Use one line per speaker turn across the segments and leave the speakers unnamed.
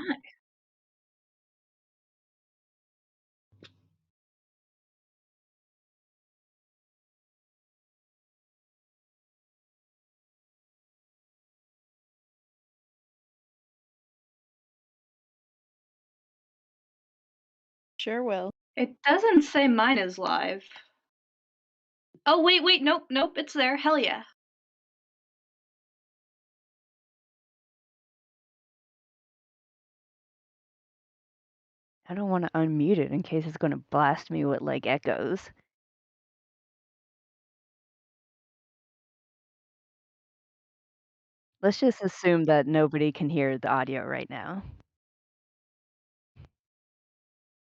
Nice.
Sure will.
It doesn't say mine is live. Oh, wait, wait, nope, nope, it's there, hell yeah.
I don't wanna unmute it in case it's gonna blast me with, like, echoes. Let's just assume that nobody can hear the audio right now.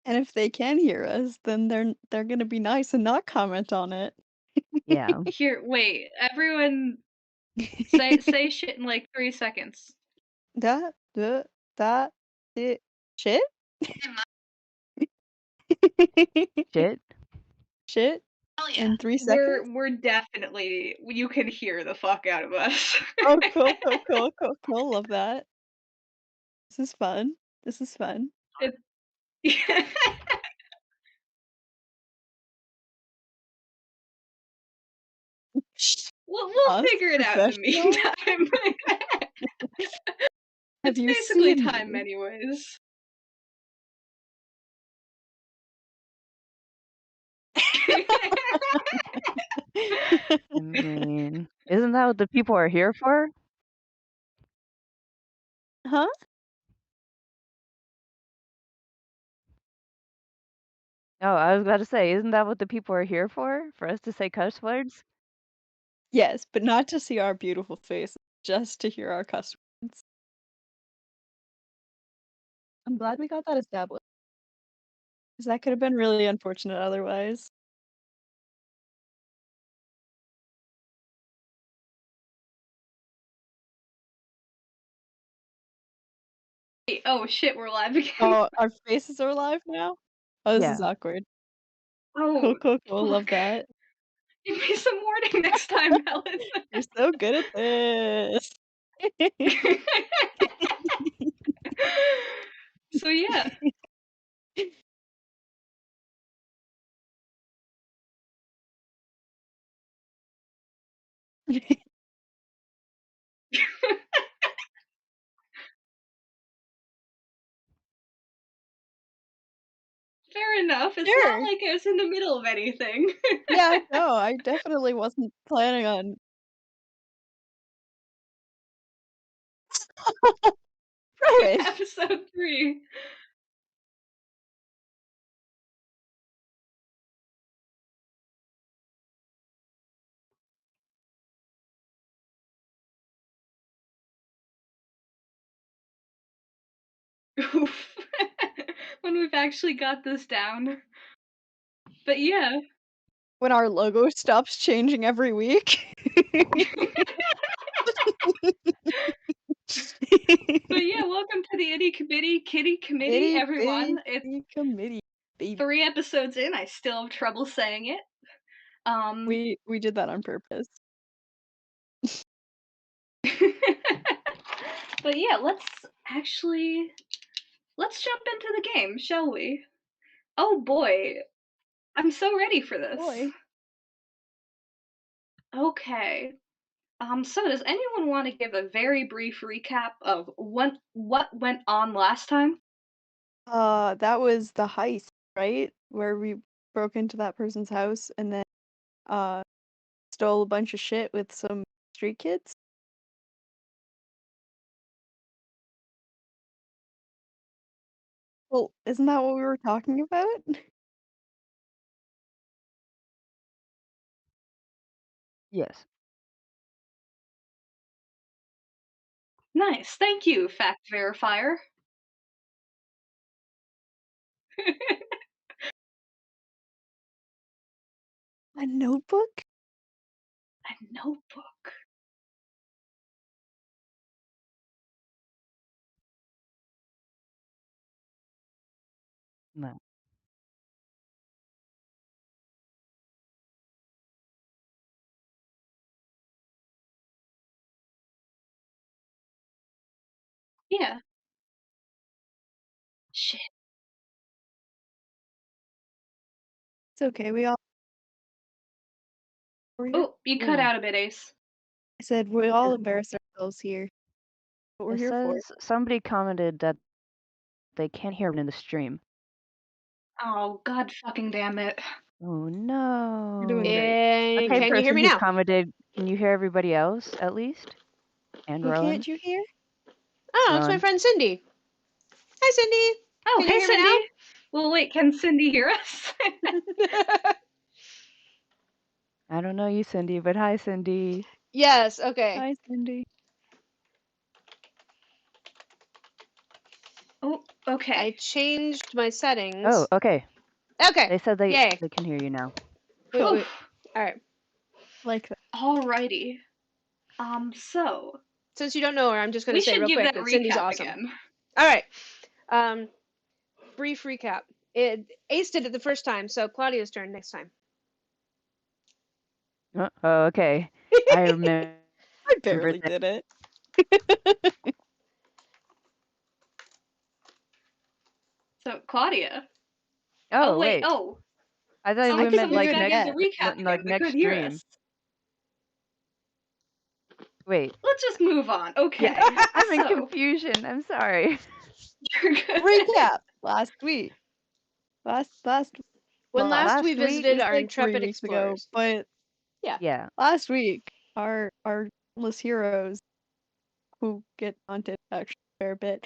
And if they can hear us, then they're gonna be nice and not comment on it. Yeah.
Here, wait, everyone say shit in, like, 3 seconds.
Da, duh, da, it shit? Shit? Shit?
Hell yeah.
In 3 seconds?
We're definitely you can hear the fuck out of us.
Oh, cool, cool, cool, cool, cool, love that. This is fun. This is fun.
It we'll
Us?
figure it out in the
Professional?
meantime.
Have
It's
you
basically
seen
time
me?
anyways.
I mean, isn't that what the people are here for? Huh? Oh, I was about to say, isn't that what the people are here for? For us to say cuss words? Yes, but not to see our beautiful faces, just to hear our cuss words. I'm glad we got that established, 'cause that could have been really unfortunate otherwise.
Wait, oh shit, we're live again.
Oh, our faces are live now? Oh, this is
Yeah.
awkward. Cool,
Oh,
cool, cool, love
fuck.
that.
Give me some warning next time, Helen.
You're so good at this.
So, yeah. Fair enough, it's not
Sure.
like I was in the middle of anything.
Yeah, no, I definitely wasn't planning on Rowan.
Episode 3. Oof. When we've actually got this down. But yeah.
When our logo stops changing every week.
But yeah, welcome to the Itty Committee Kitty Committee,
Itty
everyone.
bitty
It's
kitty committee, baby.
3 episodes in, I still have trouble saying it. Um
We did that on purpose.
But yeah, let's jump into the game, shall we? Oh boy, I'm so ready for this.
Boy.
Okay. So does anyone want to give a very brief recap of what went on last time?
That was the heist, right? Where we broke into that person's house and then, uh, stole a bunch of shit with some street kids? Well, isn't that what we were talking about? Yes.
Nice. Thank you, fact verifier.
A notebook?
A notebook.
No.
Yeah. Shit.
It's okay, we all we're here.
Oh, you cut
Oh.
out a bit, Ace.
I said we all embarrass ourselves here. What we're
It
here for.
says somebody commented that they can't hear in the stream.
Oh, god fucking damn it.
Oh
You're doing
no.
great.
And
Okay,
can you hear
person
me
who
now?
commented, can you hear everybody else at least? And
Who
Rowan?
can't you hear?
Oh, it's my
Rowan?
friend Cindy. Hi, Cindy.
Oh,
Can you
hey,
hear me
Cindy. Well, wait, can Cindy hear us?
now?
I don't know you, Cindy, but hi, Cindy.
Yes, okay.
Hi, Cindy.
Oh,
I
okay.
changed my settings.
Oh, okay.
Okay.
They said they
Yay.
can hear you now.
Wait,
Cool.
wait. All right.
Like that.
Alrighty. So
Since you don't know her, I'm just going
we
to say
should
real
give
quick
that
that Cindy's
recap
awesome.
again.
All right. Brief recap. Ace did it the first time, so Claudia's turn next time.
Oh, okay. I remember
I barely
that.
did it.
So Claudia.
Oh,
Oh wait.
wait.
Oh,
I thought we
someone
meant like
gotta give
next,
the recap again.
like
They
next
couldn't hear
stream.
us.
Wait.
Let's just move on. Okay.
I'm in
So
confusion. I'm sorry.
you're good.
Recap. Last week. Last
When
well,
last we
last week-
visited
it was
our
like 3
intrepid
weeks ago,
explorers.
but
Yeah.
last week our homeless heroes who get haunted actually a fair bit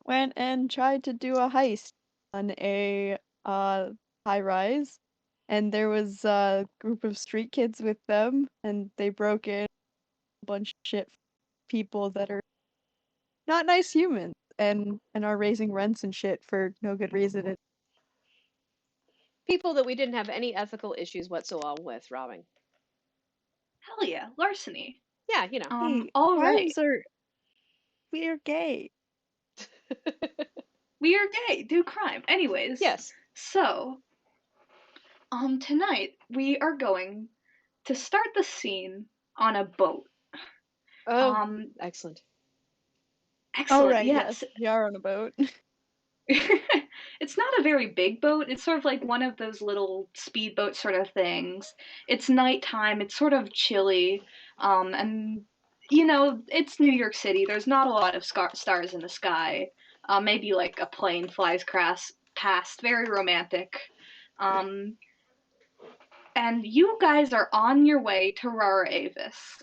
went and tried to do a heist on a high rise, and there was a group of street kids with them, and they broke in a bunch of shit people that are not nice humans and are raising rents and shit for no good reason.
People that we didn't have any ethical issues whatsoever with robbing.
Hell yeah, larceny.
Yeah, you know.
Hey,
All right.
crimes are we're gay.
We are gay. Do crime. Anyways.
Yes.
So, tonight we are going to start the scene on a boat.
Oh, excellent.
Excellent.
Oh right,
yes.
we are on a boat.
It's not a very big boat. It's sort of like one of those little speedboat sort of things. It's nighttime. It's sort of chilly. And you know, it's New York City. There's not a lot of stars in the sky. Maybe like a plane flies past. Very romantic. Um, and you guys are on your way to Rara Avis.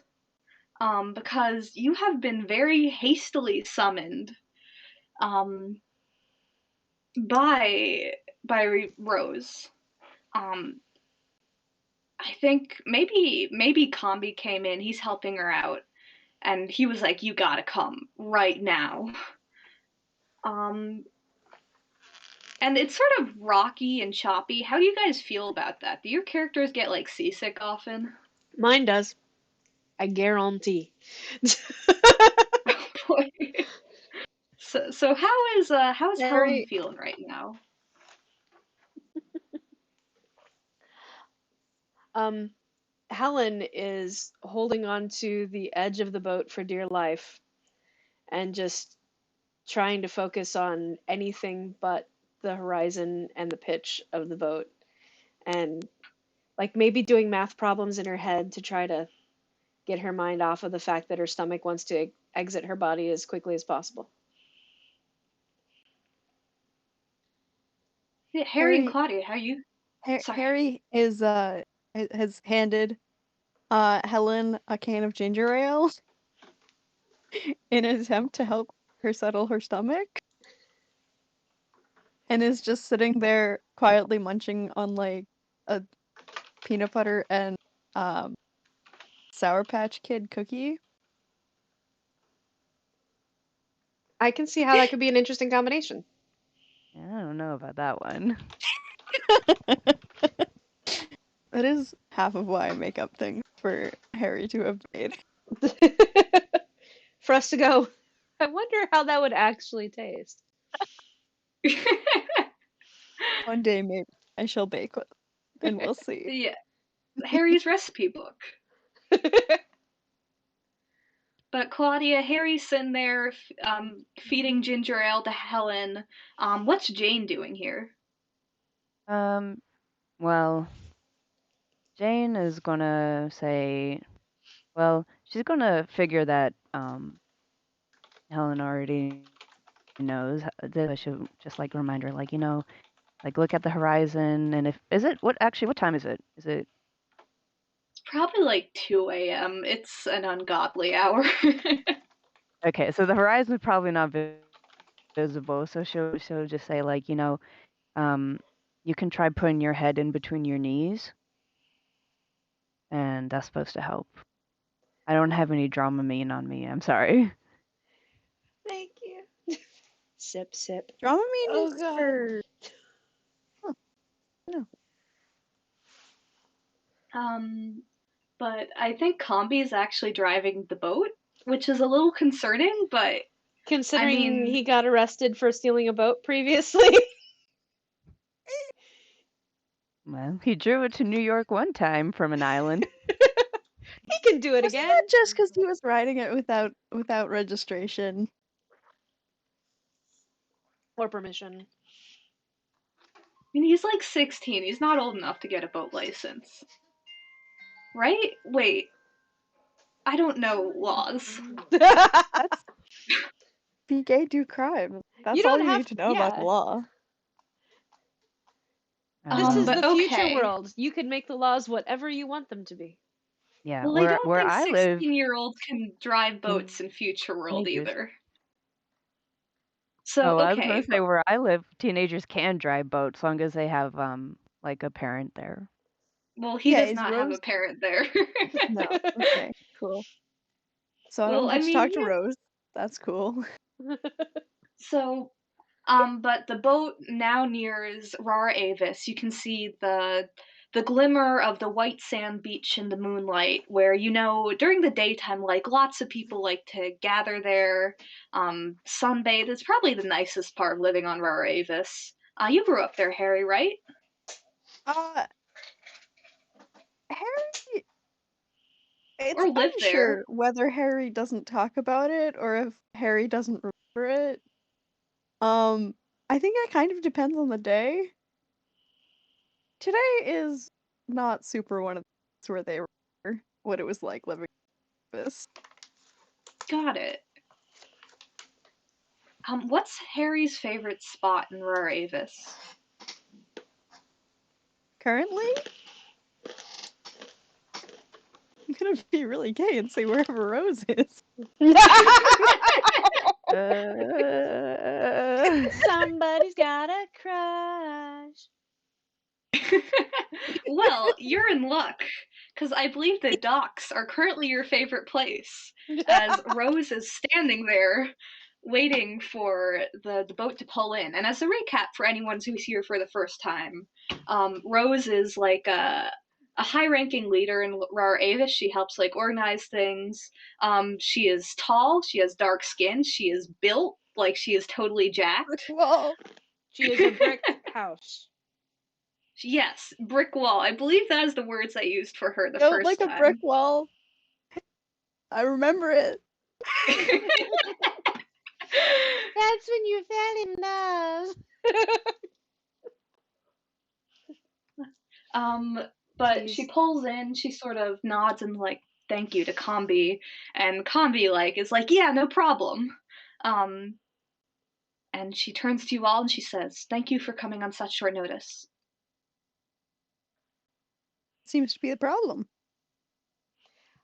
Because you have been very hastily summoned. Um, by Rose. Um, I think maybe Combi came in. He's helping her out, and he was like, "You gotta come right now." Um, and it's sort of rocky and choppy. How do you guys feel about that? Do your characters get like seasick often?
Mine does. I guarantee.
Oh boy. So how is Helen
Harry,
feeling right now?
Helen is holding on to the edge of the boat for dear life and just trying to focus on anything but the horizon and the pitch of the boat, and like maybe doing math problems in her head to try to get her mind off of the fact that her stomach wants to exit her body as quickly as possible.
Yeah, Harry and Claudia, how you? Sorry.
Harry is has handed Helen a can of ginger ale in an attempt to help her settle her stomach, and is just sitting there quietly munching on like a peanut butter and um Sour Patch Kid cookie.
I can see how that could be an interesting combination.
I don't know about that one.
That is half of why I make up things for Harry to have made.
For us to go, I wonder how that would actually taste.
One day maybe I shall bake with, and we'll see.
Yeah, Harry's recipe book. But Claudia, Harry's sitting there feeding ginger ale to Helen. What's Jane doing here?
Um, well, Jane is gonna say, well, she's gonna figure that Helen already knows that I should just like remind her, like, like look at the horizon, and if is it what time is it? Is it
It's probably like 2 a.m. It's an ungodly hour.
okay? So the horizon is probably not visible, so she'll just say like, um, you can try putting your head in between your knees, and that's supposed to help. I don't have any Dramamine on me. I'm sorry.
Thank you. Sip, sip.
Dramamine
Oh
is
god.
for. Huh, no.
But I think Combi is actually driving the boat, which is a little concerning, but I
Considering
mean,
he got arrested for stealing a boat previously.
Well, he drew it to New York one time from an island.
He can do it
Wasn't
again.
that just because he was riding it without registration?
Or permission.
I mean, he's like 16. He's not old enough to get a boat license. Right? Wait. I don't know laws.
That's be gay, do crime. That's
You
all
don't
you
have,
need to know about the
yeah.
law.
This is
But
the future
okay.
world. You can make the laws whatever you want them to be.
Yeah,
Well, I don't
where
think
I live,
16-year-olds can drive boats in future world
teenagers.
either. So,
Oh, I was gonna
okay,
say where I live, teenagers can drive boats as long as they have like a parent there.
well, he
Yeah,
does
is
not have a
Rose?
parent there.
No. Okay, cool. So I don't
Well, I
get to talk
mean,
to Rose. That's cool.
so, but the boat now nears Rar Avis. You can see the glimmer of the white sand beach in the moonlight, where during the daytime, like lots of people like to gather there, sunbathe. It's probably the nicest part of living on Rar Avis. You grew up there, Harry, right?
Uh, Harry. It's
Or lived there?
unsure whether Harry doesn't talk about it or if Harry doesn't remember it. I think it kind of depends on the day. Today is not super one of those where they remember what it was like living with this.
Got it. What's Harry's favorite spot in Rar Avis?
Currently, I'm gonna be really gay and say wherever Rose is.
Somebody's got a crush.
Well, you're in luck, because I believe the docks are currently your favorite place, as Rose is standing there waiting for the boat to pull in. And as a recap for anyone who's here for the first time, Rose is like a high-ranking leader in Rar Avis. She helps like organize things. She is tall. She has dark skin. She is built like she is totally jacked.
Well,
She is a brick house.
Yes, brick wall. I believe that is the words I used for her the
built like
first
a brick
time.
wall. I remember it.
That's when you fell in love.
But she
Jeez.
pulls in, she sort of nods and like thank you to Combi, and Combi like is like, yeah, no problem. Um, and she turns to you all and she says, thank you for coming on such short notice.
Seems to be the problem.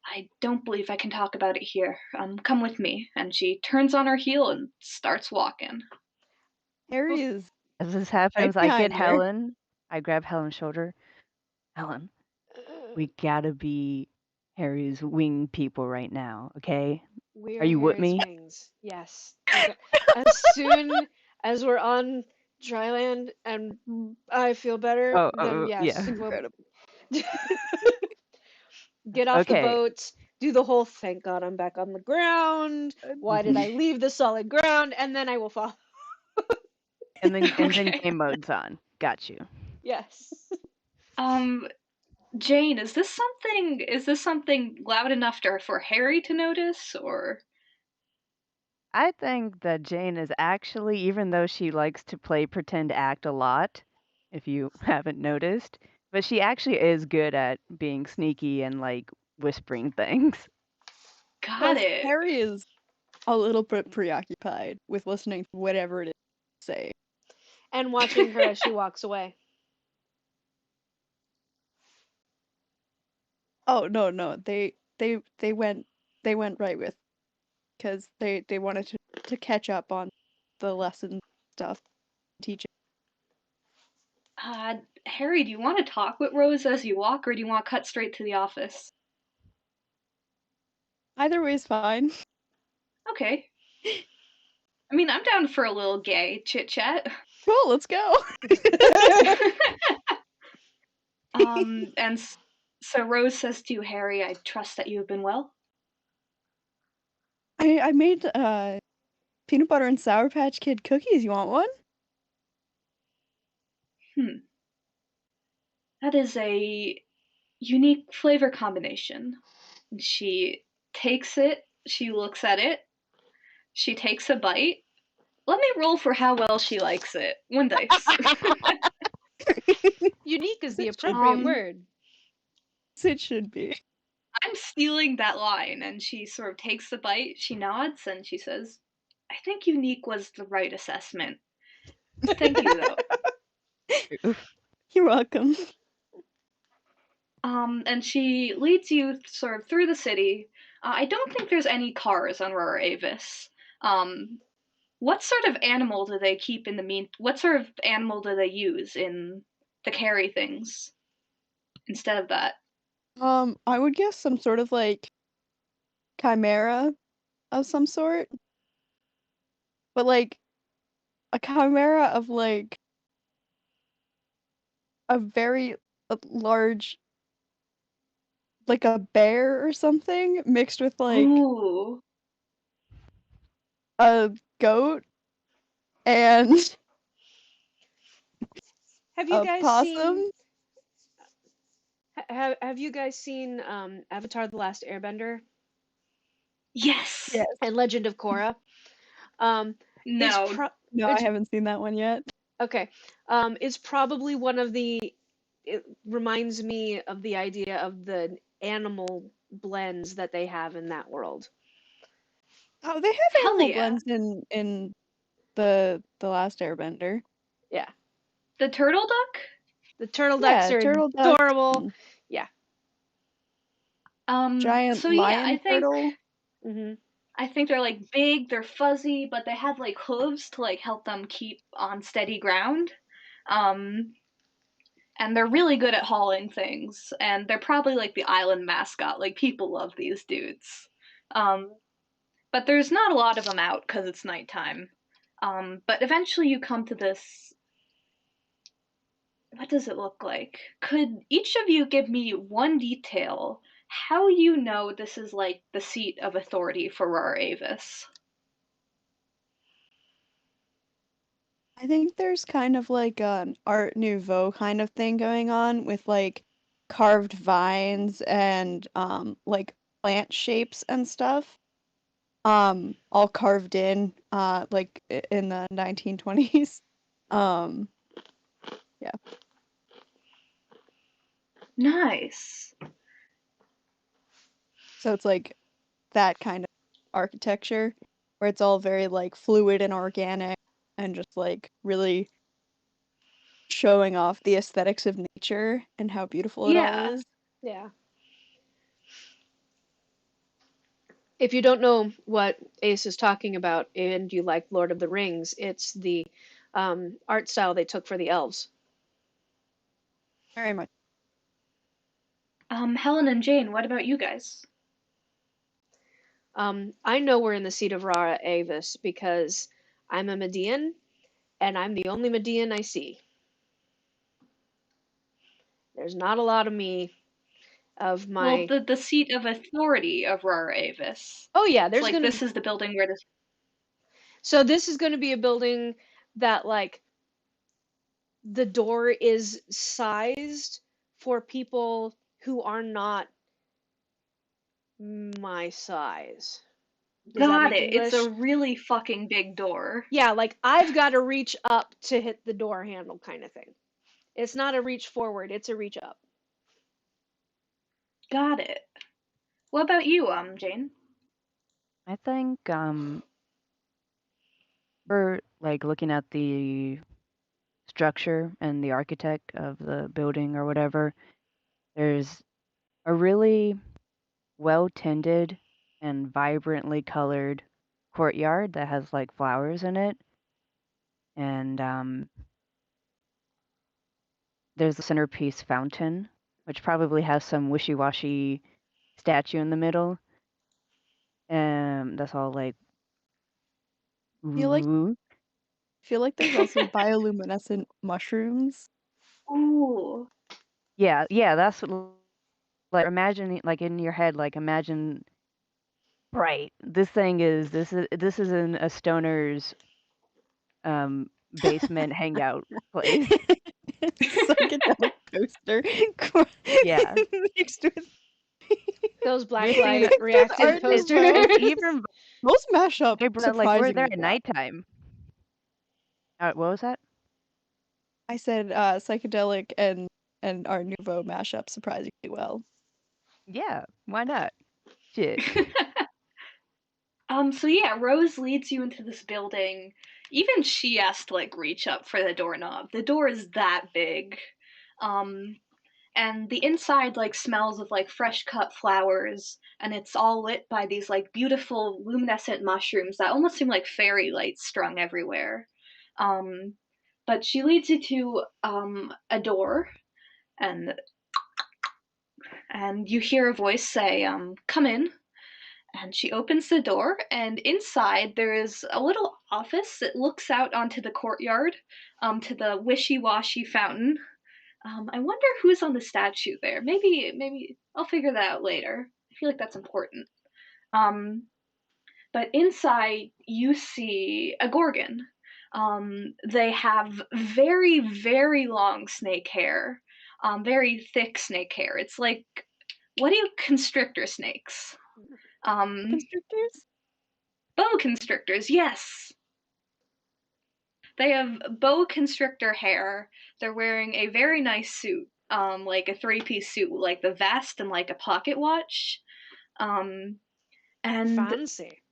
I don't believe I can talk about it here. Come with me. And she turns on her heel and starts walking.
Harry is
As this
right
happens, I get
behind her.
Helen. I grab Helen's shoulder. Helen, we gotta be Harry's wing people right now, okay?
We
Are
are
you with
Harry's
me?
wings. Yes. As soon as we're on dry land and I feel better, then yes.
Yeah.
Incredible.
Get off the
Okay.
boat, do the whole thank God I'm back on the ground. Why did I leave the solid ground? And then I will fall.
And then
Okay.
game mode's on. Got you.
Yes.
Um, Jane, is this something loud enough for Harry to notice, or?
I think that Jane is actually, even though she likes to play pretend act a lot, if you haven't noticed, but she actually is good at being sneaky and like whispering things.
Got
Because
it.
Harry is a little bit preoccupied with listening to whatever it is to say.
And watching her as she walks away.
Oh no, they went right with because they wanted to catch up on the lesson stuff, teaching.
Harry, do you want to talk with Rose as you walk, or do you want to cut straight to the office?
Either way is fine.
Okay. I mean, I'm down for a little gay chit chat.
Cool, let's go.
And so Rose says to you, Harry, I trust that you have been well.
I made peanut butter and Sour Patch Kid cookies. You want one?
That is a unique flavor combination. She takes it, she looks at it, she takes a bite. Let me roll for how well she likes it. One dice.
Unique is the
It should
appropriate
Um,
word.
It should be.
I'm stealing that line, and she sort of takes the bite, she nods, and she says, I think unique was the right assessment. Thank you, though.
Oof.
You're welcome.
And she leads you sort of through the city. I don't think there's any cars on Rora Avis. What sort of animal do they keep in the what sort of animal do they use in to carry things instead of that?
I would guess some sort of like chimera of some sort, but like a chimera of like a very large, like a bear or something, mixed with like
Ooh.
a goat and
Have you
a
guys
possum.
seen have you guys seen Avatar: The Last Airbender
Yes.
Yes.
and Legend of Korra? It's
No.
No, I haven't seen that one yet.
okay. It's probably one of the. It reminds me of the idea of the animal blends that they have in that world.
Oh, they have
Hell
animal
yeah.
blends in the Last Airbender.
Yeah,
The turtle duck?
the turtle ducks
Yeah,
are
turtle duck,
adorable. Yeah.
giant
So yeah,
lion turtle.
Hmm.
I think they're like big, they're fuzzy, but they have like hooves to like help them keep on steady ground. Um and they're really good at hauling things, and they're probably like the island mascot. Like people love these dudes. Um but there's not a lot of them out cuz it's nighttime. But eventually you come to this. What does it look like? Could each of you give me one detail how you know this is like the seat of authority for Rara Avis?
I think there's kind of like an Art Nouveau kind of thing going on with like carved vines and like plant shapes and stuff. All carved in like in the 1920s. Um yeah.
Nice.
So it's like that kind of architecture where it's all very like fluid and organic and just like really showing off the aesthetics of nature and how beautiful it all
Yeah.
is.
Yeah. If you don't know what Ace is talking about and you like Lord of the Rings, it's the art style they took for the elves.
Very much.
Helen and Jane, what about you guys?
I know we're in the seat of Rara Avis because I'm a Median and I'm the only Median I see. There's not a lot of me of
Well,
my.
the seat of authority of Rara Avis.
Oh yeah,
It's
there's
like
gonna.
this is the building where this.
So this is going to be a building that like the door is sized for people who are not my size. Does that
Got
make
it. It's a
English?
really fucking big door.
Yeah, like I've got to reach up to hit the door handle kind of thing. It's not a reach forward, it's a reach up.
Got it. What about you, Jane?
I think for like looking at the structure and the architect of the building or whatever, there's a really well tended and vibrantly colored courtyard that has like flowers in it. And there's the centerpiece fountain, which probably has some wishy washy statue in the middle. And that's all like,
Feel like
ooh.
feel like there's also bioluminescent mushrooms.
Ooh.
Yeah, yeah, that's like imagine like in your head, like imagine right. This is in a stoner's basement hangout place.
Psychedelic poster
Yeah.
mixed with
Those black
Mixing
light
the
reactive
art
it's
posters.
it's
design.
even
Those mash up
like we're there
surprisingly
at
well.
nighttime. What was that?
I said psychedelic and Art Nouveau mash up surprisingly well.
Yeah, why not? Shit.
So yeah, Rose leads you into this building. Even she has to like reach up for the doorknob. The door is that big. Um, and the inside like smells of like fresh cut flowers, and it's all lit by these like beautiful luminescent mushrooms that almost seem like fairy lights strung everywhere. Um, but she leads you to a door, and you hear a voice say, "Come in." And she opens the door, and inside there is a little office that looks out onto the courtyard, to the wishy-washy fountain. I wonder who's on the statue there. Maybe I'll figure that out later. I feel like that's important. Um, but inside you see a gorgon. They have very, very long snake hair, very thick snake hair. It's like, what do you constrictor snakes? Um,
Constrictors?
Boa constrictors, yes. They have boa constrictor hair. They're wearing a very nice suit, like a three-piece suit, with, like the vest and like a pocket watch. Um, and
Fancy.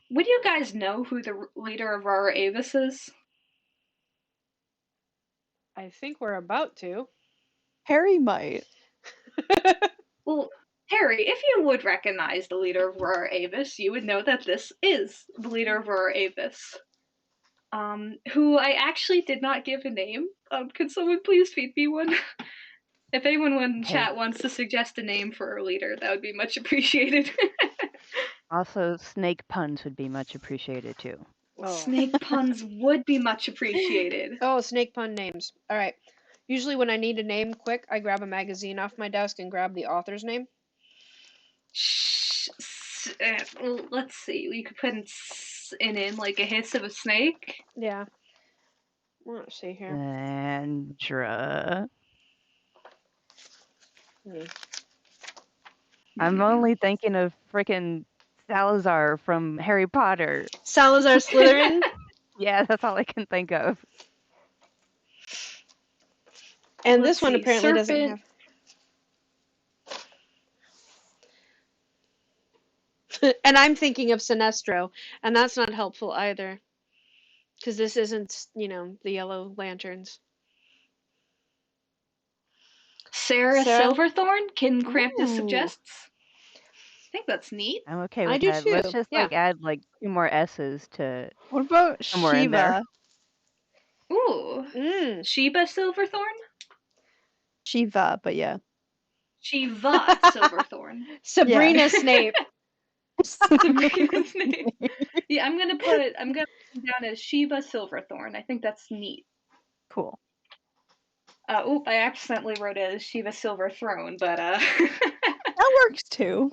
would you guys know who the leader of Rara Avis is?
I think we're about to.
Harry might.
Well, Harry, if you would recognize the leader of Rara Avis, you would know that this is the leader of Rara Avis. Who I actually did not give a name. Could someone please feed me one? If anyone in
Hey,
chat wants to suggest a name for our leader, that would be much appreciated.
also snake puns would be much appreciated too.
Oh.
Snake puns would be much appreciated.
Oh, snake pun names. All right. Usually when I need a name quick, I grab a magazine off my desk and grab the author's name.
Let's see. We could put in like a hiss of a snake.
Yeah. Let's see here.
Sandra.
Hmm.
I'm only thinking of frickin' Salazar from Harry Potter.
Salazar Slytherin.
Yeah, that's all I can think of.
And
Let's
this one
see,
apparently doesn't
Serpent.
have. And I'm thinking of Sinestro, and that's not helpful either. Because this isn't, the Yellow Lanterns.
Sarah
Sarah?
Silverthorn, Kin Krampus
Ooh.
suggests. I think that's neat.
I'm okay
I
with
do
that. Let's
too,
just
yeah.
like add like 2 more S's to
What about
somewhere in there.
Shiva?
Ooh.
Mm.
Sheba Silverthorn?
Shiva, but yeah.
Shiva Silverthorn.
Sabrina
Yeah.
Snape.
Sabrina's name. Yeah, I'm gonna put it down as Sheba Silverthorn. I think that's neat.
Cool.
I accidentally wrote it as Shiva Silver Throne, but
That works too.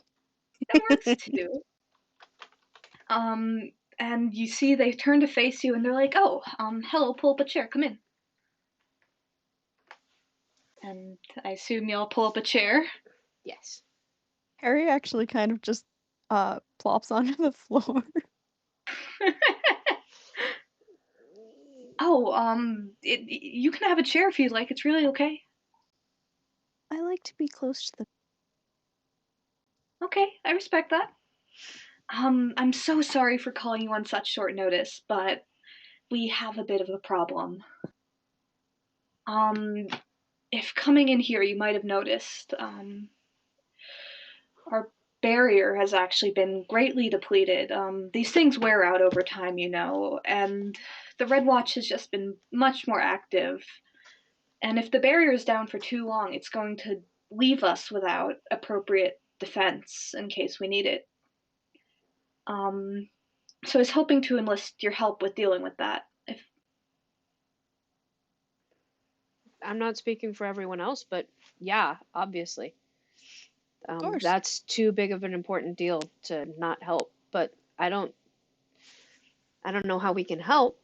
that works too. And you see they turn to face you and they're like, "Oh, hello, pull up a chair, come in." And I assume y'all pull up a chair.
Yes.
Harry actually kind of just plops onto the floor.
You can have a chair if you'd like. It's really okay.
I like to be close to the.
Okay, I respect that. I'm so sorry for calling you on such short notice, but we have a bit of a problem. Um, if coming in here, you might have noticed, our barrier has actually been greatly depleted. These things wear out over time, and the Red Watch has just been much more active. And if the barrier is down for too long, it's going to leave us without appropriate defense in case we need it. Um, so I was hoping to enlist your help with dealing with that. If
I'm not speaking for everyone else, but yeah, obviously.
Of course.
That's too big of an important deal to not help. But I don't know how we can help.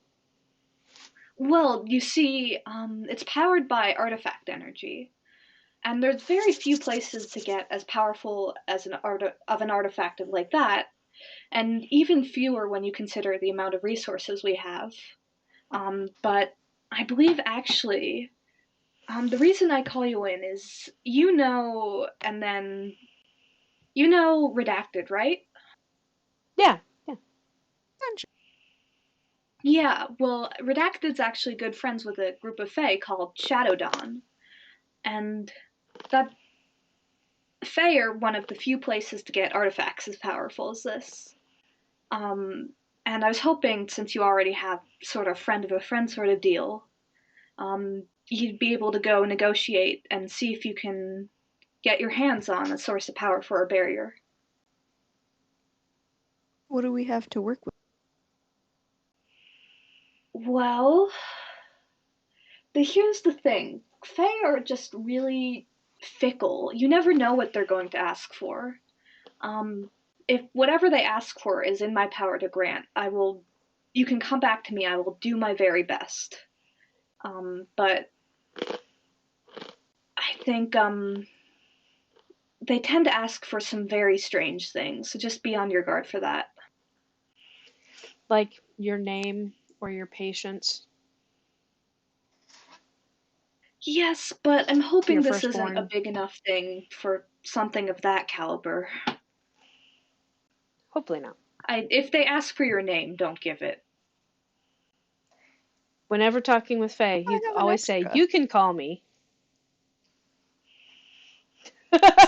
Well, you see, it's powered by artifact energy, and there's very few places to get as powerful as an artifact like that, and even fewer when you consider the amount of resources we have. But I believe actually, the reason I call you in is and then Redacted, right?
Yeah.
Yeah, well, Redacted's actually good friends with a group of Fae called Shadow Dawn, and that Fae are one of the few places to get artifacts as powerful as this. Um, and I was hoping, since you already have sort of friend of a friend sort of deal, you'd be able to go negotiate and see if you can get your hands on a source of power for a barrier.
What do we have to work with?
Well, but here's the thing. Fae are just really fickle. You never know what they're going to ask for. Um, if whatever they ask for is in my power to grant, you can come back to me. I will do my very best. But I think, they tend to ask for some very strange things, so just be on your guard for that.
Like your name or your patience.
Yes, but I'm hoping
Your
this isn't a
firstborn.
big enough thing for something of that caliber.
Hopefully not.
If they ask for your name, don't give it.
Whenever talking with Faye,
I
you
have an
always say,
extra.
"You can call me."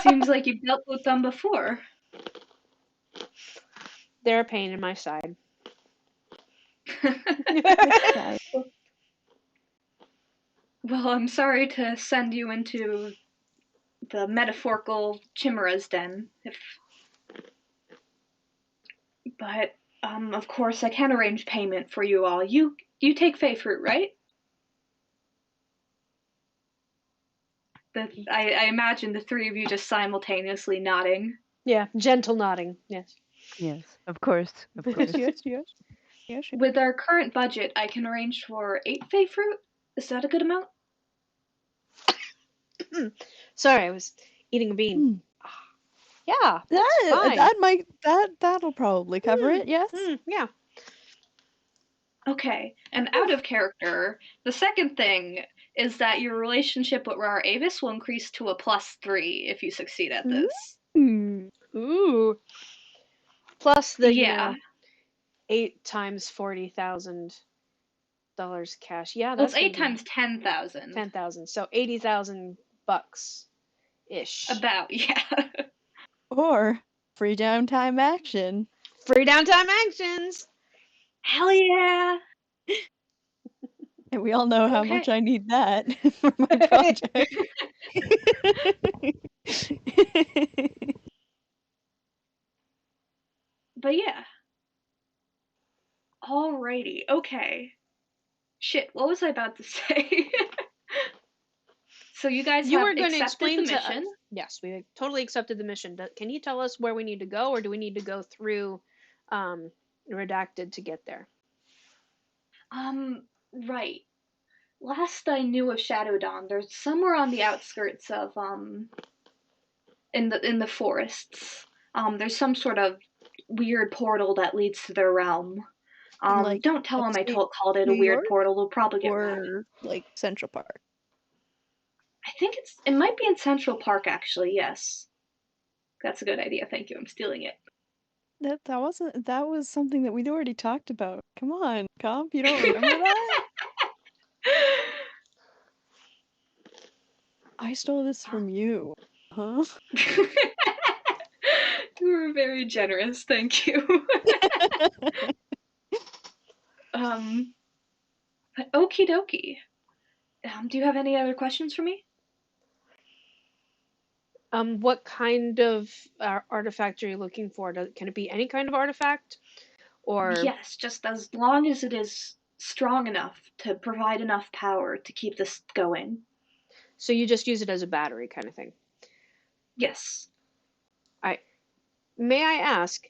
Seems like you've dealt with them before.
They're a pain in my side.
Which side?
Well, I'm sorry to send you into the metaphorical chimera's den, but of course I can arrange payment for you all. You take Fey fruit, right? I imagine the three of you just simultaneously nodding.
Yeah, gentle nodding. Yes.
Yes, of course, of course.
Yes. Yes.
With our current budget, I can arrange for 8 Fey fruit. Is that a good amount?
Sorry, I was eating a bean.
Hmm.
Yeah, that's fine.
That'll probably cover it. Yes.
Yeah.
Okay, and out of character, the second thing is that your relationship with Rara Avis will increase to a +3 if you succeed at this.
Hmm.
Ooh. Plus the,
Yeah.
8 times $40,000 cash. Yeah,
Well, it's
that's gonna
8
be
times 10,000.
10,000. So $80,000 ish.
About, yeah.
Or free downtime action.
Free downtime actions.
Hell yeah!
And we all know how much
Okay.
I need that for my project.
But yeah. Alrighty, okay. Shit, what was I about to say? So you guys
You
have
were going to
accepted the
explain to us.
mission.
Yes, we totally accepted the mission. Can you tell us where we need to go, or do we need to go through Redacted to get there?
Right. Last I knew of Shadow Dawn, there's somewhere on the outskirts of in the forests. There's some sort of weird portal that leads to their realm.
In like
Don't tell them I
upstate
called it a
New
weird
York
portal. They'll probably get mad.
or like Central Park?
I think it might be in Central Park actually. Yes, that's a good idea. Thank you. I'm stealing it.
That was something that we'd already talked about. Come on, Comp, you don't remember that? I stole this from you. Huh?
You were very generous. Thank you. But okie dokie. Do you have any other questions for me?
What kind of artifact are you looking for? Can it be any kind of artifact? Or
Yes, just as long as it is strong enough to provide enough power to keep this going.
so you just use it as a battery kind of thing?
Yes.
May I ask,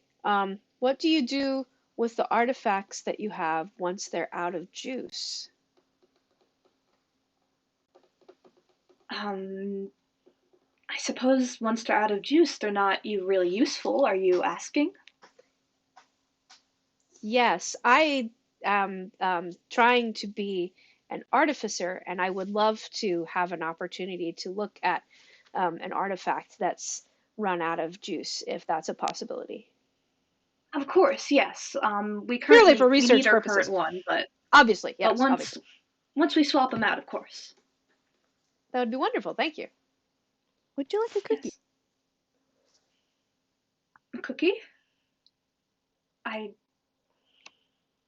what do you do with the artifacts that you have once they're out of juice?
I suppose once they're out of juice, they're not really useful. Are you asking?
Yes, I am trying to be an artificer, and I would love to have an opportunity to look at an artifact that's run out of juice, if that's a possibility.
Of course, yes.
Purely for
We need
research
our current
purposes.
one, but
Obviously,
but
yes, obviously.
once we swap them out, of course.
That would be wonderful. Thank you.
Would you like a cookie?
Yes. A cookie? I.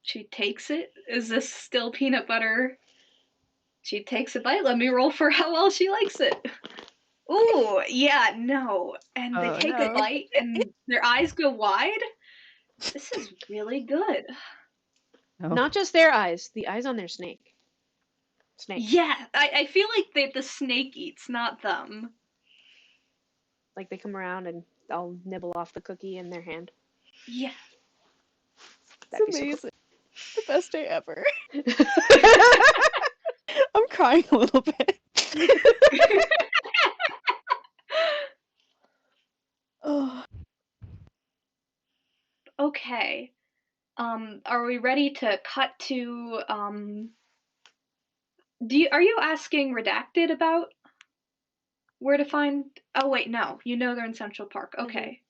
She takes it. Is this still peanut butter? She takes a bite. Let me roll for how well she likes it. Ooh, yeah, no. And they
Oh
take a
no.
bite and their eyes go wide. This is really good.
Oh,
Not just their eyes, the eyes on their snake. Snake.
Yeah, I feel like the snake eats, not them.
Like they come around and I'll nibble off the cookie in their hand.
Yeah.
That'd
It's
be so
amazing. The best day ever.
cool.
I'm crying a little bit. Oh,
Okay. Are we ready to cut to are you asking Redacted about where to find Oh wait, no. You know they're in Central Park. Okay.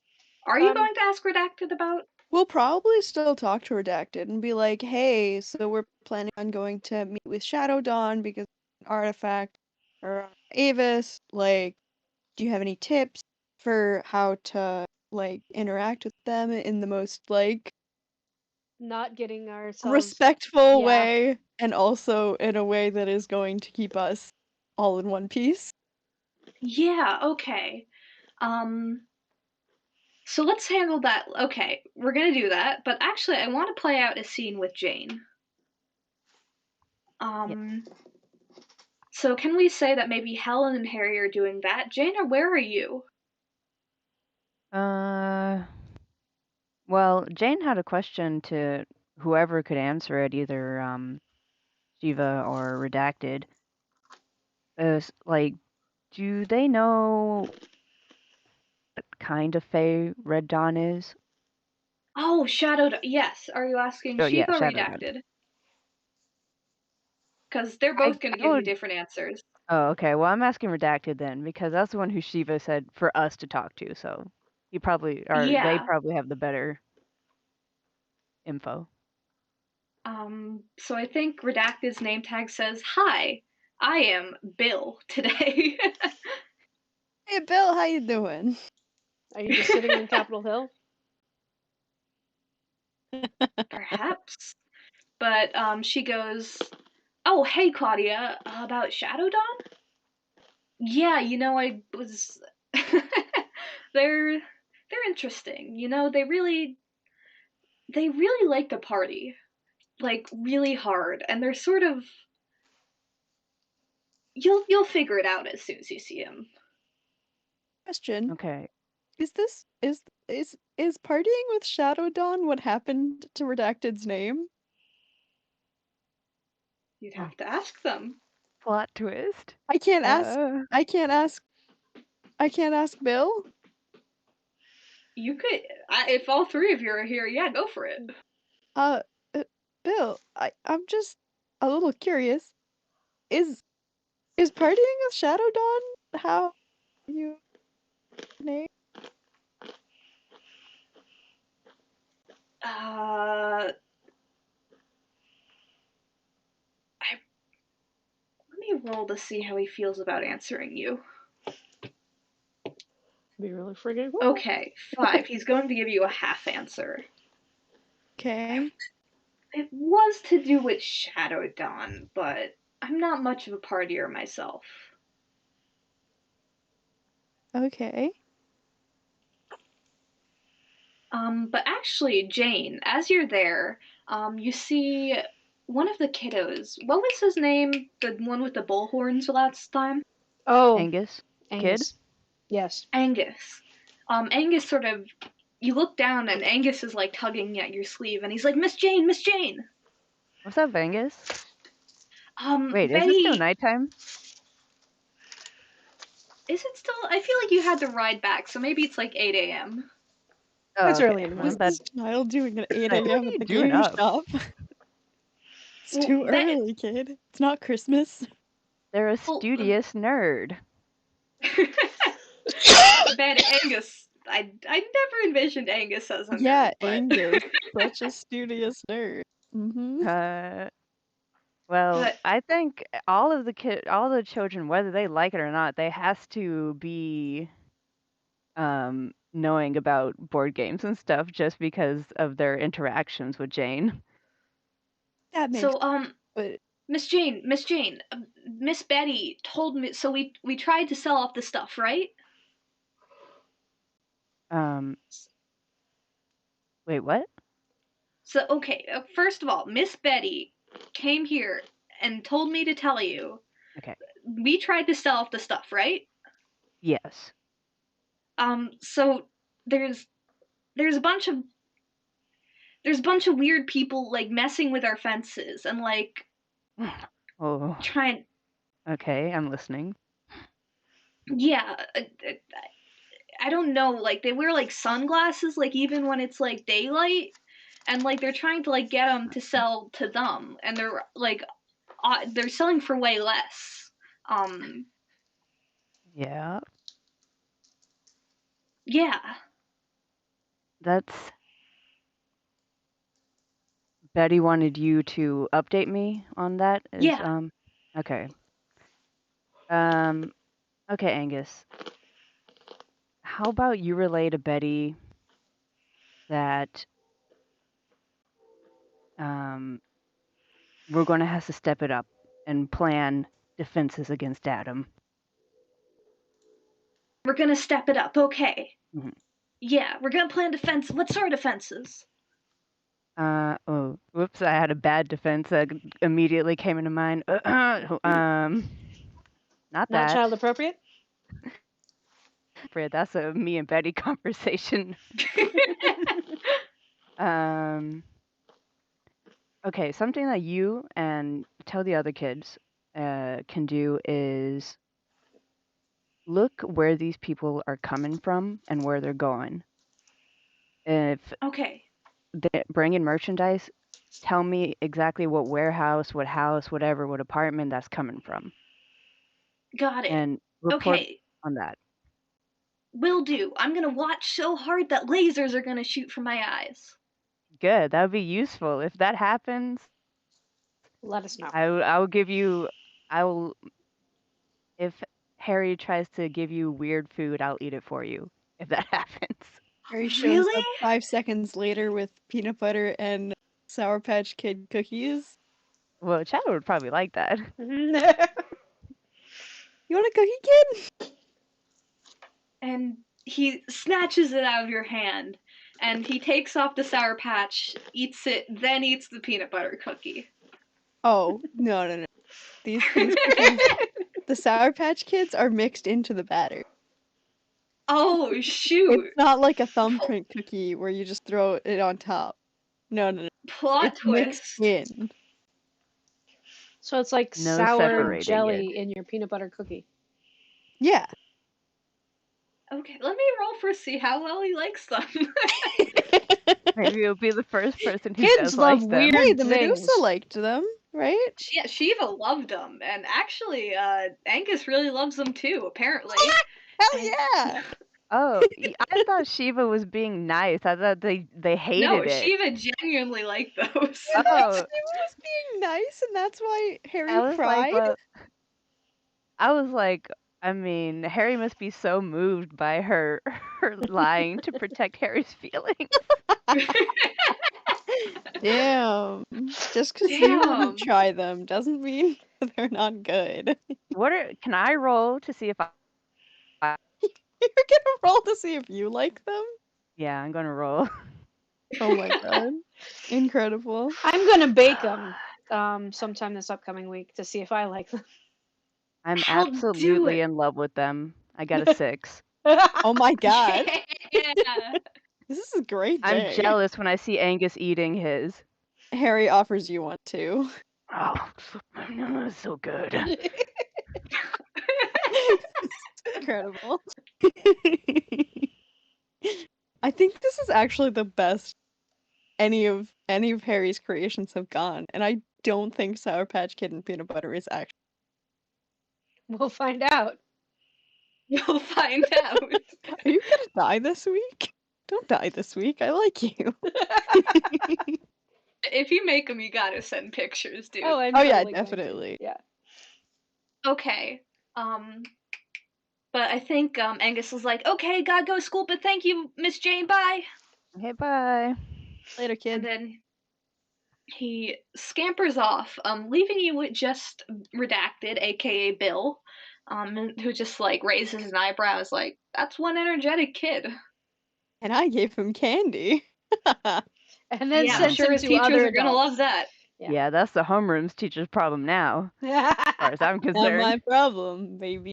Are you
Um,
going to ask Redacted about
we'll probably still talk to Redacted and be like, hey, so we're planning on going to meet with Shadow Dawn because an artifact or Avis. Like, do you have any tips for how to like interact with them in the most like
not getting ourselves.
respectful
Yeah.
way and also in a way that is going to keep us all in one piece?
Yeah, okay. So let's handle that. Okay, we're gonna do that, but actually I want to play out a scene with Jane.
yeah.
Um so can we say that maybe Helen and Harry are doing that? Jane, or where are you?
Uh, well, Jane had a question to whoever could answer it, either Shiva or Redacted. Like, do they know what kind of Fae Red Dawn is?
Oh, yes. Are you asking
Oh yeah,
Shiva or
Shadow Dawn.
Redacted? Because they're
I
both going to
I
give you
would.
different answers.
Oh, okay. Well, I'm asking Redacted then because that's the one who Shiva said for us to talk to. So they
Yeah.
probably have the better info.
So I think Redacted's name tag says, "Hi, I am Bill today."
Hey Bill, how you doing?
Are you just sitting on Capitol Hill?
Perhaps. But she goes, "Oh, hey Claudia, about Shadow Dawn? Yeah, I was they're they're interesting. They really like to party. Like really hard, and they're sort of you'll figure it out as soon as you see them."
Question.
Okay.
Is this is partying with Shadow Dawn what happened to Redacted's name?
You'd have to ask them.
Plot twist.
I can't ask Bill.
You could, if all three of you are here, yeah, go for it.
Uh, Bill, I'm just a little curious. Is partying with Shadow Dawn how you name?
Let me roll to see how he feels about answering you.
Be really friggin' cool.
Okay, 5. He's going to give you a half answer.
Okay.
It was to do with Shadow Dawn, but I'm not much of a partier myself.
Okay.
But actually, Jane, as you're there, you see one of the kiddos. What was his name? The one with the bullhorns last time?
Oh,
Angus?
Angus. Yes.
Angus. Angus sort of, you look down and Angus is like tugging at your sleeve and he's like, Miss Jane, Miss Jane.
What's up, Angus? Wait, is it
Betty,
still nighttime?
is it still? I feel like you had to ride back, so maybe it's like 8 a.m.
Oh,
That's
okay.
early in the
Well,
What's
morning.
this child doing at 8
Like, what
a.m.
are
at
you
the
doing
game
up?
shop? It's
Well,
too early, kid. It's not Christmas.
They're a
Well,
studious nerd.
Bad Angus. I never envisioned Angus as a
Yeah,
nerd, but
Angus, such a studious nerd. Mm-hmm.
Well,
but
I think all the children, whether they like it or not, they has to be knowing about board games and stuff just because of their interactions with Jane.
That makes.
so
But
Miss Jane, Miss Betty told me. So we tried to sell off the stuff, right?
Wait, what?
So okay, first of all, Miss Betty came here and told me to tell you.
Okay.
We tried to sell off the stuff, right?
Yes.
So there's a bunch of weird people like messing with our fences and like
Oh,
trying.
okay, I'm listening.
Yeah, I don't know. Like they wear like sunglasses, like even when it's like daylight, and like they're trying to like get them to sell to them, and they're selling for way less.
Yeah,
Yeah.
that's Betty wanted you to update me on that.
Yeah.
Okay. Okay, Angus. How about you relay to Betty that we're going to have to step it up and plan defenses against Adam.
We're gonna step it up, okay.
Mhm.
Yeah, we're gonna plan defense. What sort of defenses?
Oh, whoops, I had a bad defense that immediately came into mind. Not
Not
that.
child appropriate?
Fred, that's a me and Betty conversation. Okay, something that you and tell the other kids can do is look where these people are coming from and where they're going. If
Okay.
they bring in merchandise, tell me exactly what warehouse, what house, whatever, what apartment that's coming from,
Got it.
and report
Okay.
on that.
Will do. I'm gonna watch so hard that lasers are gonna shoot from my eyes.
Good, that would be useful. If that happens,
Let us know.
I will give you. I will. If Harry tries to give you weird food, I'll eat it for you. If that happens.
Harry shows
Really?
up 5 seconds later with peanut butter and Sour Patch Kid cookies.
Well, Chad would probably like that.
You want a cookie, kid?
And he snatches it out of your hand, and he takes off the Sour Patch, eats it, then eats the peanut butter cookie.
Oh, no. These cookies, the Sour Patch Kids are mixed into the batter.
Oh, shoot.
It's not like a thumbprint cookie where you just throw it on top. No.
Plot
It's mixed
twist.
in.
So it's like
No
sour
separating it.
jelly in your peanut butter cookie.
Yeah.
Okay, let me roll for see how well he likes them.
Maybe you'll be the first person who
Kids
does
love
like them.
weird
Hey, the
things.
Medusa liked them, right?
Yeah, Shiva loved them, and actually, Angus really loves them too, apparently.
Hell
And-
yeah!
Oh, I thought Shiva was being nice. I thought they
No,
hated it.
Shiva genuinely liked those.
I thought
Oh,
Shiva was being nice, and that's why Harry
I was like,
cried.
well, I mean, Harry must be so moved by her her lying to protect Harry's feelings.
Damn. Just because you
Damn.
wouldn't try them doesn't mean they're not good.
Can I roll to see if
You're gonna roll to see if you like them?
yeah, I'm gonna roll.
Oh my god. Incredible.
I'm gonna bake them sometime this upcoming week to see if I like them.
I'm
I'll do
absolutely
it.
in love with them. I got a 6.
Oh my god.
Yeah.
This is a great
I'm
day.
jealous when I see Angus eating his.
Harry offers you one too.
Oh, so good.
Incredible. I think this is actually the best any of Harry's creations have gone, and I don't think Sour Patch Kid and peanut butter is actually.
We'll find out.
You'll find out.
Are you gonna die this week? Don't die this week. I like you.
If you make them, you gotta send pictures, dude.
Oh, I'm
Oh yeah,
totally going to.
definitely.
Yeah.
Okay. But I think Angus was like, "Okay, gotta go to school, but thank you, Miss Jane. Bye."
Okay, bye.
Later,
And
kid.
then he scampers off, leaving you with just Redacted, aka Bill, who just like raises an eyebrows, like, "That's one energetic kid."
And I gave him candy.
And then
Yeah, I'm
sent
sure
him
his
to
teachers
other
are gonna love
adults.
that.
Yeah.
Yeah, that's the homeroom's teacher's problem now, as far as I'm
Not
concerned.
my problem, baby.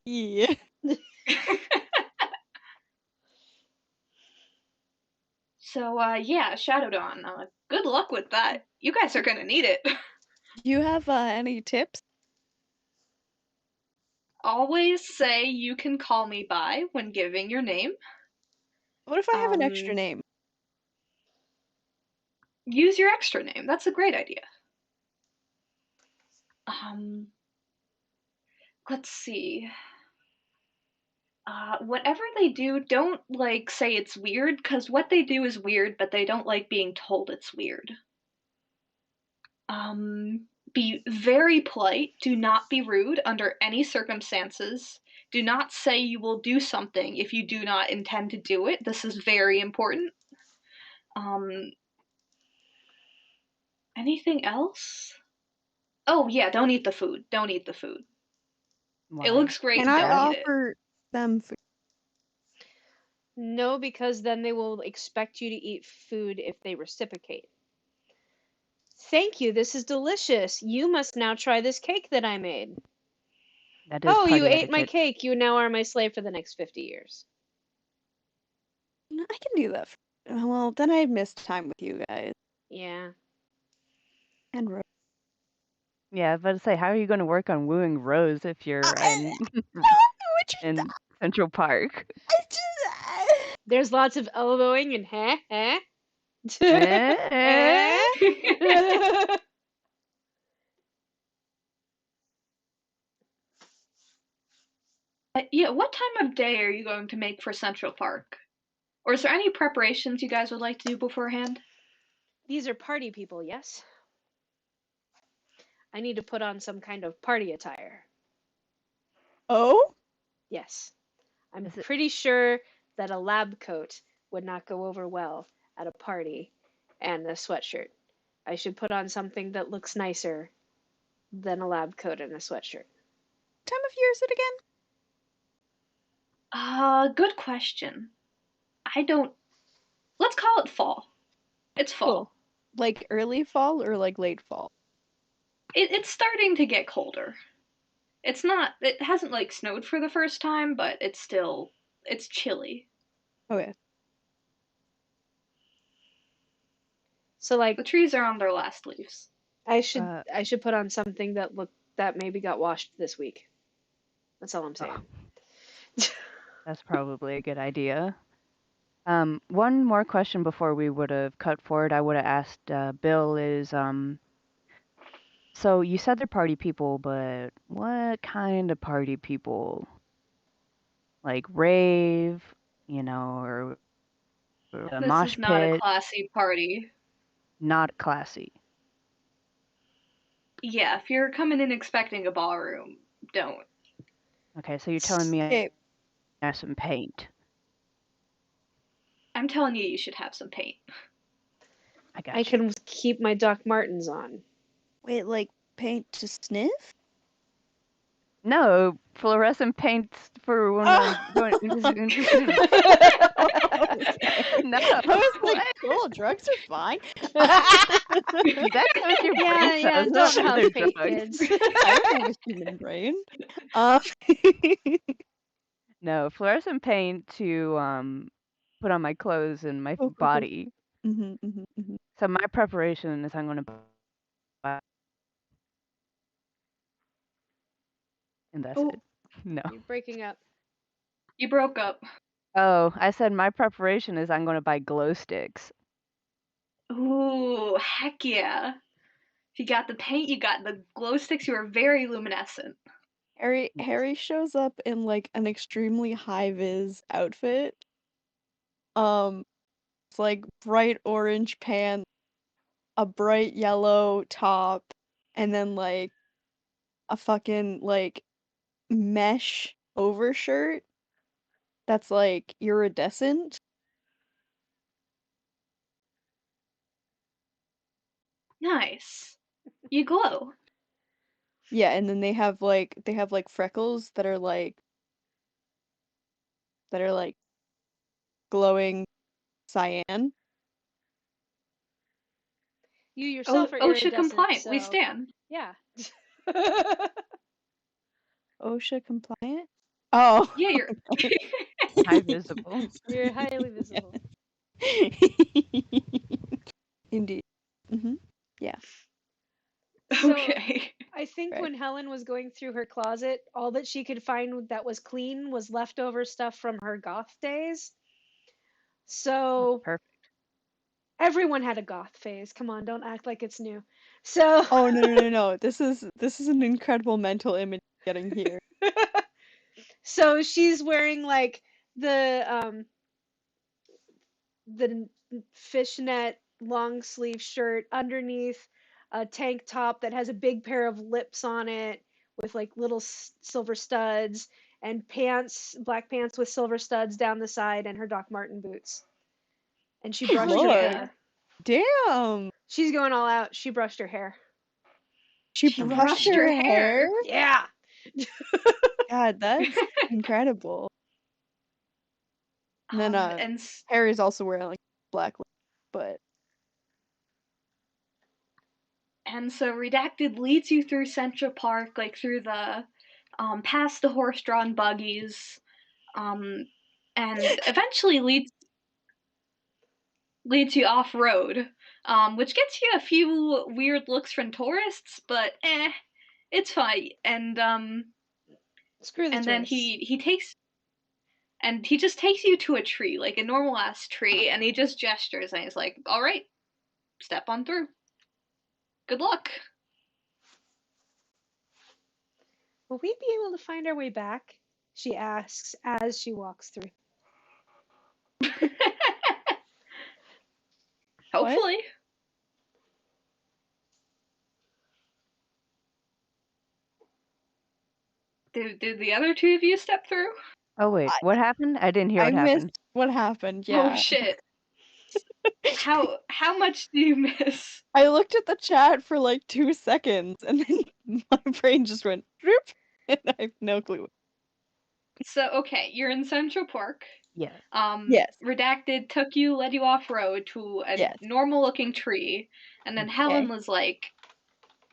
So, yeah, Shadow Dawn. Good luck with that. You guys are gonna need it.
Do you have any tips?
Always say you can call me by when giving your name.
What if I have an extra
Um,
name?
Use your extra name. That's a great idea. Um, let's see. Whatever they do, don't like say it's weird, because what they do is weird, but they don't like being told it's weird. Be very polite. Do not be rude under any circumstances. Do not say you will do something if you do not intend to do it. This is very important. Um, Anything else? Oh, yeah, don't eat the food. Don't eat the food. It
Why?
looks great.
Can I
Don't eat it.
offer them food?
No, because then they will expect you to eat food if they reciprocate. Thank you, this is delicious. You must now try this cake that I made.
That is
Oh, you
party
ate my
etiquette.
cake. You now are my slave for the next 50 years.
No, I can do that. Well, then I missed time with you guys.
Yeah.
And Rose.
Yeah, I was about to say, how are you going to work on wooing Rose if you're in Central Park?
There's lots of elbowing and
Eh, eh?
Yeah, what time of day are you going to make for Central Park? Or is there any preparations you guys would like to do beforehand?
These are party people, yes? I need to put on some kind of party attire.
Oh?
Yes. I'm
Is it-
pretty sure that a lab coat would not go over well at a party and a sweatshirt. I should put on something that looks nicer than a lab coat and a sweatshirt.
Time of year is it again?
Good question. Let's call it fall. It's fall.
Cool. Like early fall or like late fall?
It's starting to get colder. It hasn't like snowed for the first time, but it's chilly.
Okay.
So like
The trees are on their last leaves.
I should put on something that that maybe got washed this week. That's all I'm
Oh,
saying.
that's probably a good idea. One more question before we would have cut forward. I would have asked Bill is so you said they're party people, but what kind of party people? Like rave, or a
This
mosh
is not a
pit,
classy party.
not classy.
Yeah, if you're coming in expecting a ballroom, don't.
Okay, so you're telling me I
Okay,
have some paint.
I'm telling you, you should have some paint.
I got
I
you.
can keep my Doc Martens on.
wait, like paint to sniff?
No, fluorescent paints for when we're going interested in. No,
I was like,
what?
cool, drugs are fine.
That goes your brain
Yeah,
cells,
don't
not other
huff paint,
drugs.
kids.
I don't have a human brain. Um,
No, fluorescent paint to put on my clothes and my
cool, cool, cool.
body.
Mm-hmm.
So my preparation is I'm going to buy, and that's
Oh,
it. No.
You're breaking up.
you broke up.
Oh, I said my preparation is I'm going to buy glow sticks.
Ooh, heck yeah. If you got the paint, you got the glow sticks, you are very luminescent.
Harry shows up in like an extremely high vis outfit. It's like bright orange pants, a bright yellow top, and then like a fucking like mesh overshirt that's like iridescent.
Nice. You glow.
Yeah, and then they have like freckles that are like glowing cyan.
You yourself are
OSHA
iridescent,
compliant. We
so
stand.
yeah.
OSHA compliant? Oh.
Yeah, you're.
High visible.
You're highly visible.
Indeed. Yeah.
So
Okay.
I think
Right.
when Helen was going through her closet, all that she could find that was clean was leftover stuff from her goth days. So
Perfect.
everyone had a goth phase. Come on, don't act like it's new. So
Oh no. This is an incredible mental image getting here.
so she's wearing like the the fishnet long sleeve shirt underneath a tank top that has a big pair of lips on it with like little silver studs and pants, black pants with silver studs down the side and her Doc Marten boots. And she
Good
brushed her
lord.
hair.
Damn.
She's going all out. She brushed her hair.
She
She
brushed
brushed
her
her
hair?
hair.
Yeah.
God, that's incredible. And then
And
Harry's also wearing like black lip, but
so Redacted leads you through Central Park, like through the past the horse-drawn buggies, and eventually leads you off road, which gets you a few weird looks from tourists, but it's fine.
Screw the
And then
tourists.
he just takes you to a tree, like a normal ass tree, and he just gestures and he's like, "All right, step on through. Good luck."
Will we be able to find our way back? She asks as she walks through.
what?
Hopefully. Did the other two of you step through?
Oh wait,
I,
what happened? I didn't hear
I
what
missed
happened.
what happened.
Oh
Yeah.
shit. How much do you miss?
I looked at the chat for like 2 seconds and then my brain just went droop and I have no clue.
So okay, you're in Central Park.
Yes.
Yes.
Redacted led you off road to a
Yes.
normal looking tree, and then Helen
Okay.
was like,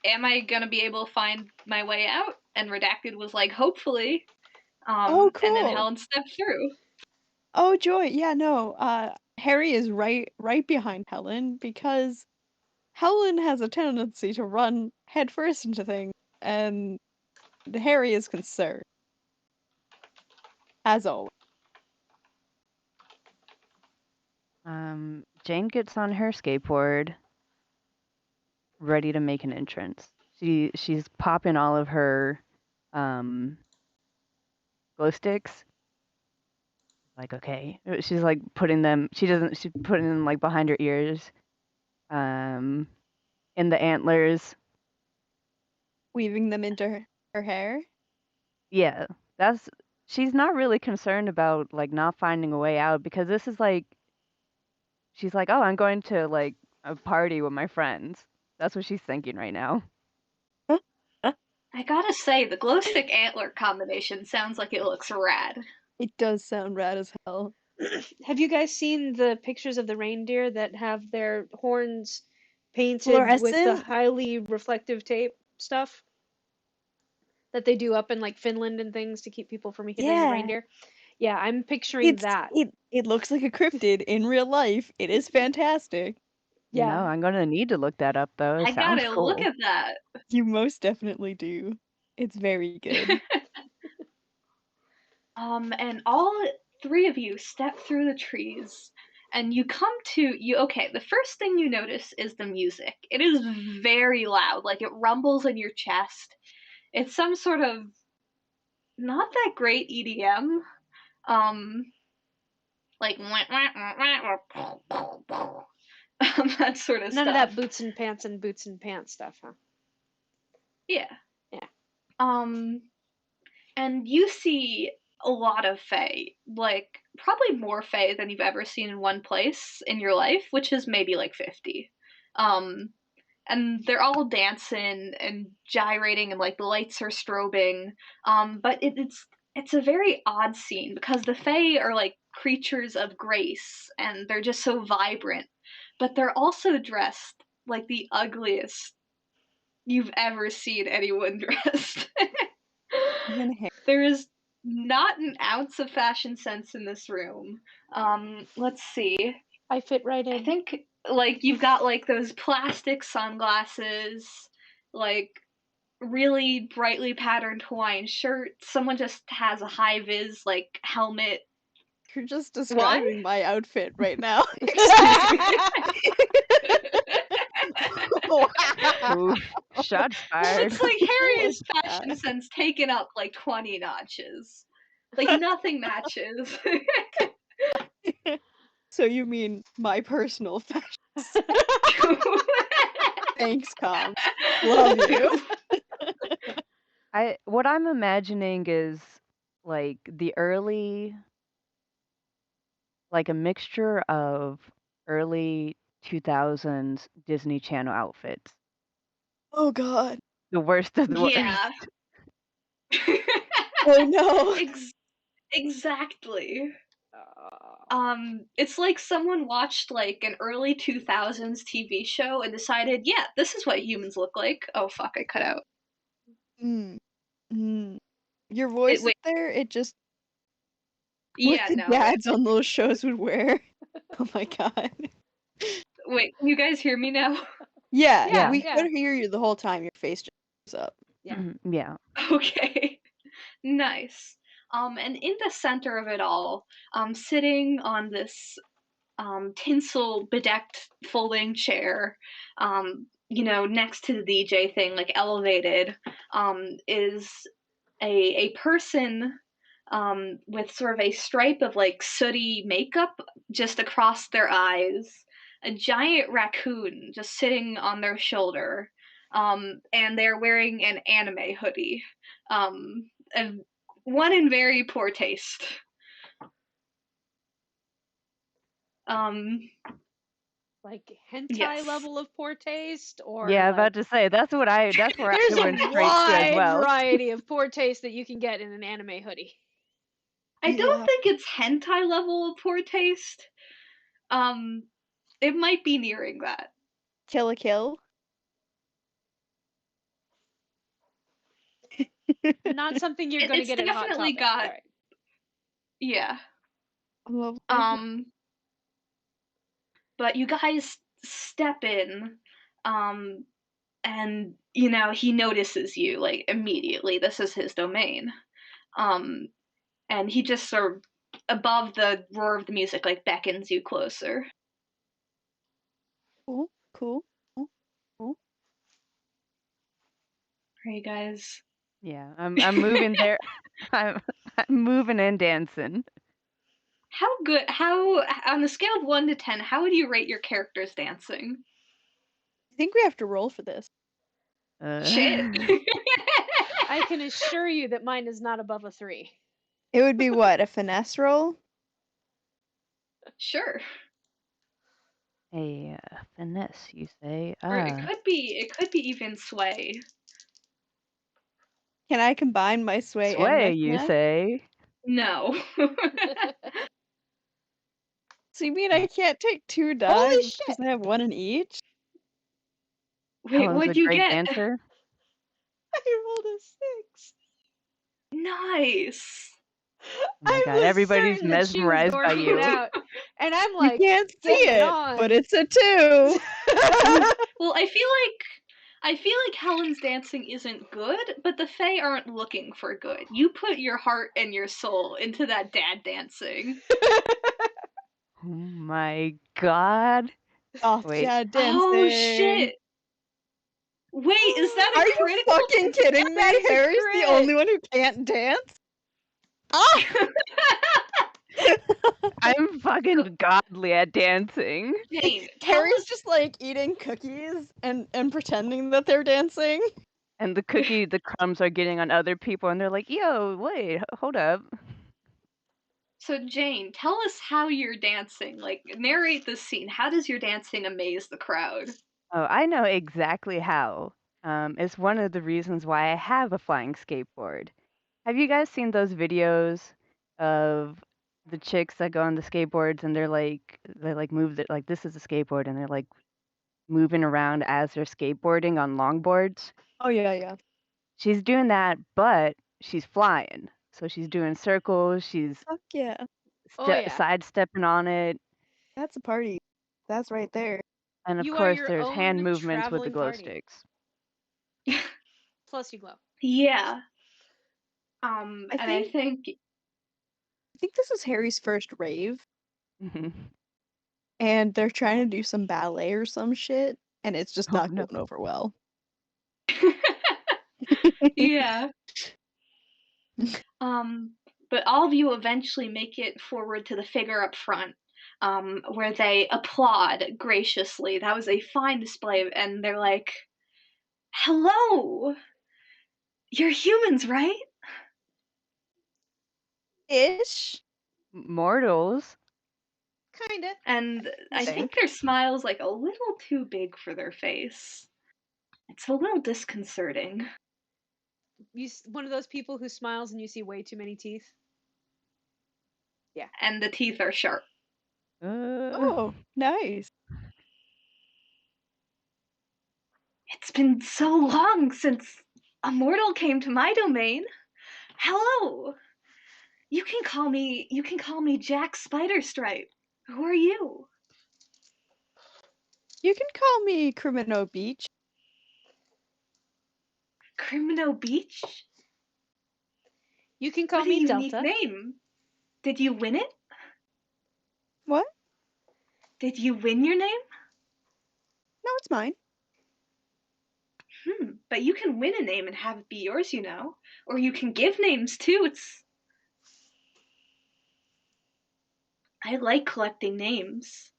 "Am I gonna be able to find my way out?" And Redacted was like, "Hopefully."
Oh,
And then
cool.
Helen stepped through.
Oh, joy. Yeah, no. Harry is right behind Helen because Helen has a tendency to run headfirst into things and Harry is concerned, as always.
Jane gets on her skateboard, ready to make an entrance. She's popping all of her um glow sticks. Like, okay. She's like putting them she's putting them like behind her ears. Um in the antlers.
Weaving them into her hair.
Yeah. That's she's not really concerned about like not finding a way out because this is like she's like, "Oh, I'm going to like a party with my friends." That's what she's thinking right now.
I gotta say, the glow stick antler combination sounds like it looks rad.
It does sound rad as hell.
Have you guys seen the pictures of the reindeer that have their horns painted with the
Fluorescent?
highly reflective tape stuff that they do up in like Finland and things to keep people from hitting the
Yeah.
reindeer? Yeah, I'm picturing that.
It looks like a cryptid in real life. It is fantastic.
Yeah.
No, I'm gonna need to look that up though. It
I
sounds
gotta look
cool.
at that.
You most definitely do. It's very good.
And all three of you step through the trees, and you come to you. Okay, the first thing you notice is the music. It is very loud, like it rumbles in your chest. It's some sort of not that great EDM. Like that sort of
None
stuff.
of that boots and pants stuff, huh?
Yeah.
Yeah.
And you see a lot of fae, like probably more fae than you've ever seen in one place in your life, which is maybe like 50. And they're all dancing and gyrating, and like the lights are strobing. But it's a very odd scene because the fae are like creatures of grace, and they're just so vibrant. But they're also dressed like the ugliest you've ever seen anyone dressed.
Even Harry.
There is not an ounce of fashion sense in this room. Let's see.
I fit right
I
in.
think like you've got like those plastic sunglasses, like really brightly patterned Hawaiian shirt. Someone just has a high vis like helmet.
You're just describing my outfit right now.
Excuse me.
Oof. Shots fired.
It's like Harry's
Like
fashion
that.
sense taken up like 20 notches. Like nothing matches.
So you mean my personal fashion? Thanks, Cobbs. Love you.
What I'm imagining is like the early like a mixture of early 2000s Disney Channel outfits.
Oh god.
The worst of the worst.
Yeah.
Oh no.
Exactly. It's like someone watched like an early 2000s TV show and decided, yeah, this is what humans look like. Oh fuck, I cut out.
Mm. Mm. Your voice
Wait,
up there, it just what
yeah,
the
no.
dads on those shows would wear. Oh my god.
Wait, can you guys hear me now?
Yeah,
Yeah,
we
yeah.
could hear you the whole time. Your face just goes up.
Yeah.
Yeah.
Okay. Nice. And in the center of it all, sitting on this tinsel bedecked folding chair, next to the DJ thing, like elevated, is a person with sort of a stripe of like sooty makeup just across their eyes, a giant raccoon just sitting on their shoulder, and they're wearing an anime hoodie. And one in very poor taste. Um,
Like hentai
yes.
level of poor taste, or
Yeah,
like
about to say that's where I
there's
went
a
straight to as
wide
well.
variety of poor taste that you can get in an anime hoodie.
I don't
Yeah.
think it's hentai level of poor taste. It might be nearing that.
Kill a kill.
Not something you're gonna
It's
get at Hot
definitely
Topic.
got
All right.
yeah.
Lovely.
But you guys step in, and you know he notices you like immediately. This is his domain, um, and he just sort of above the roar of the music like beckons you closer.
Cool, cool, cool, cool.
Are you guys?
Yeah, I'm moving there. I'm moving and dancing.
How good? How on a scale of 1 to 10? How would you rate your characters dancing?
I think we have to roll for this.
Shit.
I can assure you that mine is not above a 3.
It would be what, a finesse roll?
Sure.
A finesse, you say?
Or it could be even sway.
Can I combine my sway and
Sway,
my
you
finesse?
say?
No.
So you mean I can't take 2
Holy
dice
shit!
because I have 1 in each?
Wait,
Helen's a
what'd you
great
get?
dancer.
I rolled a 6.
Nice.
Oh my
I
god,
was
everybody's
certain that she was
mesmerized
going
by
to get
you.
out, and I'm
You
like,
can't see
getting it
it, but
on.
it's a 2.
Well, I feel like Helen's dancing isn't good, but the Fae aren't looking for good. You put your heart and your soul into that dad dancing.
Oh my god.
Oh,
Wait.
dad
Oh
dancing.
shit! Wait, is that
Are
a
you
critical?
fucking kidding me?
That is a
Harry's the
crit.
only one who can't dance? Ah!
I'm fucking godly at dancing.
Jane, tell
Harry's
us.
just like eating cookies and pretending that they're dancing.
And the crumbs are getting on other people, and they're like, yo, wait, hold up.
So Jane, tell us how you're dancing. Like, narrate this scene. How does your dancing amaze the crowd?
Oh, I know exactly how. It's one of the reasons why I have a flying skateboard. Have you guys seen those videos of the chicks that go on the skateboards and they move it like this is a skateboard and they're like moving around as they're skateboarding on longboards?
Oh yeah, yeah.
She's doing that, but she's flying. So she's doing circles, she's
Fuck yeah.
Oh yeah.
sidestepping on it,
That's a party. That's right there.
and of
You are
course
your
there's hand
own
movements with the
traveling
glow
party.
sticks.
Plus you glow.
Yeah.
I
And I think
think this is Harry's first rave,
Mhm.
and they're trying to do some ballet or some shit, and it's just
Oh
not
no.
going over well.
yeah. But all of you eventually make it forward to the figure up front, where they applaud graciously. That was a fine display, and they're like, "Hello, you're humans, right?"
Ish.
Mortals,
Kinda.
And I think
think.
their smile's like a little too big for their face. It's a little disconcerting.
One of those people who smiles and you see way too many teeth.
And the teeth are sharp.
Oh, nice.
It's been so long since a mortal came to my domain. Hello. You can call me Jack Spiderstripe. Who are you?
You can call me Crimino Beach.
Crimino Beach?
You can call
What a
me
unique
Delta.
name. Did you win it?
What?
Did you win your name?
No, it's mine.
But you can win a name and have it be yours, you know. Or you can give names too. I like collecting names.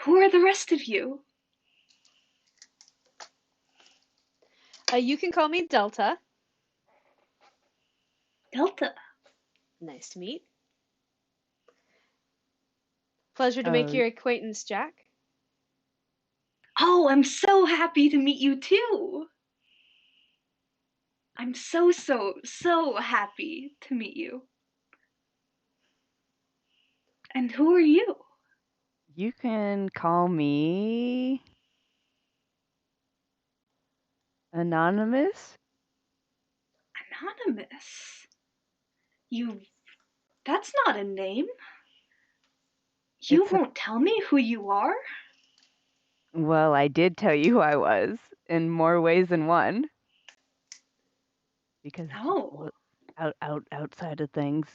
Who are the rest of you?
You can call me Delta.
Delta.
Nice to meet. Pleasure to make
Oh,
your acquaintance, Jack.
Oh, I'm so happy to meet you too. I'm so happy to meet you. And who are you?
you can call me Anonymous.
Anonymous. You. That's not a name. You
It's a
won't tell me who you are?
Well, I did tell you who I was in more ways than one because
Oh.
outside of things,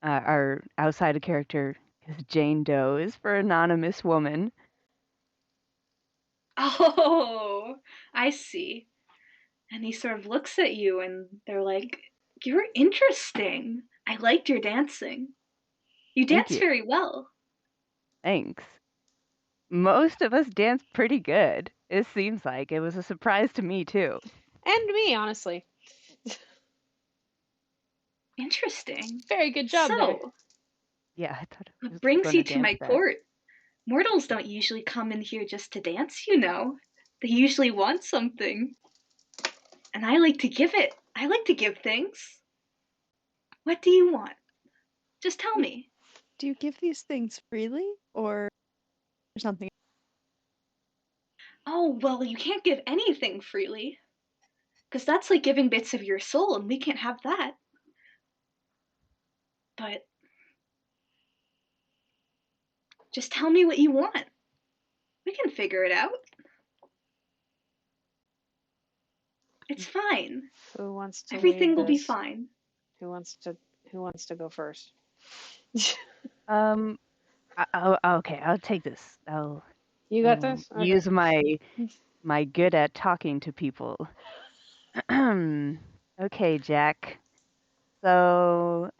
our outside of character is Jane Doe is for anonymous woman.
Oh, I see. And he sort of looks at you and they're like, "You're interesting. I liked your dancing. You
Thank
dance
you.
very well."
Thanks. Most of us dance pretty good. It seems like it was a surprise to me too.
And me, honestly.
Interesting.
Very good job there.
So,
Yeah, I thought it
what
was
brings
gonna
you to
dance
my
that.
court? Mortals don't usually come in here just to dance, you know. They usually want something. And I like to give it. I like to give things. What do you want? Just tell me.
Do you give these things freely, or something?
Oh, well, you can't give anything freely. Because that's like giving bits of your soul, and we can't have that. But just tell me what you want. We can figure it out. It's fine.
Who wants to
Everything
lead
will be
this?
fine.
Who wants to go first?
Um, okay, I'll take this.
You got this? Okay.
Use my good at talking to people. Okay, Jack. So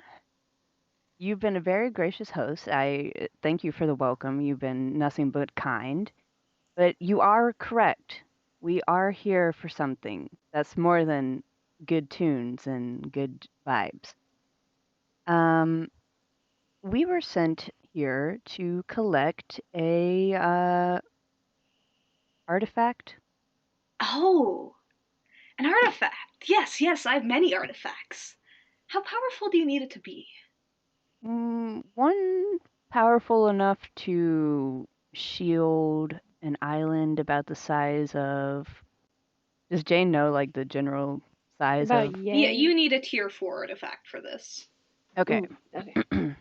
you've been a very gracious host. I thank you for the welcome. You've been nothing but kind. But you are correct. We are here for something that's more than good tunes and good vibes. Um, we were sent here to collect a artifact.
Oh, an artifact. Yes, yes, I have many artifacts. How powerful do you need it to be?
One powerful enough to shield an island about the size of. Does Jane know like the general size
About
of?
Yeah,
yay.
you need a tier 4 artifact for this.
Okay.
Ooh, okay.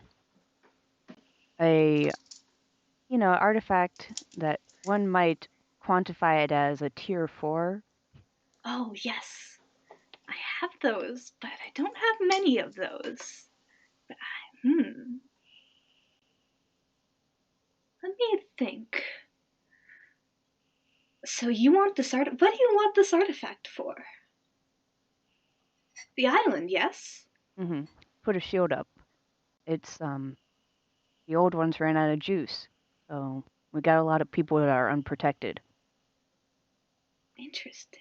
A artifact that one might quantify it as a tier 4.
Oh, yes. I have those, but I don't have many of those. But let me think. So you want this art? What do you want this artifact for? The island, yes?
Mm-hmm. Put a shield up. It's the old ones ran out of juice, so we got a lot of people that are unprotected.
Interesting.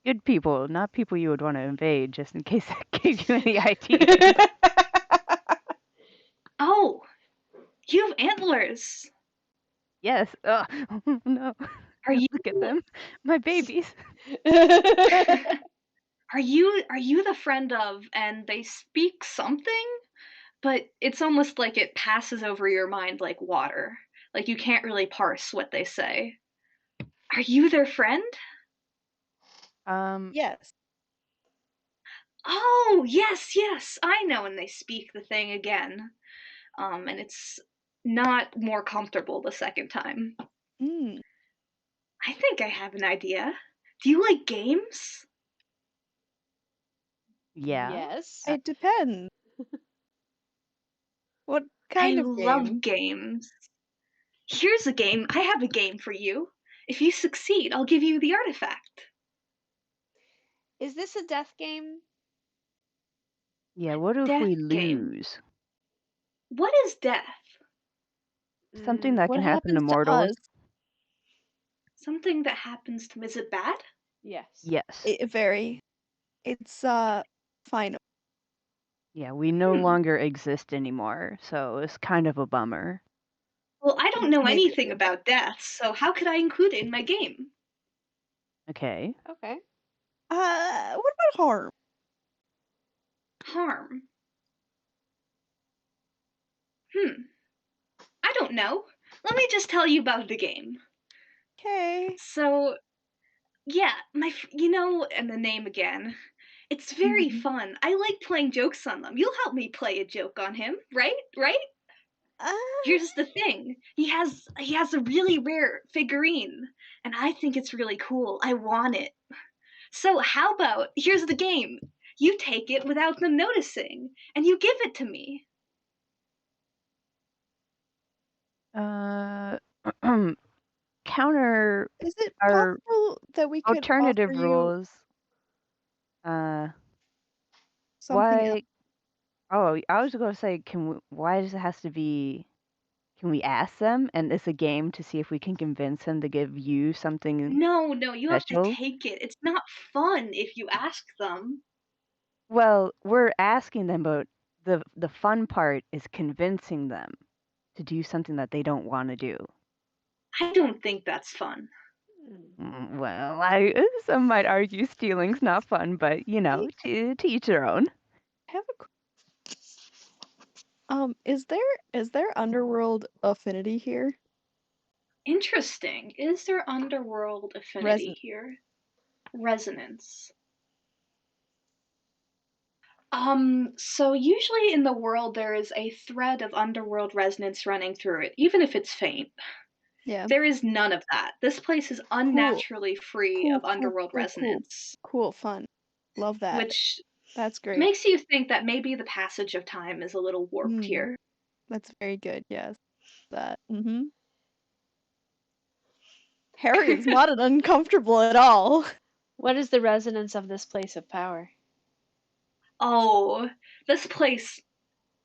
Good people, not people you would want to invade, just in case that gave you any ideas.
Oh, you have antlers.
Yes. Oh, no.
Are you
Look at them, my babies.
are you the friend of, and they speak something, but it's almost like it passes over your mind like water. Like you can't really parse what they say. Are you their friend?
Yes.
Oh, yes, yes. I know when they speak the thing again. And it's not more comfortable the second time.
Mm.
I think I have an idea. Do you like games?
Yeah.
Yes.
It depends. What
I
kind of
love
game?
games. Here's a game. I have a game for you. If you succeed, I'll give you the artifact.
Is this a death game?
Yeah. What if
Death
we
game.
lose?
What is death?
Something that
What
can happen to
happens to
mortals.
us?
Something that happens to me. Is it bad?
Yes.
Yes.
It's final.
Yeah, we no
Hmm.
longer exist anymore, so it's kind of a bummer.
Well, I don't know
Maybe.
anything about death, so how could I include it in my game?
Okay.
Okay.
What about harm?
Harm. Hmm. I don't know. Let me just tell you about the game.
Okay.
So, yeah, and the name again. It's very
Mhm.
fun. I like playing jokes on them. You'll help me play a joke on him, right? Right?
Uh,
Here's the thing. He has a really rare figurine, and I think it's really cool. I want it. So how about here's the game. You take it without them noticing, and you give it to me.
Uh, counter
is it
our
possible that we could offer
alternative
you
rules. Uh,
something else?
why? Oh, I was gonna say, why does it has to be? Can we ask them? And it's a game to see if we can convince them to give you something
No, no, you have to
special.
take it. It's not fun if you ask them.
Well, we're asking them, but the fun part is convincing them to do something that they don't want to do.
I don't think that's fun.
Well, some might argue stealing's not fun, but
I
to each their own.
have is there underworld affinity here?
Interesting. Is there underworld affinity
Resin.
here? Resonance. So usually in the world there is a thread of underworld resonance running through it, even if it's faint.
Yeah.
There is none of that. This place is unnaturally free of underworld resonance,
Cool, fun. Love that.
which
That's great.
makes you think that maybe the passage of time is a little warped here.
That's very good, yes. That. Harry is not an uncomfortable at all.
What is the resonance of this place of power?
Oh, this place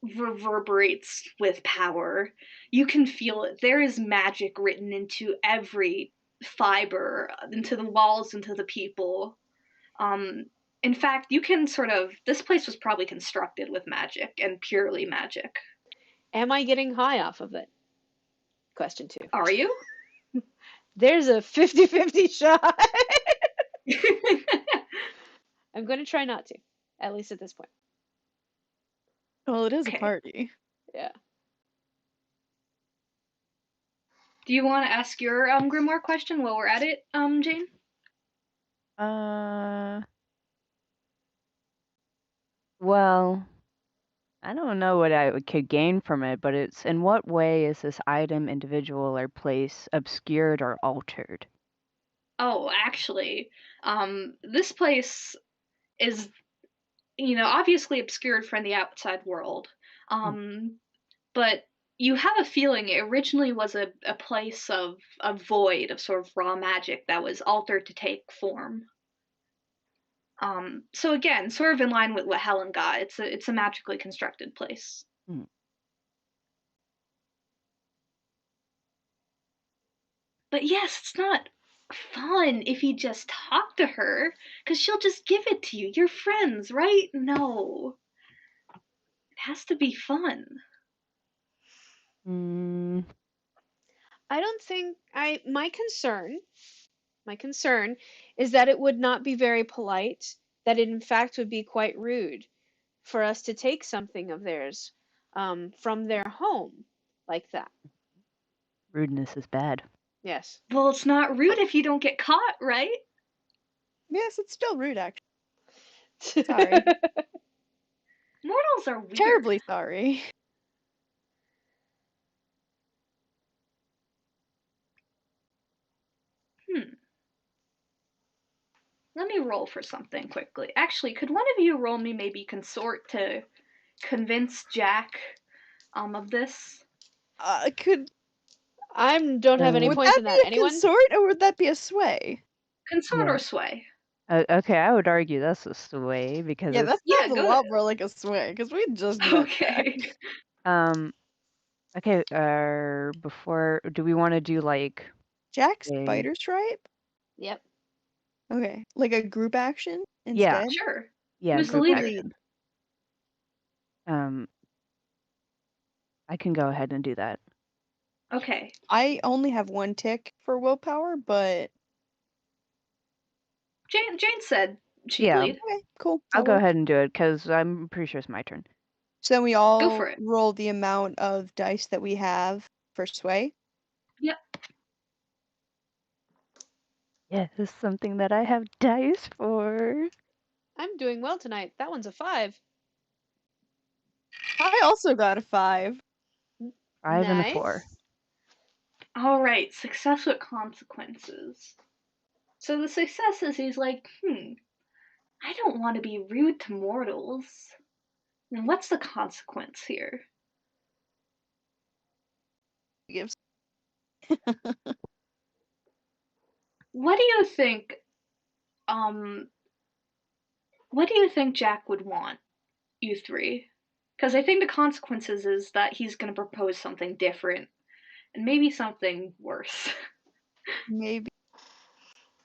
reverberates with power. You can feel it. There is magic written into every fiber, into the walls, into the people. Um, in fact, you can this place was probably constructed with magic and purely magic.
Am I getting high off of it? Question 2.
Are you?
There's a 50-50 shot. I'm going to try not to, at least at this point.
Well, it is
Okay.
a party.
Yeah.
Do you want to ask your grimoire question while we're at it, Jane?
Well, I don't know what could gain from it, but it's in what way is this item, individual, or place obscured or altered?
Oh, actually, this place is, obviously obscured from the outside world. But you have a feeling it originally was a place of a void of sort of raw magic that was altered to take form. So again, sort of in line with what Helen got, it's a magically constructed place.
Hmm.
But yes, it's not fun if you just talk to her, because she'll just give it to you. You're friends, right? No. It has to be fun.
I don't think my concern is that it would not be very polite, that it in fact would be quite rude for us to take something of theirs from their home like that.
Rudeness is bad.
Yes.
Well, it's not rude if you don't get caught, right?
Yes, it's still rude, actually. Sorry.
Mortals are weird.
Terribly sorry.
Let me roll for something quickly. Actually, could one of you roll me maybe consort to convince Jack of this?
Could
I don't have any
would
points
that
in
be
that.
a
Anyone?
consort or would that be a sway?
Consort
Yeah.
or sway?
Okay, I would argue that's a sway because
Yeah,
it's
that sounds a
go
lot more like a sway because we just met
okay.
okay. Before, do we want to do like
Jack
a
Spider Stripe?
Yep.
Okay, like a group action
yeah
instead?
Sure.
yeah
Who's the
group
Who
leader?
action?
lead?
I can go ahead and do that.
Okay.
I only have one tick for willpower, but
Jane said she'd
Yeah,
lead.
okay, cool.
I'll
That
go
works.
ahead and do it because I'm pretty sure it's my turn.
So then we
Go
all
for it.
roll the amount of dice that we have for sway.
Yep.
Yeah, this is something that I have dice for.
I'm doing well tonight. That one's a 5.
I also got a 5.
5 and a 4.
Nice.
All right, success with consequences. So the success is he's like, I don't want to be rude to mortals. And what's the consequence here?
Gives
What do you think? Um, what do you think Jack would want, you three? Because I think the consequences is that he's going to propose something different and maybe something worse.
maybe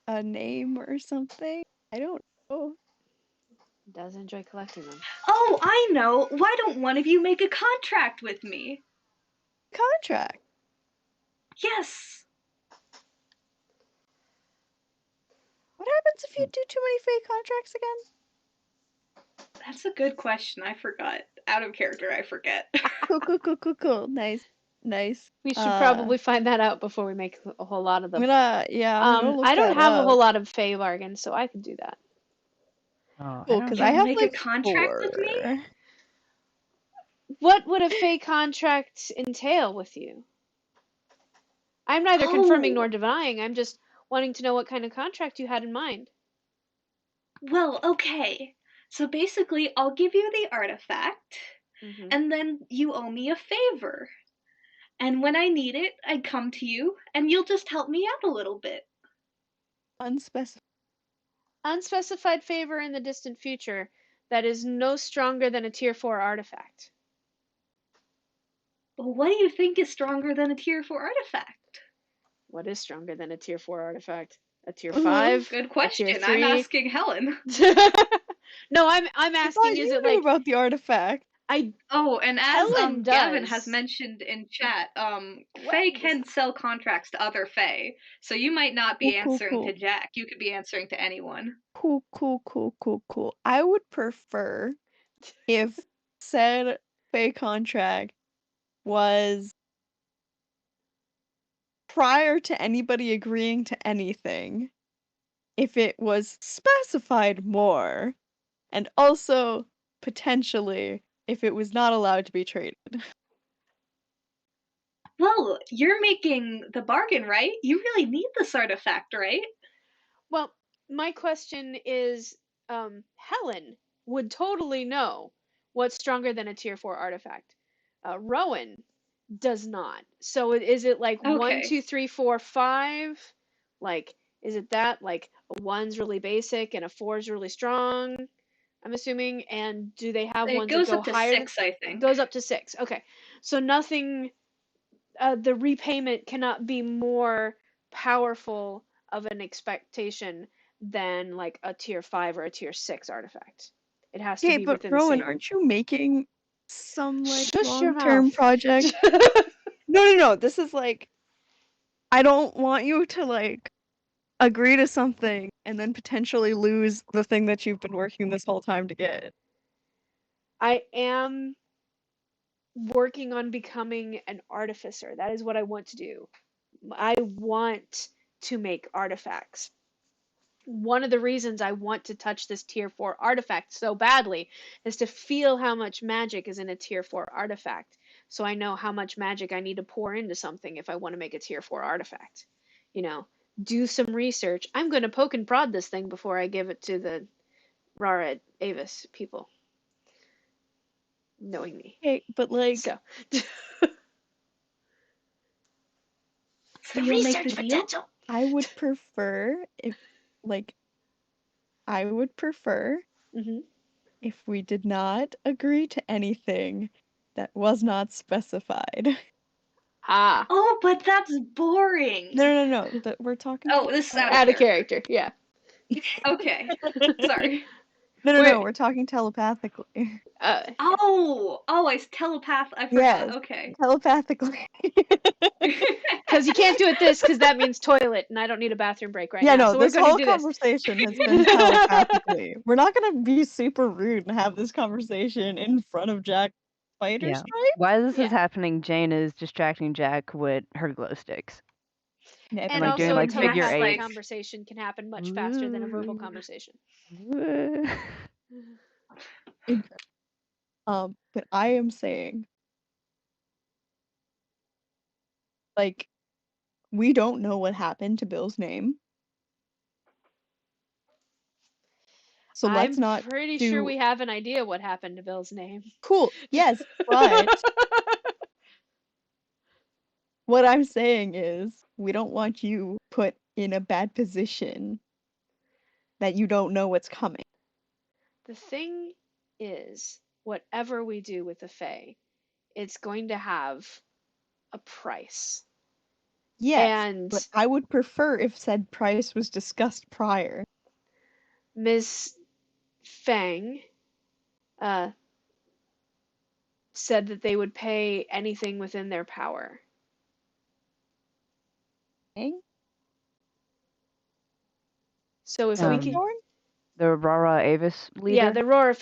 a name or something. I don't know.
Does enjoy collecting them.
Oh, I know. Why don't one of you make a contract with me?
Contract.
Yes.
What happens if you do too many fake contracts again?
That's a good question. I forgot. Out of character, I forget.
Cool. Nice.
We should probably find that out before we make a whole lot of
I'm
them.
gonna look
I don't
that
have a
up.
whole lot of Fey bargains, so I could do that.
Oh,
Cool, because
You'll
I have
make
like
a contract with me?
4.
What would a Fey contract entail with you? I'm neither confirming nor
Oh,
denying. I'm just wanting to know what kind of contract you had in mind.
well, okay. So basically, I'll give you the artifact,
Mm-hmm.
and then you owe me a favor. And when I need it, I come to you, and you'll just help me out a little bit.
Unspecified.
Unspecified favor in the distant future that is no stronger than a tier 4 artifact.
Well, what do you think is stronger than a tier 4 artifact?
What is stronger than a tier 4 artifact? A tier
Mhm.
5?
Good
A tier
question.
3?
I'm asking Helen.
No, I'm
I
asking,
thought
is
you
it
knew
like
about the artifact.
Oh, and as
Helen
Gavin has
does?
mentioned in chat,
What
Faye
does
can sell contracts to other Faye. So you might not be answering to
Cool.
Jack. You could be answering to anyone.
Cool. I would prefer if said Fey contract was prior to anybody agreeing to anything, if it was specified more, and also potentially if it was not allowed to be traded.
Well, you're making the bargain, right? You really need this artifact, right?
Well, my question is, Helen would totally know what's stronger than a tier 4 artifact. Rowan does not. So is it like 1,
Okay.
2, 3, 4, 5? Like, is it that? Like, a 1's really basic and a 4's really strong, I'm assuming? And do they have
It
ones that
goes
go
up to
higher than?
6, I think.
Goes up to 6. Okay. So nothing, the repayment cannot be more powerful of an expectation than like a tier 5 or a tier 6 artifact. It has to
Okay,
be
but
within the
Rowan,
same.
aren't you making some like
Shush your
long-term
mouth.
project? No. This is like, I don't want you to like agree to something and then potentially lose the thing that you've been working this whole time to get.
I am working on becoming an artificer. That is what I want to do. I want to make artifacts. One of the reasons I want to touch this tier 4 artifact so badly is to feel how much magic is in a tier 4 artifact. So I know how much magic I need to pour into something if I want to make a tier 4 artifact. You know, do some research. I'm going to poke and prod this thing before I give it to the Rara Avis people. Knowing me.
Okay, but like,
So
So you'll make the deal?
I would prefer if, like, I would prefer
Mhm.
if we did not agree to anything that was not specified.
Ah,
Oh, but that's boring.
No. But we're talking
Oh, this is out of
out of
character.
character. Yeah.
Okay. Sorry.
No, we're talking telepathically.
Oh, I telepath. I forgot.
Yes,
Okay.
telepathically.
Because you can't do it because that means toilet, and I don't need a bathroom break right
Yeah,
now.
no,
So we're
this
going to
whole
do this.
conversation has been telepathically. We're not gonna be super rude and have this conversation in front of Jack Spider
Yeah.
Stripe.
While this is
Yeah.
happening, Jane is distracting Jack with her glow sticks.
And
like, doing,
also, a
like, figure
Jack's
telepathic
eights.
conversation can happen much faster than a verbal
Ooh.
conversation.
Ooh.
But I am saying like, we don't know what happened to Bill's name. So let's
I'm
not
pretty
do
sure we have an idea what happened to Bill's name.
cool. Yes, but what I'm saying is we don't want you put in a bad position that you don't know what's coming.
The thing is, whatever we do with the Fae, it's going to have a price.
Yes, but
And
I would prefer if said price was discussed prior.
Ms. Fang said that they would pay anything within their power.
Okay?
So if we can,
Silverthorn?
The Rara Avis
yeah,
leader.
the Roar,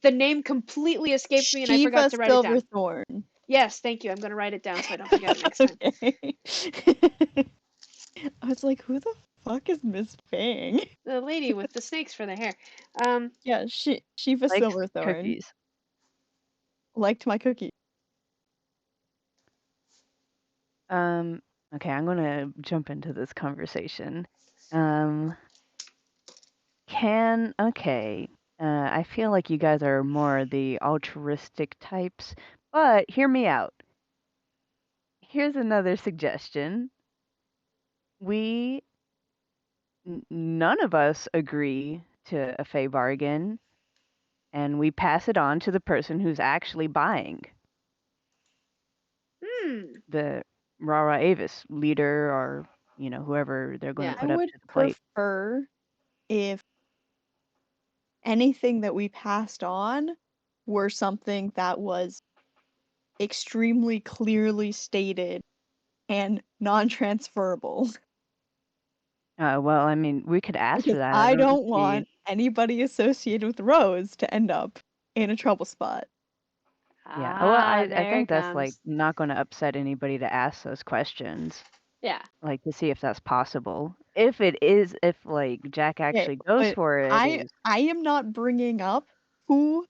the name completely escaped me and I forgot
Shiva
to write it down.
Silverthorn.
Yes, thank you. I'm going to write it down so I don't forget it next time.
Okay. I was like, who the fuck is Miss Fang?
The lady with the snakes for the hair.
Yeah, Shiva
Likes
Silverthorn.
cookies.
Liked my cookie.
Okay, I'm gonna jump into this conversation. Okay. I feel like you guys are more the altruistic types, but hear me out. Here's another suggestion. None of us agree to a Fey bargain, and we pass it on to the person who's actually buying. The Rara Avis leader or, whoever they're going
Yeah.
to
I
put up
would
to the plate.
prefer if anything that we passed on were something that was extremely clearly stated and non-transferable.
Well, I mean, we could ask for
Because
that.
I don't
See.
want anybody associated with Rose to end up in a trouble spot.
Yeah. Well, I
There
think
it
that's like
comes.
not going to upset anybody to ask those questions,
Yeah.
like to see if that's possible. If like Jack
Okay,
actually goes
but
for it,
I am not bringing up who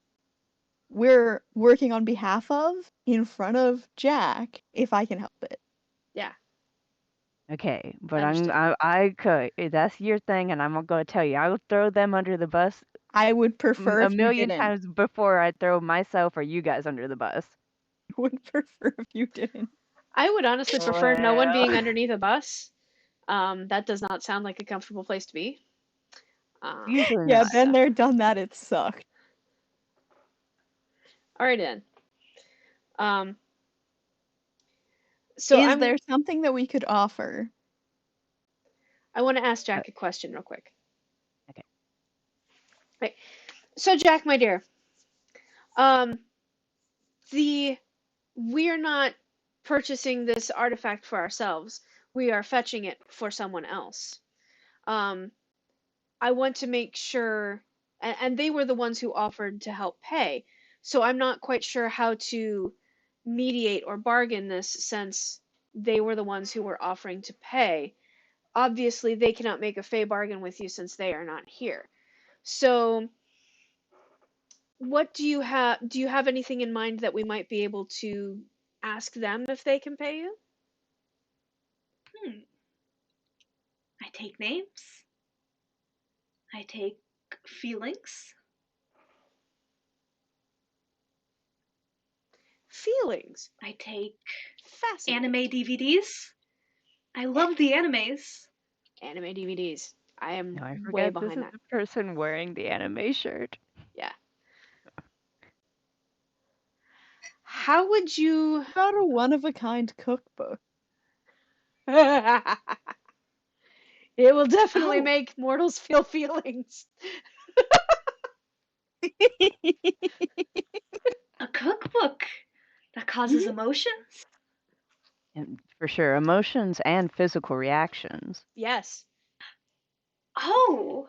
we're working on behalf of in front of Jack if I can help it.
Yeah.
okay. But
Understood.
I could. That's your thing, and I'm going to tell you, I will throw them under the bus
I would prefer
a
if you
million
didn't.
times before I throw myself or you guys under the bus.
I would prefer if you didn't.
I would honestly prefer no one being
Well.
underneath a bus. That does not sound like a comfortable place to be.
Usually
Yeah,
not.
been there, done that, it sucked.
Alright then. So
Is there something that we could offer?
I want to ask Jack a question real quick.
Okay.
Right. So Jack, my dear, we're not purchasing this artifact for ourselves. We are fetching it for someone else. I want to make sure, and they were the ones who offered to help pay. So I'm not quite sure how to mediate or bargain this since they were the ones who were offering to pay. Obviously, they cannot make a fey bargain with you since they are not here. So, what do you have? Do you have anything in mind that we might be able to ask them if they can pay you?
I take names. I take feelings.
Feelings.
I take
Fascinating.
anime DVDs. I love the animes.
Anime DVDs. I am
No, I
way
forgot this
behind
is
that.
the person wearing the anime shirt.
Yeah. How would you?
About a one-of-a-kind cookbook.
It will definitely
Oh,
make mortals feel feelings.
a cookbook that causes emotions?
And for sure, emotions and physical reactions.
Yes.
Oh,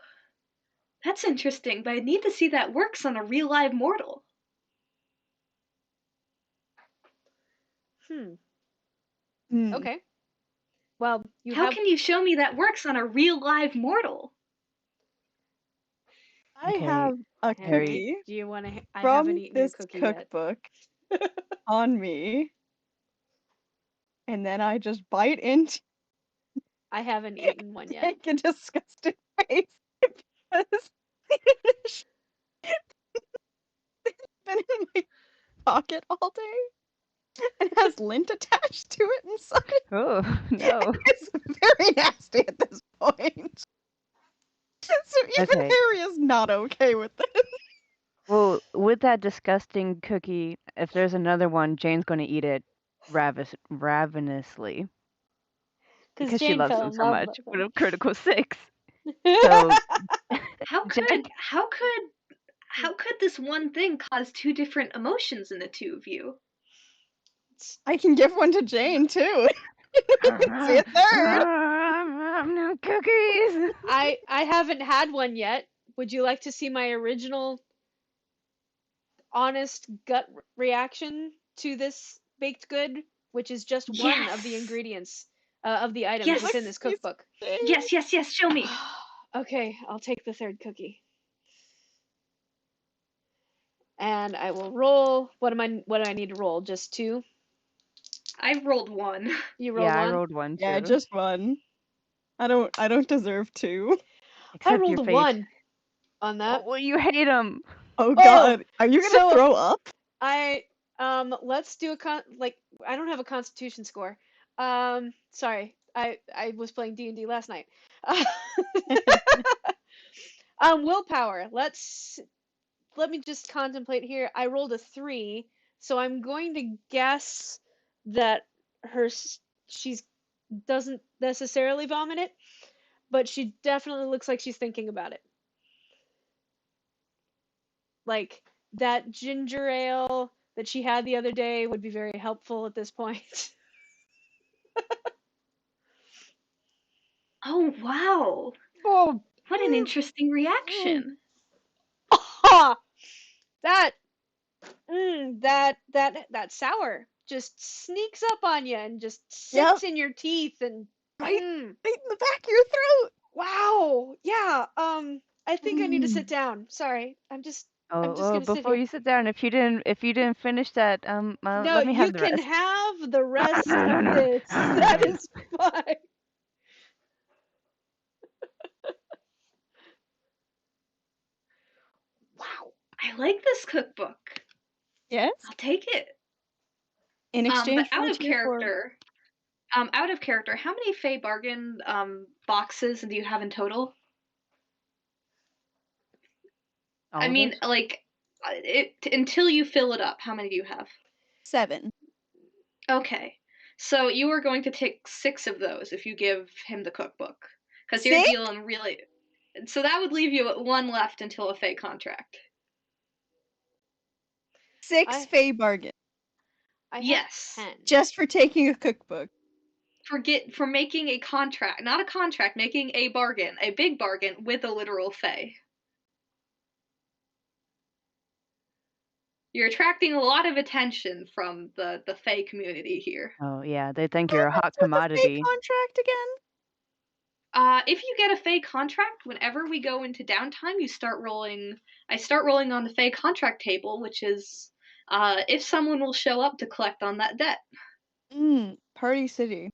that's interesting, but I need to see that works on a real live mortal.
Hmm.
Hmm.
Okay. Well, you
How
have.
can you show me that works on a real live mortal?
I
Okay,
have a
Harry.
cookie
Do you want to? I haven't
from
eaten your
this
cookie yet.
cookbook on me. and then I just bite into
I haven't eaten one yet.
make a disgusted face because it's been in my pocket all day and has lint attached to it inside.
Oh, no.
It's very nasty at this point. So even
Okay.
Harry is not okay with this.
Well, with that disgusting cookie, if there's another one, Jane's going to eat it ravenously
Because
because she
Jane
loves
fell
them
in
so
love
much
with
with
them.
a critical 6. So,
How
Jack,
could this one thing cause two different emotions in the two of you?
I can give one to Jane too. See a third.
no cookies.
I haven't had one yet. Would you like to see my original honest gut reaction to this baked good, which is just one of the
Yes.
ingredients of the items
Yes.
within this
Please,
cookbook?
Jane.
Yes. Show me.
Okay, I'll take the third cookie. And I will roll. What do I need to roll? Just 2?
I rolled 1.
You rolled
Yeah, I
1?
rolled 1
Yeah,
too.
just one. I don't deserve 2.
I
Except
rolled
your
a
fate.
1 on that.
Oh, well, you hate them.
Oh
Oh,
god. Are you gonna
so
throw up?
let's do I don't have a constitution score. Sorry. I was playing D&D last night. Willpower. Let me just contemplate here. I rolled a 3, so I'm going to guess that she's doesn't necessarily vomit it, but she definitely looks like she's thinking about it. Like that ginger ale that she had the other day would be very helpful at this point.
Oh, wow.
Oh,
What an interesting reaction.
ah, that that sour just sneaks up on you and just
Yep.
sits in your teeth and
Right,
mm,
right in the back of your throat.
wow, yeah. I think I need to sit
Mm.
down. Sorry, I'm just
Oh,
gonna sit
before
here.
you sit down, if you didn't finish that,
No,
let me
you
have the
can
rest.
have the rest of this. That is fine. Wow.
I like this cookbook.
Yes.
I'll take it.
In
But
exchange for a tier 4.
out of character, how many Fey Bargain boxes do you have in total?
All
I
of
mean,
those?
like, until you fill it up, how many do you have?
7.
Okay. So you are going to take 6 of those if you give him the cookbook. Because you're
6?
dealing really. So that would leave you at 1 left until a Fey contract.
6
I
Fey bargain.
I have
Yes.
10.
Just for taking a cookbook.
For making a contract, not a contract, making a bargain, a big bargain with a literal Fey. You're attracting a lot of attention from the Fey community here.
Oh, yeah, they think
What
you're a hot
happens with the Fey
commodity.
contract again?
If you get a Fey contract, whenever we go into downtime, you start rolling. I start rolling on the Fey contract table, which is if someone will show up to collect on that debt.
Party City.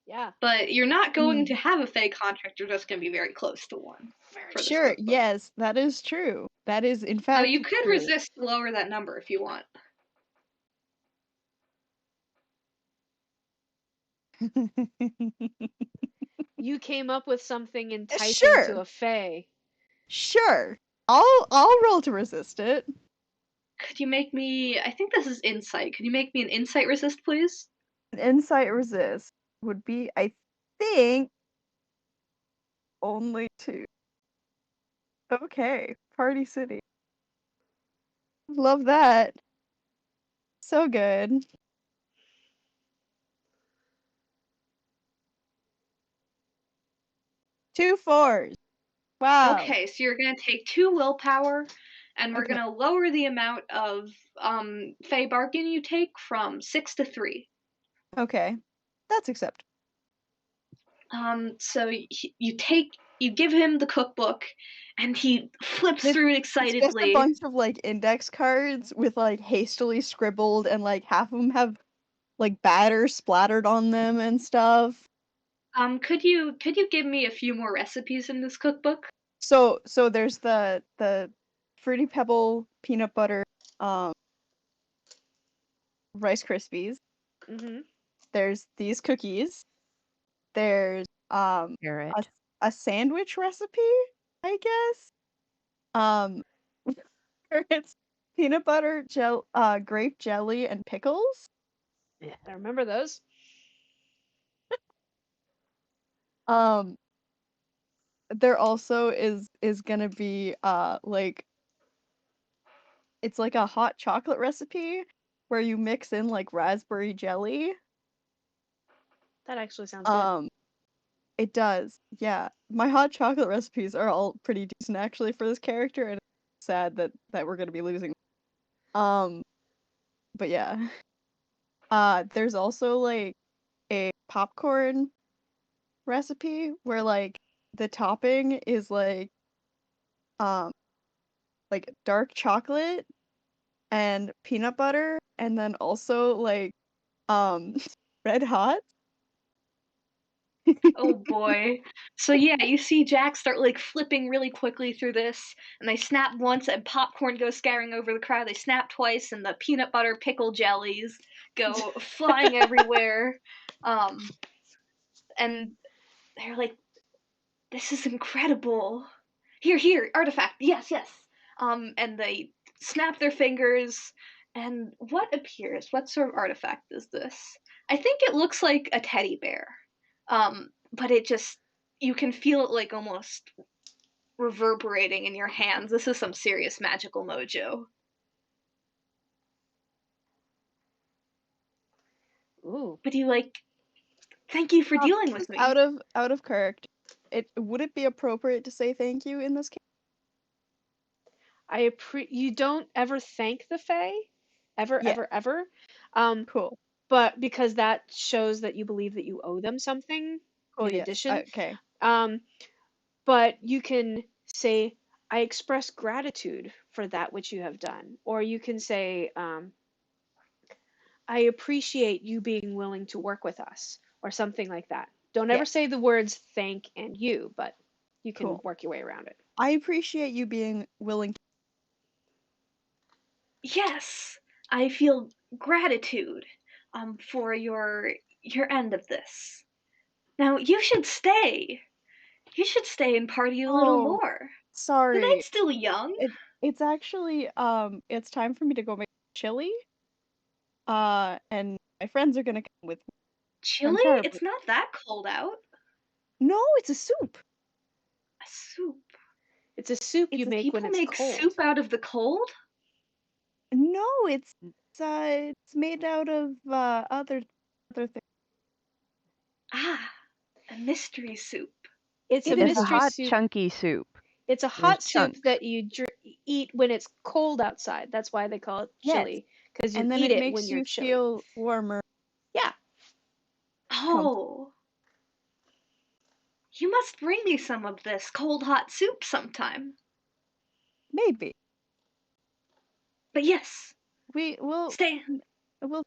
Yeah.
But you're not going to have a Fey contract. You're just going to be very close to one. For this
Sure,
cookbook.
yes, that is true. That is, in
So
fact,
you could
true.
resist to lower that number if you want.
You came up with something enticing
Sure.
to a Fey.
Sure. I'll roll to resist it.
Could you make me? I think this is insight. Could you make me an insight resist, please?
An insight resist would be, I think, only 2. Okay, Party City. Love that. So good. 2 4s. Wow.
Okay, so you're gonna take 2 willpower, and we're
Okay.
gonna lower the amount of Fey bargain you take from 6 to 3.
Okay. That's acceptable.
So you give him the cookbook, and he flips
It's-
through it
It's just a
excitedly.
bunch of like index cards with like hastily scribbled, and like half of them have like batter splattered on them and stuff.
Could you give me a few more recipes in this cookbook?
So there's the Fruity Pebble peanut butter Rice Krispies.
Mm-hmm.
There's these cookies. There's
Carrot.
a sandwich recipe, I guess. Um where it's peanut butter, grape jelly, and pickles.
I remember those.
Um there also is gonna be like it's like a hot chocolate recipe where you mix in like raspberry jelly.
That actually sounds good.
It does, yeah. My hot chocolate recipes are all pretty decent actually for this character, and it's sad that we're gonna be losing. Um, but yeah. There's also like a popcorn recipe where like the topping is um like dark chocolate and peanut butter, and then also like um red hot.
Oh boy. So yeah, you see Jack start like flipping really quickly through this, and they snap once, and popcorn goes scattering over the crowd. They snap twice, and the peanut butter pickle jellies go flying everywhere. Um, and they're like, "This is incredible! Here, here, artifact! Yes, yes!" And they snap their fingers, and what appears? What sort of artifact is this? I think it looks like a teddy bear. But it just you can feel it like almost reverberating in your hands. This is some serious magical mojo.
Ooh.
But you like, thank you for dealing with me.
Out of character. Would it be appropriate to say thank you in this case?
You don't ever thank the Fae, ever,
Yeah,
ever, ever. Um,
cool.
but because that shows that you believe that you owe them something
Cool,
in
yes.
addition.
Okay.
Um, but you can say, I express gratitude for that which you have done. Or you can say, I appreciate you being willing to work with us, or something like that. Don't ever
Yeah,
say the words thank and you, but you can
cool.
work your way around it.
I appreciate you being willing to.
Yes, I feel gratitude for your end of this. Now you should stay. You should stay and party a little
Oh,
more. The
sorry.
night's still young.
It's actually it's time for me to go make chili. And my friends are gonna come with me. I'm
Chilly?
sorry,
It's
but
not that cold out.
no, it's a soup.
A soup.
It's a soup you
It's a
make when
People
it's
make
cold.
soup out of the cold?
no, it's made out of other things.
Ah, a mystery soup.
It's a
It is
It's a
a
mystery
hot,
soup.
chunky soup.
It's a
There's
hot soup
chunks.
that you eat when it's cold outside. That's why they call it
yes,
chili, because you
and then
eat
it
it when
makes
you're
you
chilly.
feel warmer,
Yeah.
comfy.
Oh, you must bring me some of this cold hot soup sometime.
Maybe
But yes,
we will
stay.
will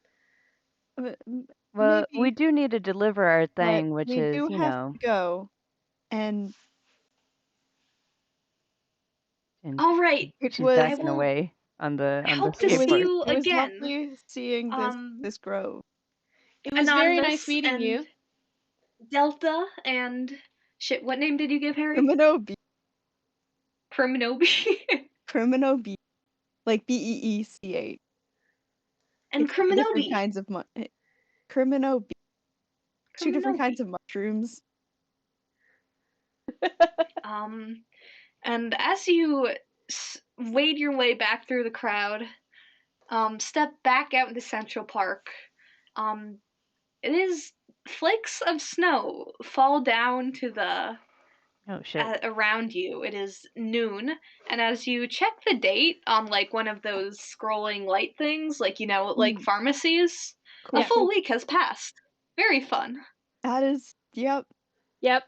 Well, we
maybe,
do need to deliver our
but
thing, which
we
is,
do have to go, and
and
All right,
it
she's
I
was
backing
will
away on the
hope to
it was
see
skateboard.
you
it was
again.
lovely seeing
Um,
this grove.
It was very nice
Anonymous
meeting
and
you.
Delta and shit. What name did you give Harry? Priminobi
Crimino B, like Beech.
and
It's two different
Criminobi.
kinds of Crimino B, two different kinds
Criminobi.
of mushrooms.
Um, and as you wade your way back through the crowd, step back out into Central Park. Um, it is flakes of snow fall down to the
Oh shit.
around you. It is noon, and as you check the date on like one of those scrolling light things, like like
Mm,
pharmacies, a
cool,
Yeah.
full
cool.
week has passed. Very fun.
That is, yep,
Yep.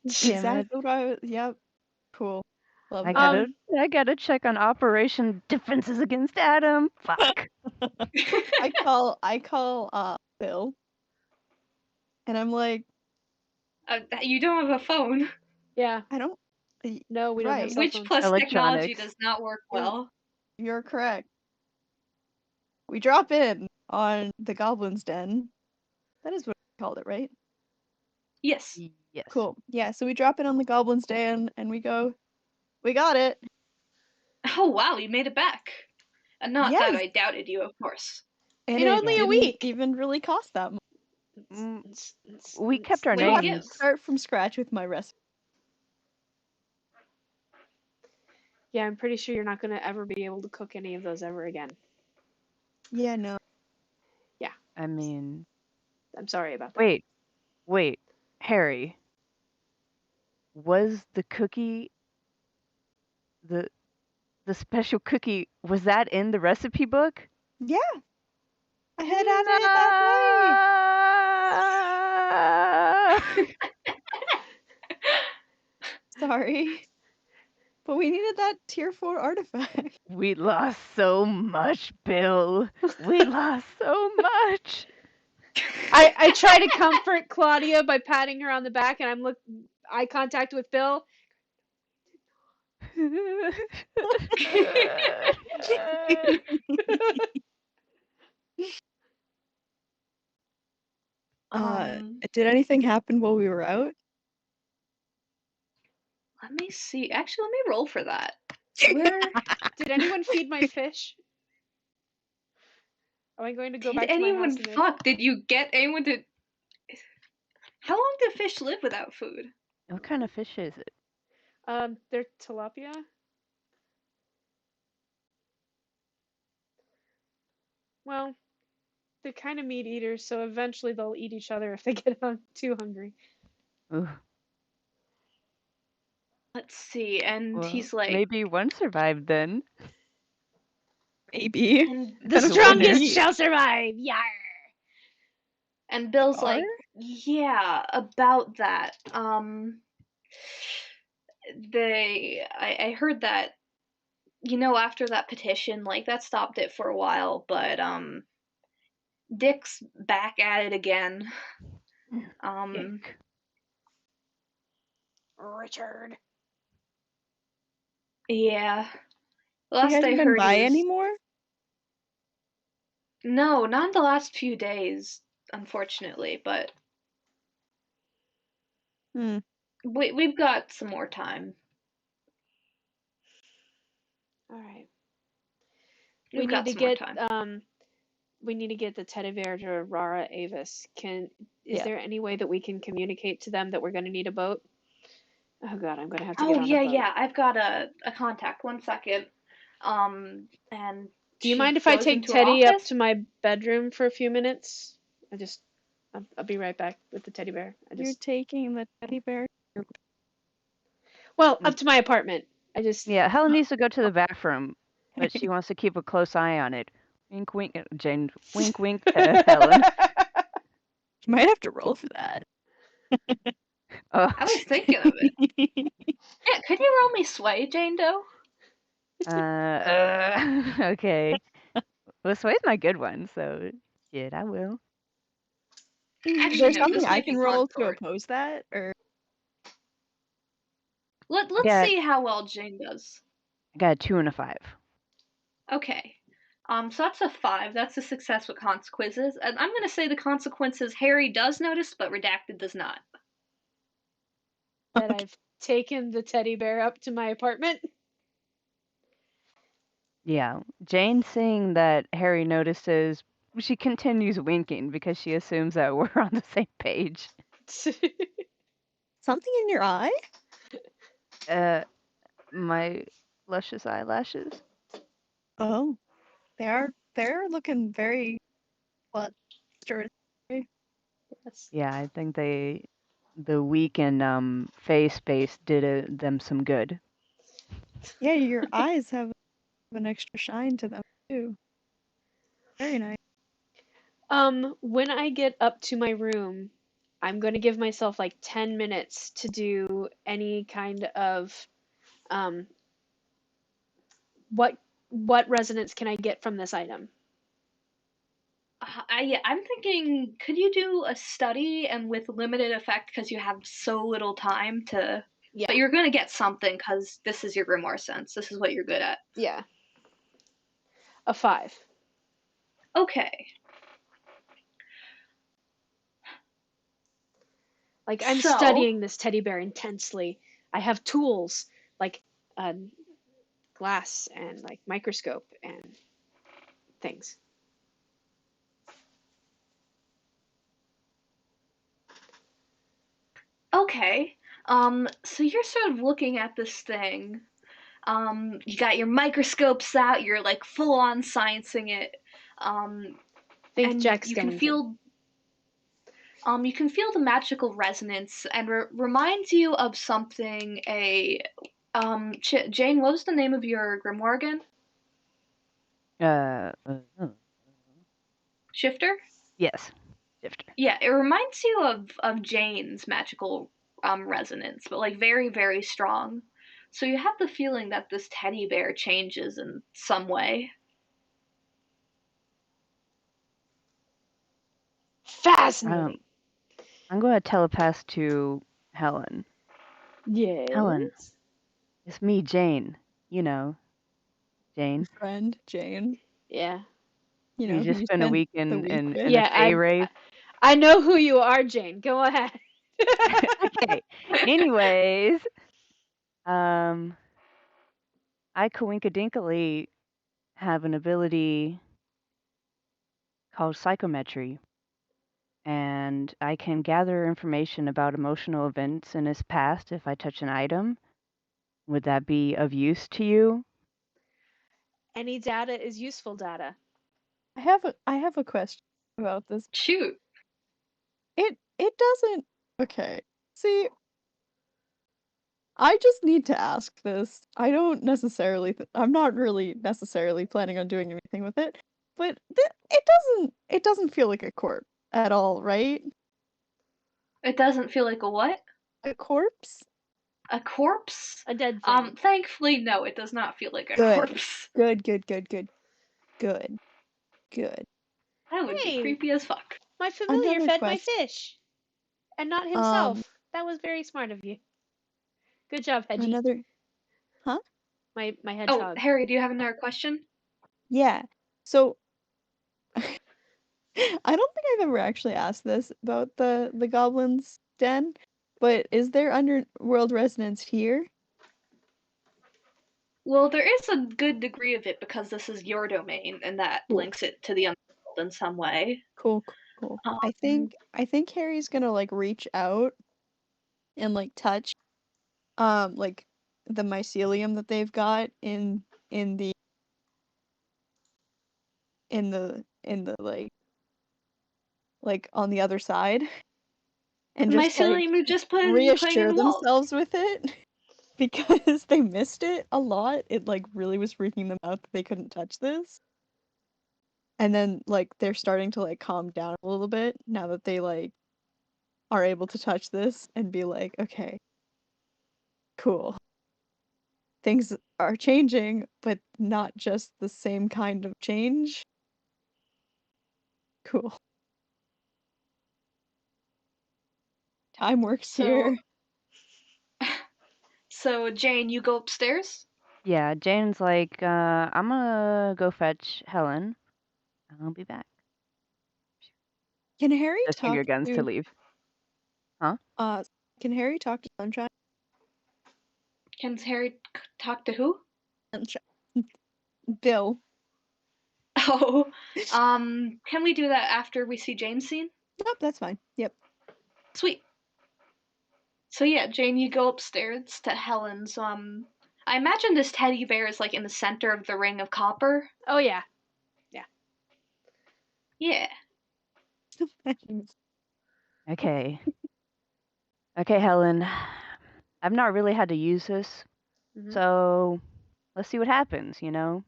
Damn it.
exactly what I was. Yep, cool. Love
I
that.
gotta check on Operation Defenses Against Adam. Fuck.
I call Bill, and I'm like,
You don't have a phone.
Yeah.
I don't.
No, we don't have
Right.
cell
Which
phones.
plus technology
Electronics.
does not work
You're-
well.
You're correct. We drop in on the Goblin's Den. That is what we called it, right?
Yes.
Yes.
Cool. Yeah, so we drop in on the Goblin's Den and we go, we got it.
Oh wow, you made it back. Not that
Yes.
I doubted you, of course.
And
In
it
only a
didn't
week.
even really cost that much.
We kept our
Way to
names.
give.
Start from scratch with my recipe.
Yeah, I'm pretty sure you're not going to ever be able to cook any of those ever again.
Yeah, no.
I mean,
I'm sorry about that.
wait, Harry. Was the cookie the special cookie, was that in the recipe book?
Yeah. I had added it that day. Sorry. But we needed that tier 4 artifact.
We lost so much, Bill. We lost so much.
I try to comfort Claudia by patting her on the back, and I'm eye contact with Bill.
Did anything happen while we were out?
Let me see. Actually, let me roll for that. Where
Did anyone feed my fish? Am I going to go
did
back to my
anyone
house and
fuck? Did you get anyone to? How long do fish live without food?
What kind of fish is it?
they're tilapia. Well, they're kind of meat eaters, so eventually they'll eat each other if they get too hungry.
Ooh,
Let's see. And
well,
he's like,
maybe one survived then.
Maybe.
and
The
Kind of
strongest
funny.
shall survive. Yar.
and Bill's
Are?
like, yeah, about that. I heard that, after that petition, like that stopped it for a while, but Dick's back at it again.
Dick.
Richard.
Yeah.
He
Last I
hasn't been
heard,
by
he was
anymore?
no, not in the last few days, unfortunately, but
Hmm.
we've got some more time.
All right.
We've
We
got
need to
some more
get
time.
we need to get the teddy bear to Rara Avis. Is
Yeah.
there any way that we can communicate to them that we're going to need a boat? Oh god, I'm going to have to get
Oh
on
yeah,
a boat.
yeah. I've got a contact. 1 second. And
Do you
she
mind if I
goes
take
into her
Teddy up
office.
to my bedroom for a few minutes? I'll be right back with the teddy bear.
You're taking the teddy bear?
Well, up to my apartment.
Yeah, Helen needs to go to the bathroom, but she wants to keep a close eye on it. Wink, wink, Jane. Wink, wink to Helen.
You might have to roll for that.
Oh,
I was thinking of it. Yeah, could you roll me sway, Jane Doe?
okay. Well, Sway's my good one, so shit, I will.
Is
Actually,
there
no.
something
This
I
might be
can roll to
consort.
oppose that? Or
Let's
Yeah.
see how well Jane does.
I got a 2 and a 5.
Okay. So that's a 5. That's a success with consequences. And I'm gonna say the consequences Harry does notice, but Redacted does not.
that I've taken the teddy bear up to my apartment.
Yeah, Jane seeing that Harry notices, she continues winking because she assumes that we're on the same page.
something in your eye?
My luscious eyelashes.
Oh. They're looking very flustered.
Yes.
Yeah, I think the week in face space did them some good.
Yeah, your eyes have an extra shine to them too. Very nice.
When I get up to my room, I'm going to give myself like 10 minutes to do any kind of what resonance can I get from this item?
I'm thinking, could you do a study and with limited effect because you have so little time to.
Yeah.
But you're going to get something because this is your grimoire sense. This is what you're good at.
Yeah. A 5.
Okay.
Like, I'm
So,
studying this teddy bear intensely. I have tools like glass and like microscope and things.
okay. So you're sort of looking at this thing. You got your microscopes out, you're like full on sciencing it.
Think
And
Jack
you can
Skellington.
feel the magical resonance and reminds you of something Jane, what was the name of your grimoire again?
Uh,
Shifter?
yes, Shifter.
Yeah, it reminds you of Jane's magical resonance, but like very, very strong. So you have the feeling that this teddy bear changes in some way.
Fascinating.
I'm going to telepath to Helen.
Yes.
Helen, it's me, Jane. You know, Jane.
Your friend, Jane.
Yeah.
You
You
know, who
just
you
spent a
spent
week
the
in
week
in,
with.
in a
Yeah,
Fey rave.
I know who you are, Jane. Go ahead.
Okay. Anyways, I coinkadinkly have an ability called psychometry, and I can gather information about emotional events in his past if I touch an item. Would that be of use to you?
Any data is useful data.
I have a question about this.
Shoot.
It doesn't. Okay. See, I just need to ask this. I don't necessarily. I'm not really necessarily planning on doing anything with it, but it doesn't feel like a corpse at all, right?
It doesn't feel like a what?
A corpse?
A corpse?
A dead thing.
Thankfully, no, it does not feel like a
Good.
corpse.
Good. Good.
That would be
Hey,
creepy as fuck.
my familiar
Another
fed my
question.
fish. And not himself. That was very smart of you. Good job, Hedgie.
Another. Huh?
My
Oh,
hedgehog.
Harry, do you have another question?
Yeah. So I don't think I've ever actually asked this about the goblin's den, but is there underworld resonance here?
Well, there is a good degree of it because this is your domain, and that
Cool.
links it to the underworld in some way.
Cool. I
Um,
think Harry's gonna like reach out and like touch like the mycelium that they've got in the in the like on the other side and
the
just like
mycelium you just putting in
reassure
the walls.
themselves with it because they missed it a lot. It like really was freaking them out that they couldn't touch this. And then like they're starting to like calm down a little bit now that they like are able to touch this and be like, okay, cool. Things are changing, but not just the same kind of change. Cool. Time works
So,
here.
so Jane, you go upstairs.
Yeah, Jane's like, I'm gonna go fetch Helen. I'll be back.
Can Harry
Just
talk
finger guns to
to
leave. Huh?
can Harry talk to Sunshine?
Can Harry talk to who?
Sunshine. Bill.
Oh, can we do that after we see Jane's scene?
Nope, that's fine. Yep.
Sweet. So yeah, Jane, you go upstairs to Helen's. I imagine this teddy bear is like in the center of the ring of copper.
Oh, yeah.
Yeah.
Okay. Okay, Helen. I've not really had to use this,
Mhm.
so let's see what happens, you know?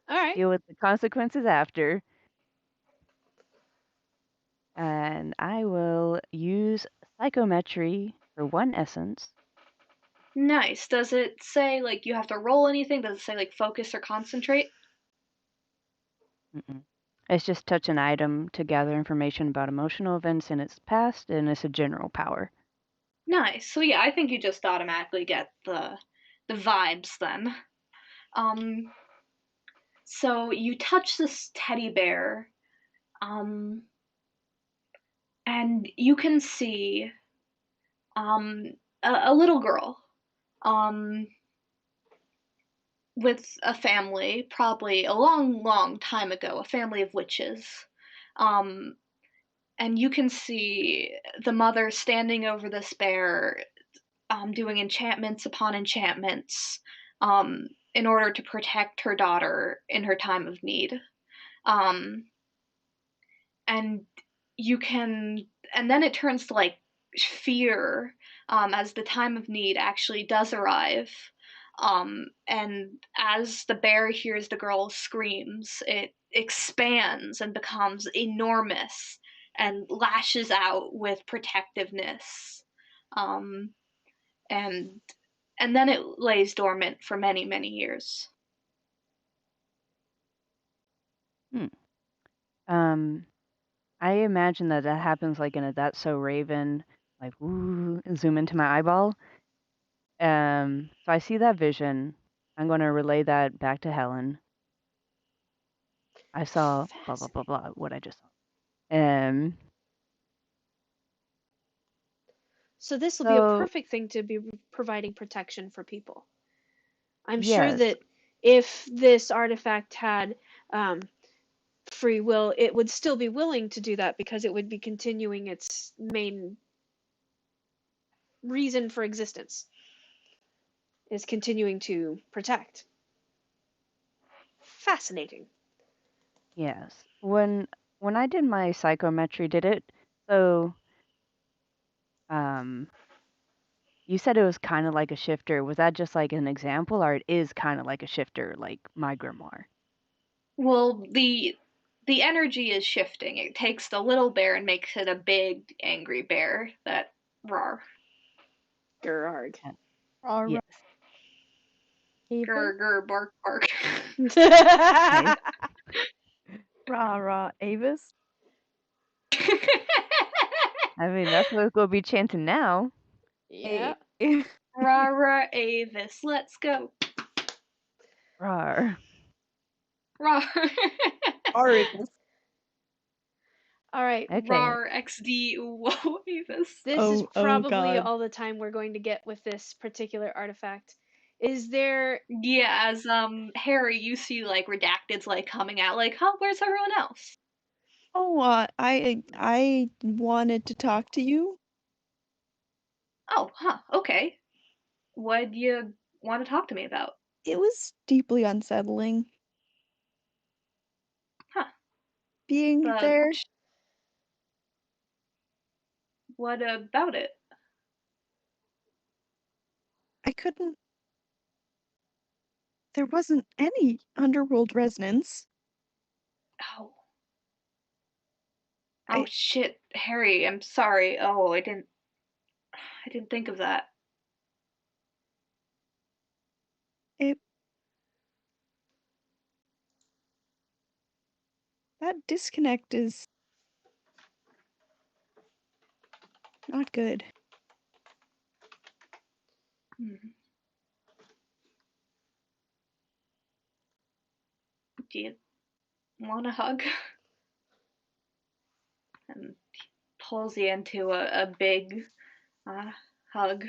All right.
Deal with the consequences after. And I will use psychometry for one essence
Nice. Does it say, like, you have to roll anything? Does it say, like, focus or concentrate?
Mm-mm. It's just touch an item to gather information about emotional events in its past, and it's a general power.
Nice. So yeah, I think you just automatically get the vibes then. Um, so you touch this teddy bear, um, and you can see um, a little girl um, with a family, probably a long, long time ago, a family of witches. Um, and you can see the mother standing over this bear, doing enchantments upon enchantments in order to protect her daughter in her time of need. Um, and you can, and then it turns to like fear as the time of need actually does arrive. And as the bear hears the girl's screams, it expands and becomes enormous and lashes out with protectiveness. Um, and and then it lays dormant for many, many years.
Hmm. Um, I imagine that that happens like in a That's So Raven, like ooh, zoom into my eyeball. So I see that vision. I'm going to relay that back to Helen. I saw blah blah blah
Fascinating.
blah what I just saw.
So this will be a
So
perfect thing to be providing protection for people. I'm sure
yes,
that if this artifact had um, free will, it would still be willing to do that because it would be continuing its main reason for existence, is continuing to protect. Fascinating.
yes. When I did my psychometry, did it? So um, you said it was kind of like a shifter. Was that just like an example, or it is kind of like a shifter, like my grimoire?
Well, the energy is shifting. It takes the little bear and makes it a big angry bear that roar.
Gerarg.
Uh,
All right,
Yes.
Ava.
Grr grr bark bark.
Nice.
Rah rah, Avis.
I mean, that's what we'll be chanting now.
Yeah.
Hey.
Rara Avis, let's go.
Rawr.
Rar.
Avis.
All right.
Okay.
Rar XD whoa Avis.
This is
Oh
probably
God.
all the time we're going to get with this particular artifact. Is there
Yeah, as Harry, you see like redacted's like coming out like, huh, where's everyone else?
Oh, I wanted to talk to you.
Oh, huh, okay. What'd you want to talk to me about?
It was deeply unsettling
Huh.
being
The
there.
what about it?
I couldn't. There wasn't any underworld resonance.
Oh. Oh
I
shit, Harry, I'm sorry. Oh, I didn't think of that.
it that disconnect is not good.
Hmm. Do you want a hug? And pulls you into a big uh, hug.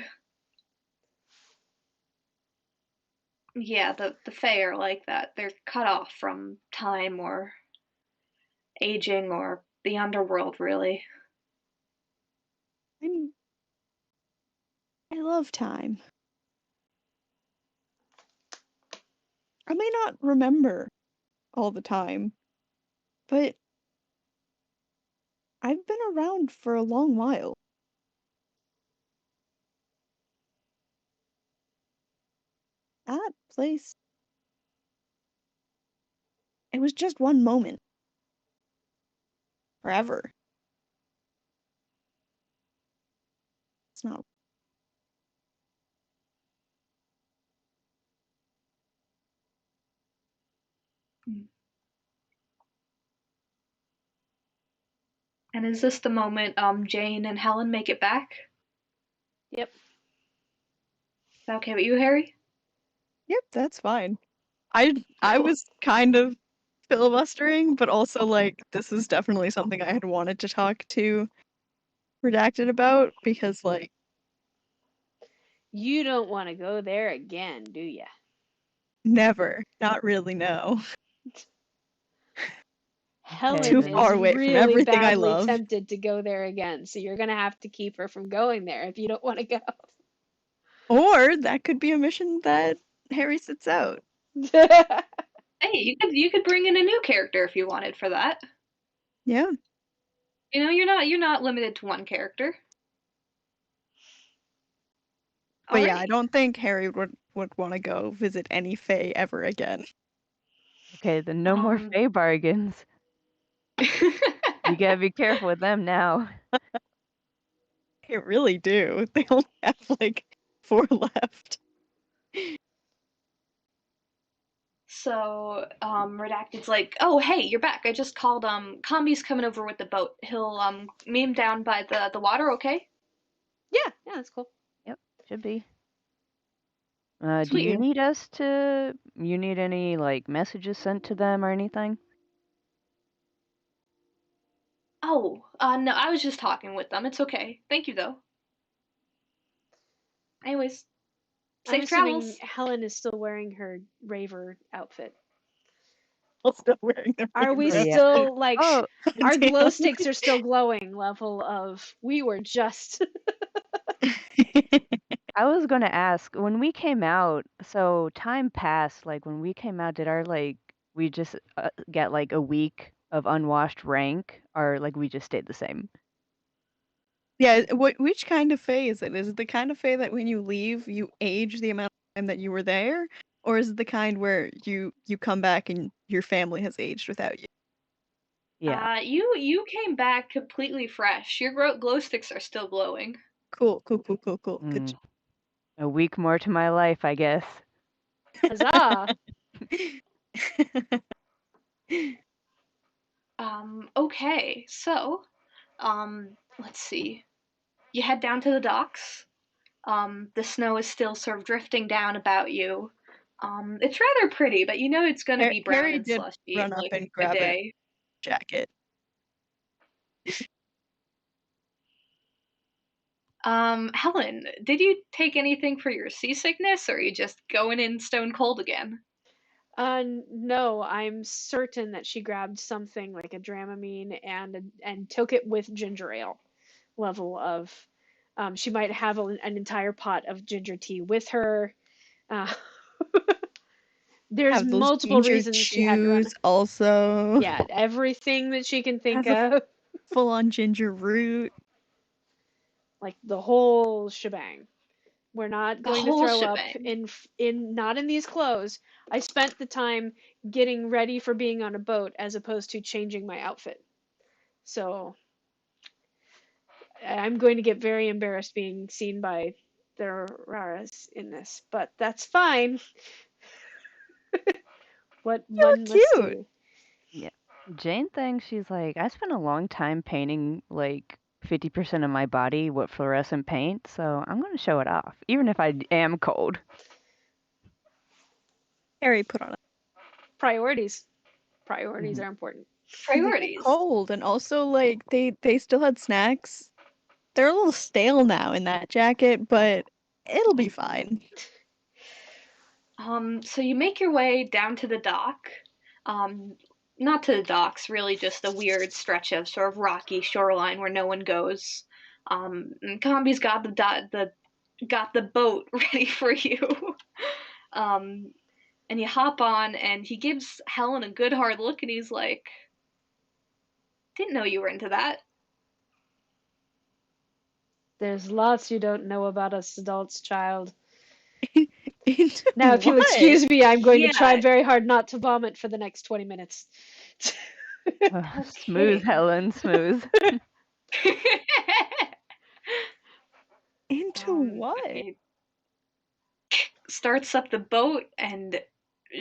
Yeah, the Fae are like that. They're cut off from time or aging or the underworld, really.
I'm I love time. I may not remember all the time, but I've been around for a long while. That place, it was just one moment, forever. It's not.
And is this the moment Jane and Helen make it back?
Yep.
Is that okay with you, Harry?
Yep, that's fine. I
Cool.
was kind of filibustering, but also like this is definitely something I had wanted to talk to Redacted about because like
You don't want to go there again, do ya?
never, not really, no.
Okay,
Too
Helen is
far
then.
away from
really
everything I
badly
love.
tempted to go there again, so you're gonna have to keep her from going there if you don't want to go.
Or that could be a mission that Harry sits out.
Hey, you could bring in a new character if you wanted for that.
Yeah.
You know, you're not limited to one character.
But yeah, I
Alrighty.
don't think Harry would want to go visit any Fae ever again.
Okay, then no more
Um,
Fey bargains. You gotta be careful with them now.
They really do. They only have like 4 left.
So, Redacted's like, oh, hey, you're back. I just called, Combi's coming over with the boat. He'll, meet him down by the water, okay?
Yeah, that's cool.
Yep, should be. Do
Sweet.
you need us to? You need any like messages sent to them or anything?
Oh, no, I was just talking with them. It's okay. Thank you, though. Anyways,
I'm
safe
assuming
travels.
Helen is still wearing her raver outfit.
I'm still wearing the
Are we
Oh
rainbow.
yeah.
still like
Oh,
our glow
Damn.
sticks are still glowing level of we were just
I was gonna ask when we came out. So time passed. Like when we came out, did our like we just get like a week of unwashed rank, or like we just stayed the same?
Yeah, which kind of Fae is it? Is it the kind of Fae that when you leave, you age the amount of time that you were there? Or is it the kind where you come back and your family has aged without you?
Yeah.
You came back completely fresh. Your glow sticks are still glowing.
Cool, cool, cool, cool, cool. Good
Mm, a week more to my life, I guess.
huzzah.
job.
Okay, so, let's see. You head down to the docks. The snow is still sort of drifting down about you. It's rather pretty, but you know it's gonna be brown
Harry
and
did
slushy in
run up
like
and
a
grab a
day.
jacket.
Helen, did you take anything for your seasickness, or are you just going in stone cold again?
No, I'm certain that she grabbed something like a Dramamine and took it with ginger ale level of. She might have an entire pot of ginger tea with her. Uh, there's
Have those
multiple
ginger
reasons she had to run.
chews also.
Yeah, everything that she can think
Have a
of,
full-on ginger root.
like the whole shebang. We're not
The
going to
whole
throw up
shebang.
in not in these clothes. I spent the time getting ready for being on a boat as opposed to changing my outfit. So I'm going to get very embarrassed being seen by the Raras in this, but that's fine. What
You look
one must
cute.
do.
Yeah. Jane thinks she's like, I spent a long time painting like 50% of my body with fluorescent paint, so I'm gonna show it off, even if I am cold.
Harry put on it.
Priorities. Priorities
Mhm.
are important.
They were
Priorities.
cold, and also like they still had snacks. They're a little stale now in that jacket, but it'll be fine.
So you make your way down to the dock. Um, Not to the docks, really, just a weird stretch of sort of rocky shoreline where no one goes. And Combi's got the boat ready for you. Um, and you hop on, and he gives Helen a good hard look, and he's like, "Didn't know you were into that."
There's lots you don't know about us adults, child.
Into
Now, if you'll
what?
excuse me, I'm going to try
Yeah.
very hard not to vomit for the next 20 minutes.
Smooth,
Okay.
Helen, smooth.
Into what?
Okay. Starts up the boat and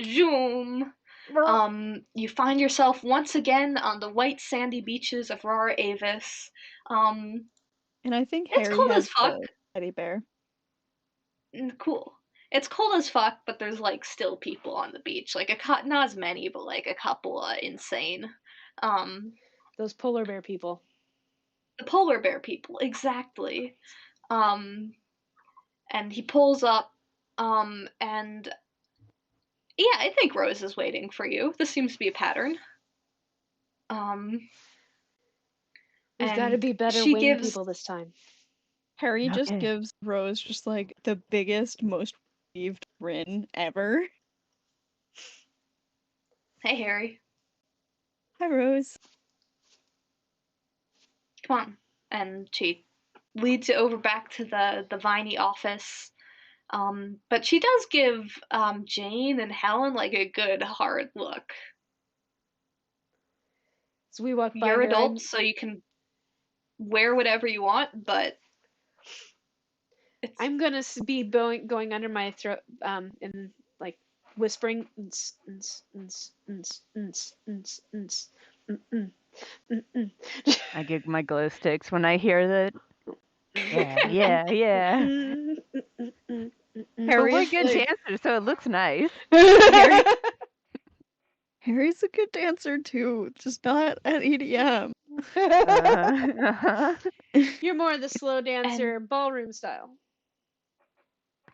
zoom. You find yourself once again on the white sandy beaches of Rara Avis. Um,
And I think
it's
Harry
cold as
has
fuck.
the teddy bear.
Cool. It's cold as fuck, but there's like still people on the beach. Like not as many, but like a couple insane. Um,
Those polar bear people.
the polar bear people, exactly. Um, and he pulls up, and yeah, I think Rose is waiting for you. This seems to be a pattern. Um,
We've got to
and
be better
she
wing
gives
people this time.
Harry just
Okay.
gives Rose just like the biggest, most relieved grin ever.
Hey Harry,
Hi, Rose.
come on. And she leads you over back to the Viney office. But she does give Jane and Helen like a good hard look.
So we walk by
You're
her.
adults, so you can wear whatever you want, but it's
I'm gonna be going under my throat, and like whispering.
I get my glow sticks when I hear that. Yeah, yeah, yeah. But
Harry
we're
is
good
like
dancers, so it looks nice.
Harry. Harry's a good dancer too, just not at EDM.
Uh-huh.
You're more the slow dancer,
and
ballroom style.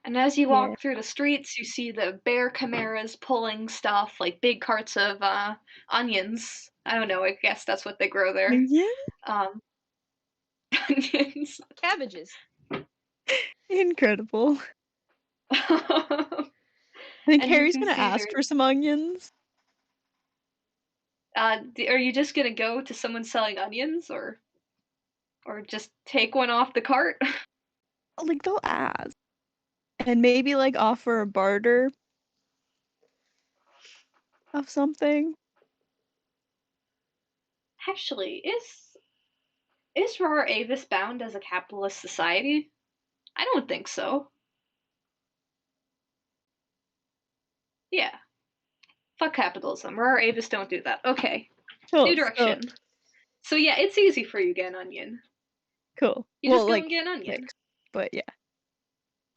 and as you
Yeah.
walk through the streets, you see the bear chimeras pulling stuff like big carts of onions. I don't know. I guess that's what they grow there.
Yeah.
Um, onions.
Cabbages.
Incredible.
And
I think
you
Harry's
can
gonna
see
ask
there.
for some onions.
Are you just gonna go to someone selling onions, or just take one off the cart?
Like they'll ask. And maybe like offer a barter of something.
Actually, is Rara Avis bound as a capitalist society? I don't think so. Yeah, fuck capitalism. Rara Avis don't do that. Okay,
Cool.
new direction. So yeah, it's easy for you to get an onion.
Cool.
You
Well,
just go and
like
get an onion.
mixed, but yeah.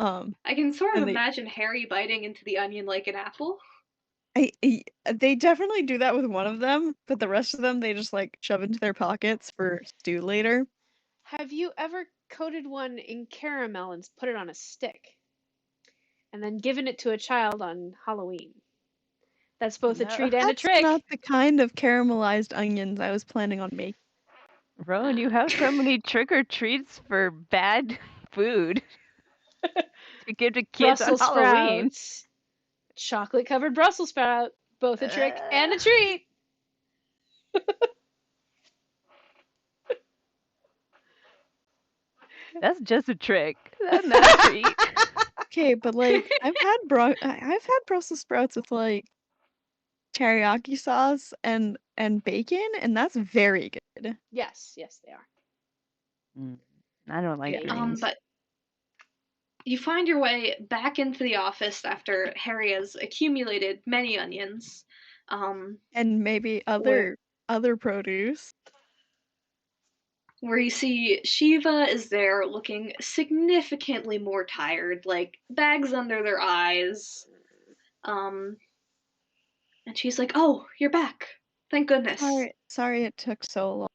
I can sort of
And
imagine Harry biting into the onion like an apple.
they definitely do that with one of them, but the rest of them they just like shove into their pockets for stew later.
Have you ever coated one in caramel and put it on a stick, and then given it to a child on Halloween? That's both a
No.
treat and a
That's
trick.
not the kind of caramelized onions I was planning on making.
Rowan, you have so many trick or treats for bad food to give to kids on
Brussels
Halloween.
sprouts, chocolate covered Brussels sprout, both a trick and a treat.
That's just a trick. That's not a treat.
Okay, but like I've had Brussels sprouts with like teriyaki sauce and bacon, and that's very good.
Yes, yes, they are.
I don't like
Yeah.
greens.
But you find your way back into the office after Harry has accumulated many onions.
And maybe
Where
other produce.
where you see Shiva is there looking significantly more tired, like bags under their eyes. Um, and she's like, "Oh, you're back. Thank goodness."
Sorry it took so long.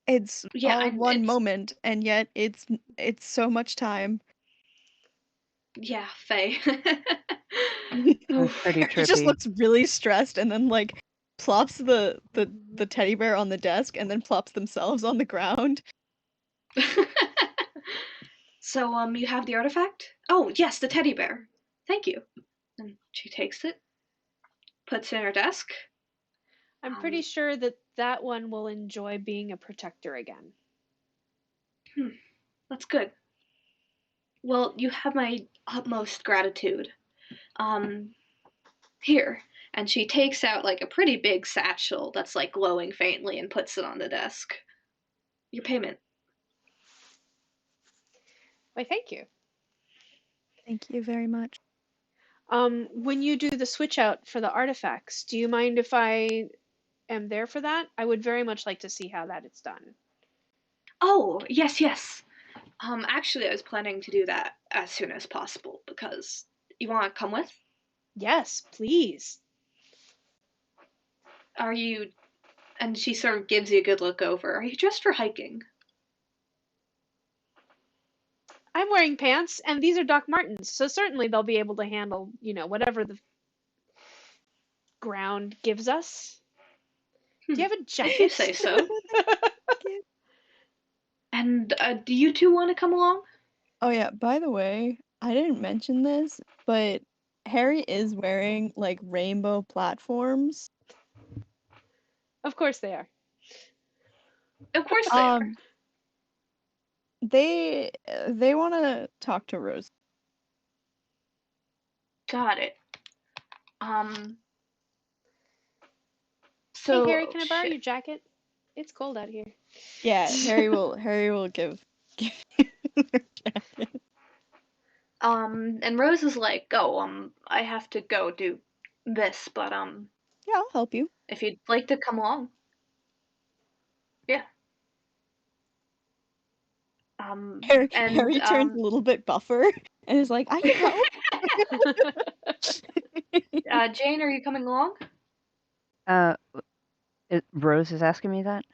It's
Yeah,
all one
it's
moment, and yet it's so much time.
yeah, Faye.
That's
Oof.
pretty
He just
trippy.
looks really stressed and then like plops the teddy bear on the desk and then plops themselves on the ground.
So, you have the artifact? Oh, yes, the teddy bear. Thank you. And she takes it, puts it in her desk.
I'm pretty sure that that one will enjoy being a protector again.
That's good. Well, you have my utmost gratitude. Um, Here. And she takes out like a pretty big satchel that's like glowing faintly and puts it on the desk. Your payment.
Why, thank you.
Thank you very much.
When you do the switch out for the artifacts, do you mind if I am there for that? I would very much like to see how that is done.
Oh, yes, yes. Actually, I was planning to do that as soon as possible because you want to come with?
Yes, please.
Are you? And she sort of gives you a good look over. Are you dressed for hiking?
I'm wearing pants, and these are Doc Martens, so certainly they'll be able to handle, whatever the ground gives us. Do you have a
If you
jacket?
say so. And do you two want to come along?
Oh yeah, by the way, I didn't mention this, but Harry is wearing like rainbow platforms.
Of course they are.
Of course they are.
They want to talk to Rose.
Got it.
Hey
So
Harry, can I borrow
shit.
your jacket? It's cold out here.
Yeah, Harry will give you their jacket.
And Rose is like, "Oh, I have to go do this, but
Yeah, I'll help you.
if you'd like to come along." Yeah.
Harry turns a little bit buffer and is like, I can help.
Jane, are you coming along?
Rose is asking me that?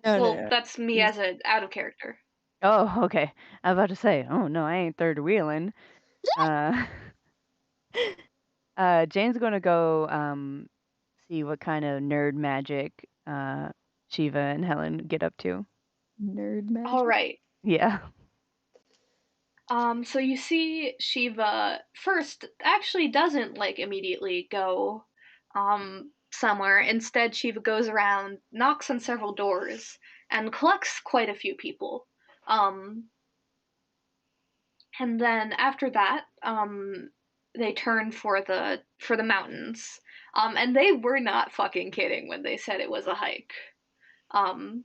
Well,
No.
that's me as a out of character.
Oh, okay. I was about to say, oh no, I ain't third wheeling. Jane's gonna go see what kind of nerd magic Shiva and Helen get up to.
Nerd magic.
All right.
Yeah.
So you see Shiva first actually doesn't like immediately go somewhere. Instead, Shiva goes around, knocks on several doors, and collects quite a few people. Um and then after that, they turn for the mountains. And they were not fucking kidding when they said it was a hike. Um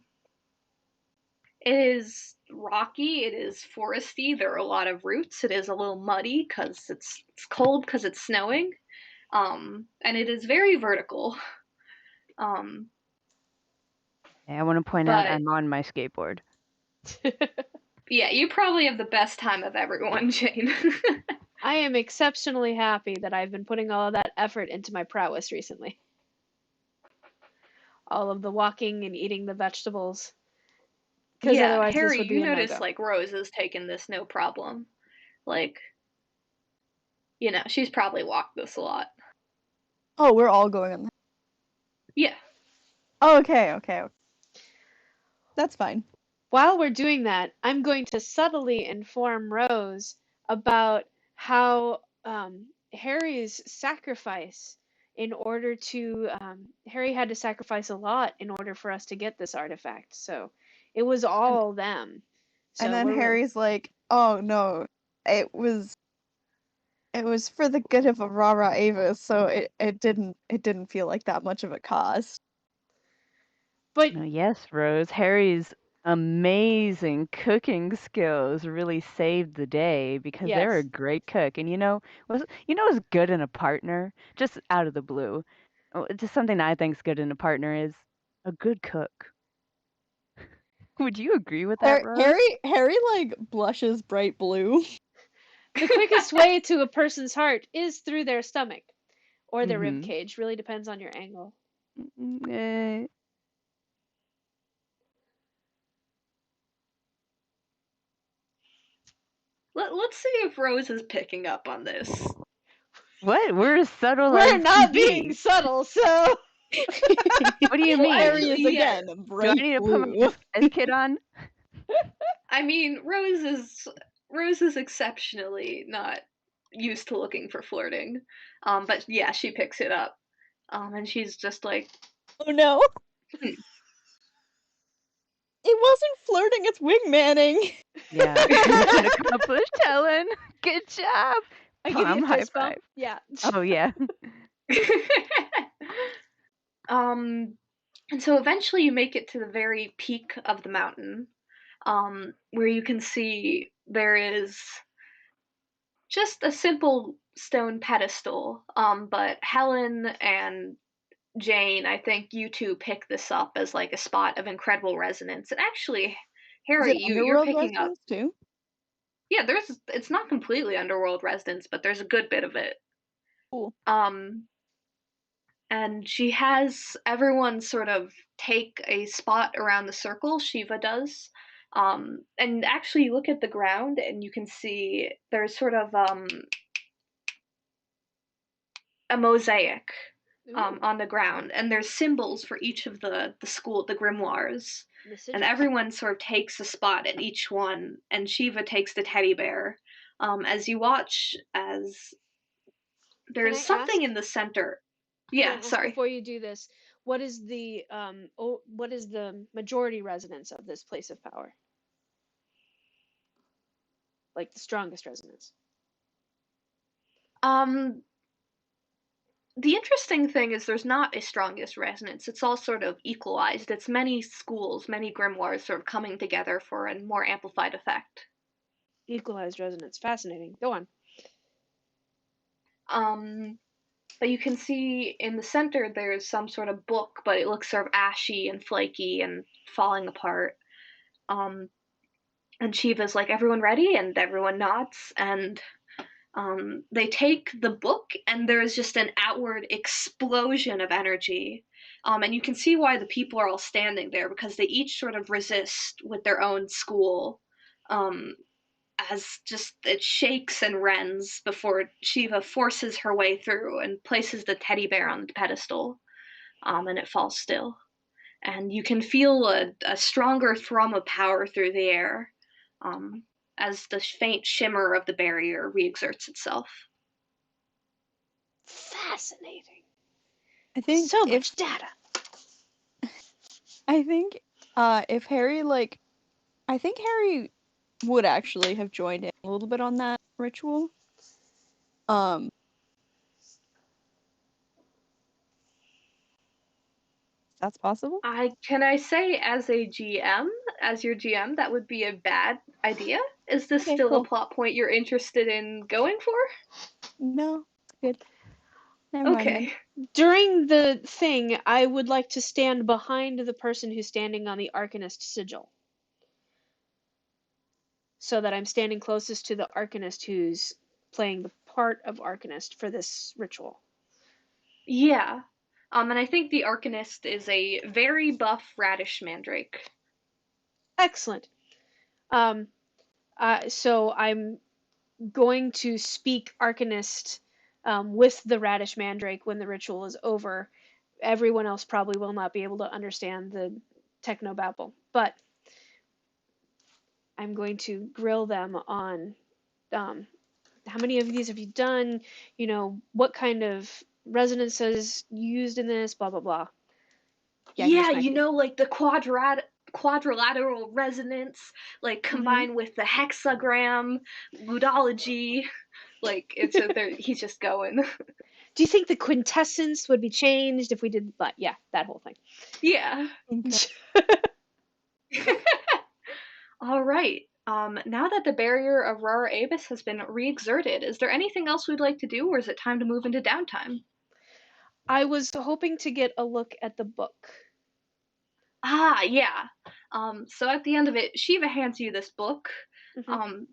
It is rocky, it is foresty, there are a lot of roots, it is a little muddy because it's cold because it's snowing. And it is very vertical. Um,
I want to point out
but
I'm on my skateboard.
yeah, you probably have the best time of everyone, Jane.
I am exceptionally happy that I've been putting all of that effort into my prowess recently. All of the walking and eating the vegetables. Because
Yeah,
otherwise this
Harry,
would
you
be a
notice
no-go.
like Rose has taken this no problem. Like, she's probably walked this a lot.
Oh, we're all going on that.
Yeah.
Oh, okay. That's fine.
While we're doing that, I'm going to subtly inform Rose about how Harry's sacrifice Harry had to sacrifice a lot in order for us to get this artifact. So it was all them. So
And then
we're
Harry's like, oh no, it was for the good of Aurora Ava, so it didn't feel like that much of a cost.
But
Oh, yes, Rose. Harry's amazing cooking skills really saved the day because they're a
yes.
great cook. And what's good in a partner? Just out of the blue. Just something I think's good in a partner is a good cook. Would you agree with that, Rose?
Harry like blushes bright blue.
The quickest way to a person's heart is through their stomach or their rib
Mm-hmm.
cage. Really depends on your angle.
Eh,
Let's see if Rose is picking up on this.
what? We're as subtle
We're
as
not
can
being
be.
subtle, so
What do you
Well,
mean?
Harry is
actually, yeah.
again
Do I
bright
need to put my
blue.
disguise kit on?
I mean, Rose is exceptionally not used to looking for flirting. But yeah, she picks it up. And she's just like,
Oh no.
hmm.
It wasn't flirting, it's wingmanning.
Yeah, mission accomplished, Helen. Good job.
I give you
Palm
a
high
fist bump.
five.
Yeah.
Oh yeah.
um, and so eventually you make it to the very peak of the mountain, where you can see there is just a simple stone pedestal. But Helen and Jane, I think you two pick this up as like a spot of incredible resonance. And actually,
Is
Harry,
it
you're
underworld
picking up.
residence too?
Yeah, it's not completely underworld residence, but there's a good bit of it.
Cool.
And she has everyone sort of take a spot around the circle. Shiva does. And actually, you look at the ground and you can see there's sort of a mosaic
Ooh,
on the ground, and there's symbols for each of the grimoires.
the
And
sigils.
everyone sort of takes a spot at each one, and Shiva takes the teddy bear. As you watch, as
Can
there's
I ask?
something in the center.
Can I
Yeah,
ask
sorry.
before you do this? What is the majority resonance of this place of power? Like the strongest resonance.
Um, the interesting thing is there's not a strongest resonance. It's all sort of equalized. It's many schools, many grimoires sort of coming together for a more amplified effect.
Equalized resonance. Fascinating. Go on.
But you can see in the center there's some sort of book, but it looks sort of ashy and flaky and falling apart. Um, and Shiva's like, "Everyone ready?" And everyone nods. And they take the book, and there's just an outward explosion of energy. And you can see why the people are all standing there, because they each sort of resist with their own school. Um, as just it shakes and rends before Shiva forces her way through and places the teddy bear on the pedestal, and it falls still. And you can feel a stronger thrum of power through the air, um, as the faint shimmer of the barrier reexerts itself.
Fascinating.
I think
So
if
much data.
I think if Harry I think Harry would actually have joined in a little bit on that ritual. That's possible.
I say as a GM, as your GM, that would be a bad idea. Is this
Okay,
still a
cool.
plot point you're interested in going for?
No, it's good. Never mind then.
Okay.
During the thing, I would like to stand behind the person who's standing on the Arcanist sigil. So that I'm standing closest to the Arcanist who's playing the part of Arcanist for this ritual.
Yeah. And I think the Arcanist is a very buff radish mandrake.
Excellent. So I'm going to speak Arcanist with the Radish Mandrake when the ritual is over. Everyone else probably will not be able to understand the technobabble, but I'm going to grill them on how many of these have you done? You know, what kind of resonances used in this? Blah blah blah. Yeah, I can
Yeah,
just imagine.
like the quadrilateral resonance, like combined with the hexagram, ludology, like he's just going.
Do you think the quintessence would be changed if we did? But yeah, that whole thing.
Yeah.
Okay.
All right. Now that the barrier of Rara Avis has been re-exerted, is there anything else we'd like to do, or is it time to move into downtime?
I was hoping to get a look at the book.
Ah, yeah. So at the end of it, Shiva hands you this book.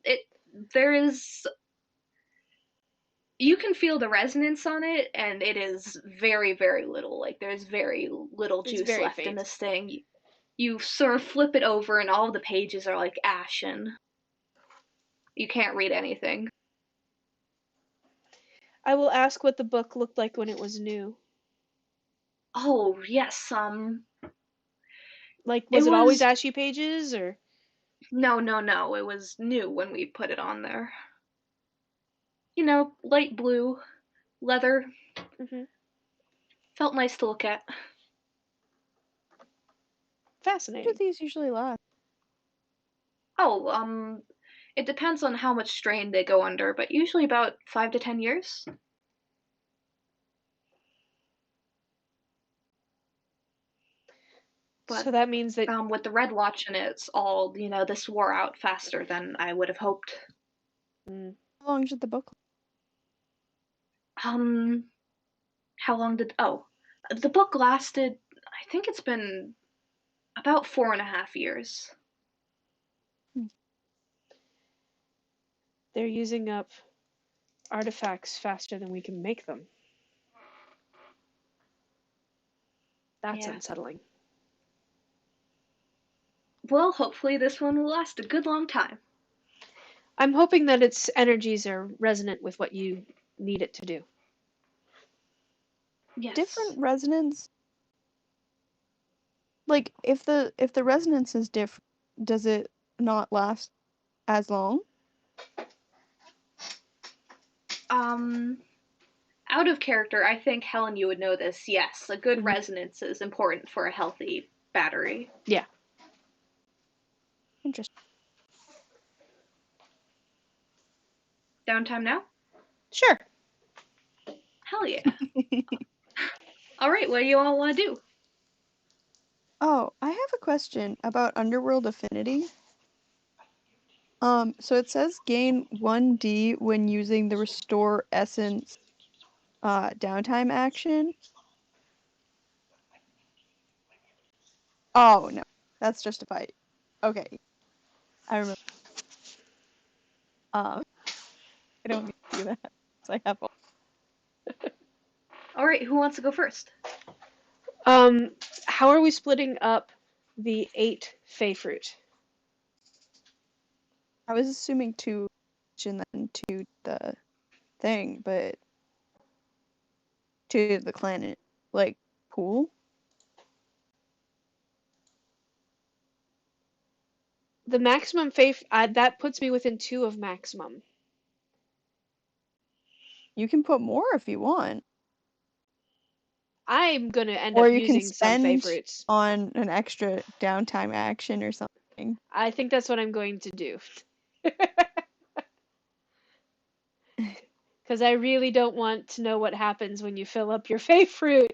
It there is you can feel the resonance on it, and it is very, very little. Like there's very little
It's
juice
very
left in
faint.
this thing. You sort of flip it over, and all the pages are like ashen. You can't read anything.
I will ask what the book looked like when it was new.
Oh yes,
Like,
it
was it always
was
ashy pages or?
no. It was new when we put it on there. Light blue, leather.
Mm-hmm.
Felt nice to look at.
How do
Fascinating.
these usually last?
Oh, it depends on how much strain they go under, but usually about 5 to 10 years. But
So that means that
with the Red Watch in it, it's all this wore out faster than I would have hoped.
How long should the book?
Um, how long did? Oh, the book lasted. I think it's been about 4.5 years.
They're using up artifacts faster than we can make them. That's
Yeah.
unsettling.
Well, hopefully this one will last a good long time.
I'm hoping that its energies are resonant with what you need it to do.
Yes.
Different resonance. Like if the resonance is different, does it not last as long?
Out of character, I think Helen, you would know this. Yes, a good
Mhm.
resonance is important for a healthy battery.
Yeah.
Interesting.
Downtime now?
Sure.
Hell yeah. All right, what do you all want to do?
Oh, I have a question about Underworld Affinity. So it says gain 1d when using the Restore Essence downtime action. Oh no, that's just a fight. Okay, I remember. I don't need to do that. 'Cause I have.
All right, who wants to go first?
How are we splitting up the 8 Fey fruit?
I was assuming 2 and then 2 the thing, but 2 the planet, like pool.
The maximum Fey, that puts me within 2 of maximum.
You can put more if you want,
I'm gonna end
or
up
you can
using some Fey
spend
fruits.
on an extra downtime action or something.
I think that's what I'm going to do. Because I really don't want to know what happens when you fill up your Fey fruit.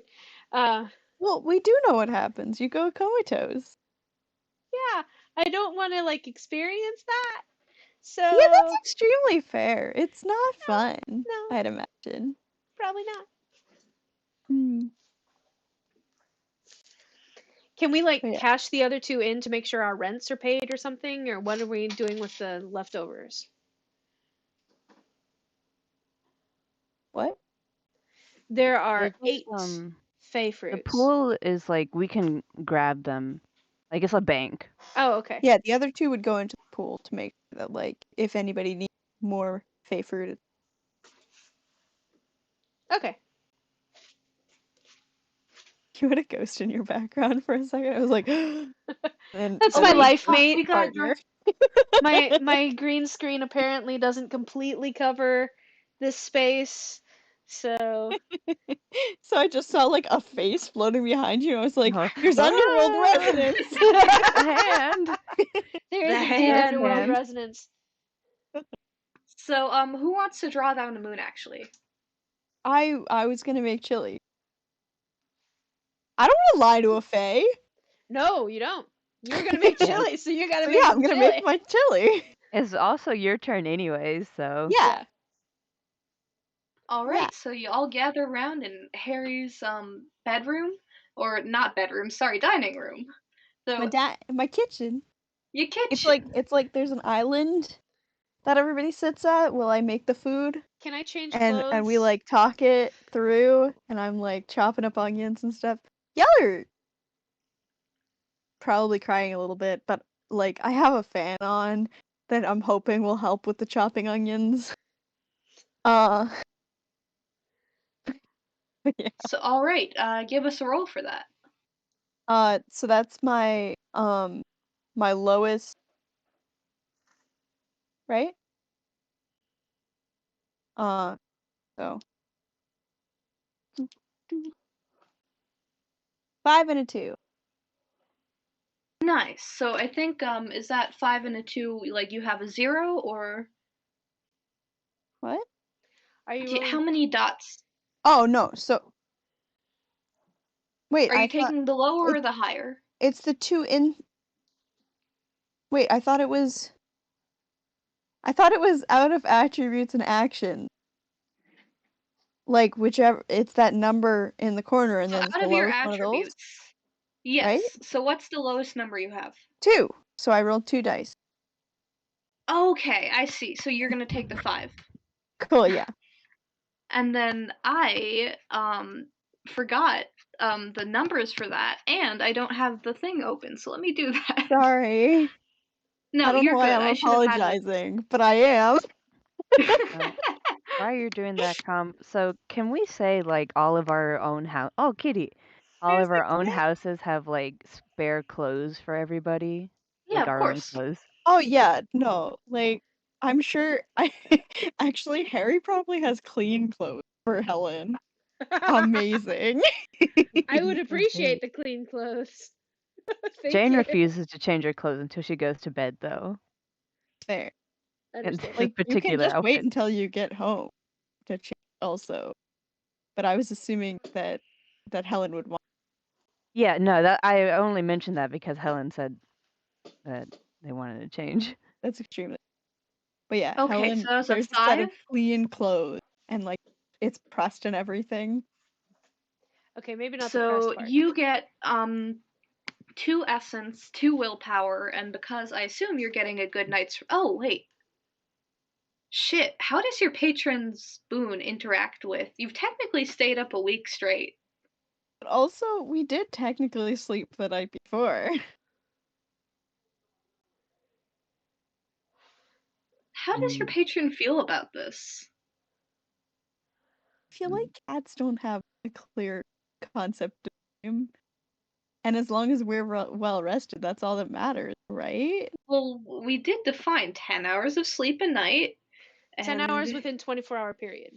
Well, we do know what happens. You go comatose.
Yeah, I don't want to like experience that. So
Yeah, that's extremely fair. It's not fun,
no,
I'd imagine.
probably not.
Hmm.
Can we like
But yeah.
cash the other 2 in to make sure our rents are paid or something? Or what are we doing with the leftovers?
What?
There are
They're just
8 Fey
the
fruits.
pool is like we can grab them. Like it's a bank.
Oh, okay.
Yeah, the other 2 would go into the pool to make sure that, like, if anybody needs more Fey fruit.
Okay.
You had a ghost in your background for a second. I was like, and
That's
Oh
my
wait,
life
we
mate.
got
partner.
My green screen apparently doesn't completely cover this space. So
So I just saw like a face floating behind you. I was like,
Oh.
"There's underworld
Ah!
resonance."
The hand.
there
The
is indeed
hand.
underworld
hand.
resonance.
So, who wants to draw down the moon? Actually,
I was gonna make chili. I don't want to lie to a fae.
No, you don't. You're gonna make
Yeah.
chili, so you gotta
So
make
yeah,
some
I'm gonna make
chili.
my chili.
It's also your turn anyways, so
Yeah,
all
yeah.
right. So you all gather around in Harry's bedroom, or not bedroom, sorry, dining room. So
My kitchen.
your
It's
kitchen.
like there's an island that everybody sits at while I make the food,
Can I change
and we
clothes?
like talk it through, and I'm like chopping up onions and stuff. Y'all are probably crying a little bit, but like I have a fan on that I'm hoping will help with the chopping onions. Uh, yeah.
So all right, give us a roll for that.
So that's my lowest, right? So 5 and a 2.
Nice. So I think is that 5 and a 2? Like you have a 0, or
What?
Are you
how
rolling?
many dots?
Oh no. So wait,
Are
I
you
thought
taking the lower
it,
or the higher?
it's the 2 in. Wait, I thought it was. I thought it was out of attributes and action. Like whichever, it's that number in the corner, and
So
then it's
out
the
of your
lowest one of those,
attributes,
right?
yes. So what's the lowest number you have?
2. So I rolled 2 dice.
Okay, I see. So you're gonna take the 5.
Cool, yeah.
And then I forgot the numbers for that, and I don't have the thing open, so let me do that.
Sorry. I
No,
don't know
you're
why
good.
I'm
I should have had
apologizing, but I am.
Oh, while you're doing that, so can we say like all of our own house? Oh, Kitty, all
There's
of
a
our own
kid.
houses have like spare clothes for everybody,
Yeah,
like
of
our own
course.
clothes.
Oh yeah, no. Like I'm sure I actually Harry probably has clean clothes for Helen. Amazing.
I would
That's so
appreciate
great.
the clean clothes. Thank
Jane
you.
refuses to change her clothes until she goes to bed, though.
Fair.
And this
Understandable.
Like you can
particular
just wait
outfit.
until you get home to change also. But I was assuming that Helen would want.
Yeah, no, that I only mentioned that because Helen said that they wanted to change.
That's extremely. But yeah,
Okay, so
Helen,
that was a
there's a set
5.
of clean clothes and like it's pressed and everything.
Okay, maybe not the pressed
So
part.
you get 2 essence, 2 willpower, and because I assume you're getting a good night's. Oh wait, shit. How does your patron's boon interact with? You've technically stayed up a week straight.
But also we did technically sleep the night before.
How does your
Mm.
patron feel about this?
I feel
Mm.
like cats don't have a clear concept of time. And as long as we're well rested, that's all that matters, right?
Well, we did define 10 hours of sleep a night,
10 hours
and
within 24-hour period.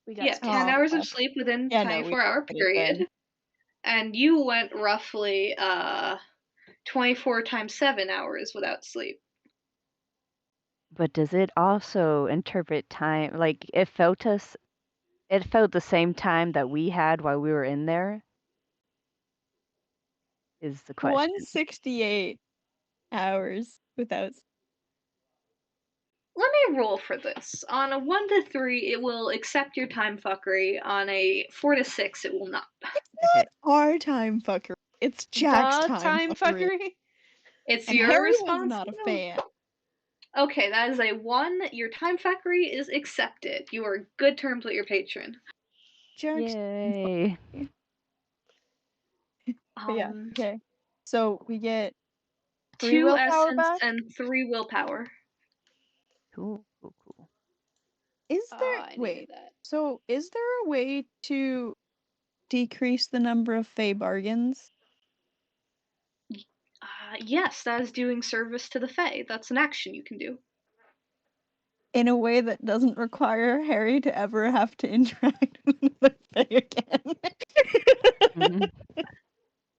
We got
yeah,
specific.
10
Oh,
hours of
fuck.
sleep within
Yeah, no, we
24-hour
did it then.
period. And you went roughly 24 times 7 hours without sleep.
But does it also interpret time? Like it felt the same time that we had while we were in there, is the question.
168 hours without.
Let me roll for this. On a 1 to 3, it will accept your time fuckery. On a 4 to 6, it will not.
Okay.
Our time fucker. It's Jack's
The
time
time
fuckery.
fuckery?
It's
And
your
Harry was not a
responsibility.
fan.
Okay, that is a 1. Your time fuckery is accepted. You are good terms with your patron.
Jack's time
Yay.
fuckery. But yeah, okay. So we get 3
2
willpower
essence
back.
and 3 willpower.
Cool, cool, cool.
Is
Oh,
there
I needed
wait?
that.
So is there a way to decrease the number of Fey bargains
Yes, that is doing service to the Fae. That's an action you can do.
in a way that doesn't require Harry to ever have to interact with the Fey again?
Mhm.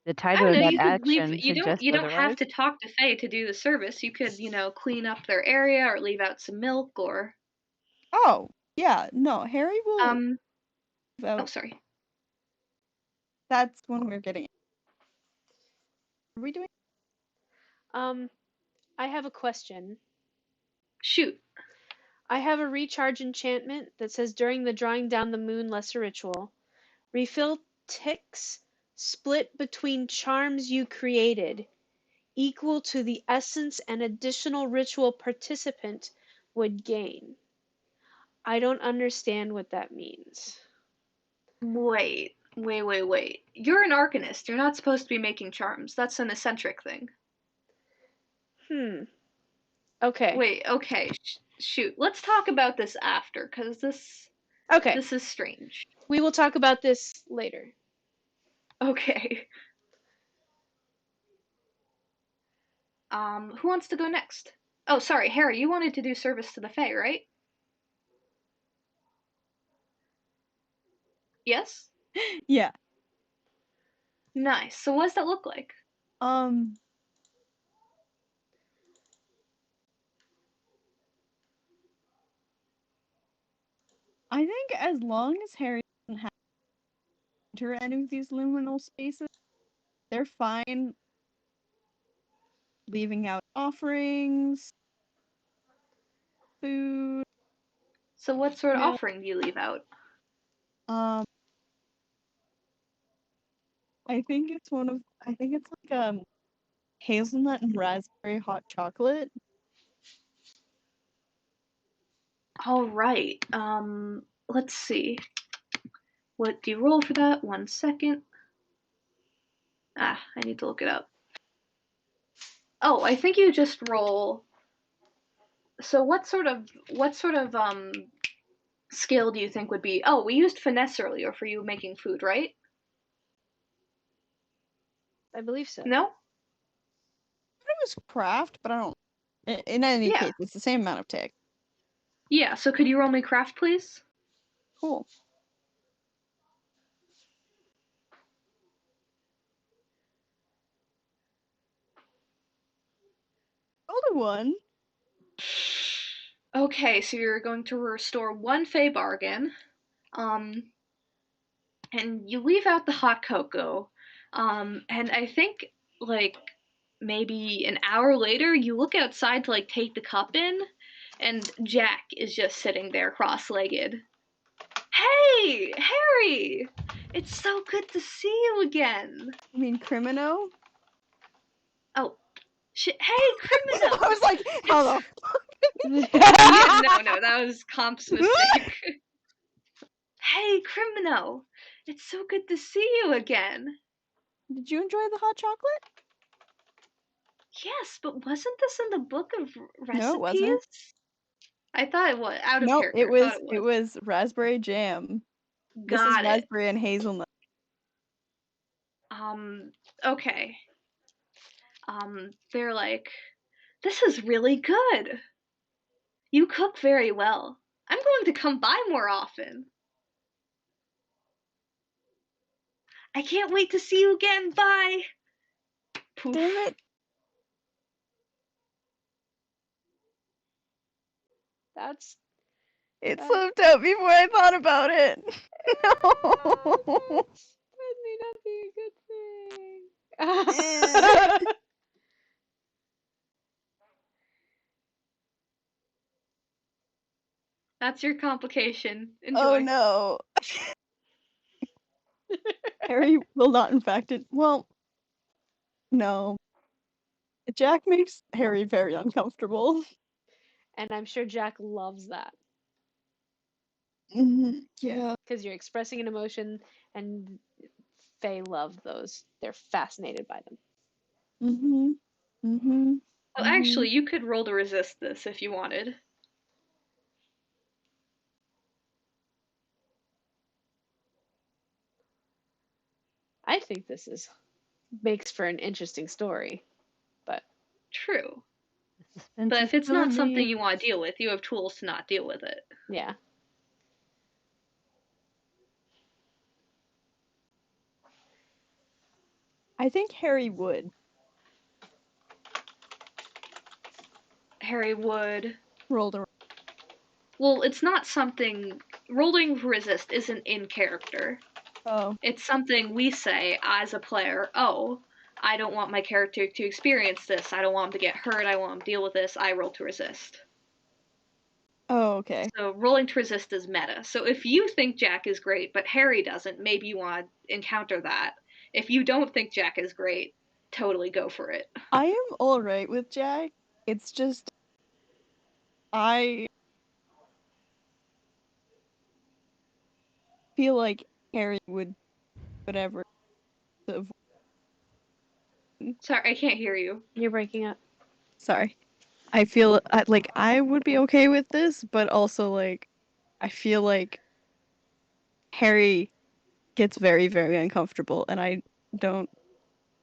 The
I
title
don't
of
know.
that
You could leave.
action
You don't.
suggests
You don't have
otherwise.
to talk to Fae to do the service. You could, clean up their area or leave out some milk or.
Oh, yeah, no, Harry will leave
Oh,
out.
sorry.
That's when we're getting. Are we doing?
I have a question.
Shoot.
I have a recharge enchantment that says during the drawing down the moon lesser ritual, refill ticks split between charms you created, equal to the essence an additional ritual participant would gain. I don't understand what that means.
Wait. Wait. You're an arcanist. You're not supposed to be making charms. That's an eccentric thing.
Okay.
Wait. Okay. Shoot. Let's talk about this after, cause
Okay.
this is strange.
We will talk about this later.
Okay. Who wants to go next? Oh, sorry, Harry. You wanted to do service to the Fae, right? Yes.
Yeah.
Nice. So what does that look like?
Um. I think as long as Harry doesn't have to enter any of these liminal spaces, they're fine leaving out offerings, food,
So what sort of
milk.
offering do you leave out?
I think it's like hazelnut and raspberry hot chocolate.
All right. Let's see. What do you roll for that? 1 second. I need to look it up. Oh, I think you just roll. So what sort of skill do you think would be? Oh, we used finesse earlier for you making food, right?
I believe so.
No?
It was craft, but I don't. In any
Yeah.
case, it's the same amount of tick.
Yeah, so could you roll me craft, please?
Cool. Rolled a 1.
Okay, so you're going to restore 1 Fey bargain. And you leave out the hot cocoa. And I think, like, maybe an hour later, you look outside to, like, take the cup in, and Jack is just sitting there cross-legged. Hey, Harry! It's so good to see you again.
You mean Crimino?
Oh, shit. Hey, Crimino!
I was like, how the
Yeah, no, that was Comp's mistake. Hey, Crimino! It's so good to see you again.
Did you enjoy the hot chocolate?
Yes, but wasn't this in the book of recipes?
No, it wasn't.
I thought it was out of
No,
character. I thought
it was raspberry jam. This is
Got it.
raspberry and hazelnut.
Okay. They're like, this is really good. You cook very well. I'm going to come by more often. I can't wait to see you again. Bye. Poof.
Damn it.
That's
It
That-
slipped out before I thought about it. No.
that may not be a good thing.
That's your complication. Enjoy.
Oh no. Harry will not infect it. Well, no. Jack makes Harry very uncomfortable.
And I'm sure Jack loves that
Yeah.
because you're expressing an emotion, and Fae love those. They're fascinated by them.
Oh, actually, you could roll to resist this if you wanted.
I think this makes for an interesting story, but
True.
Suspense
But
is
if it's
killing
not something
me.
you want to deal with, you have tools to not deal with it.
yeah.
I think Harry would.
Harry would.
Rolled around.
Well, it's not something. Rolling resist isn't in character.
Oh.
It's something we say as a player. Oh, I don't want my character to experience this. I don't want him to get hurt. I want him to deal with this. I roll to resist.
Oh, okay.
So rolling to resist is meta. So if you think Jack is great, but Harry doesn't, maybe you want to encounter that. If you don't think Jack is great, totally go for it.
I am alright with Jack. It's just I feel like Harry would whatever.
Sorry, I can't hear you.
You're breaking up.
Sorry. I feel like I would be okay with this, but also like I feel like Harry gets very, very uncomfortable, and I don't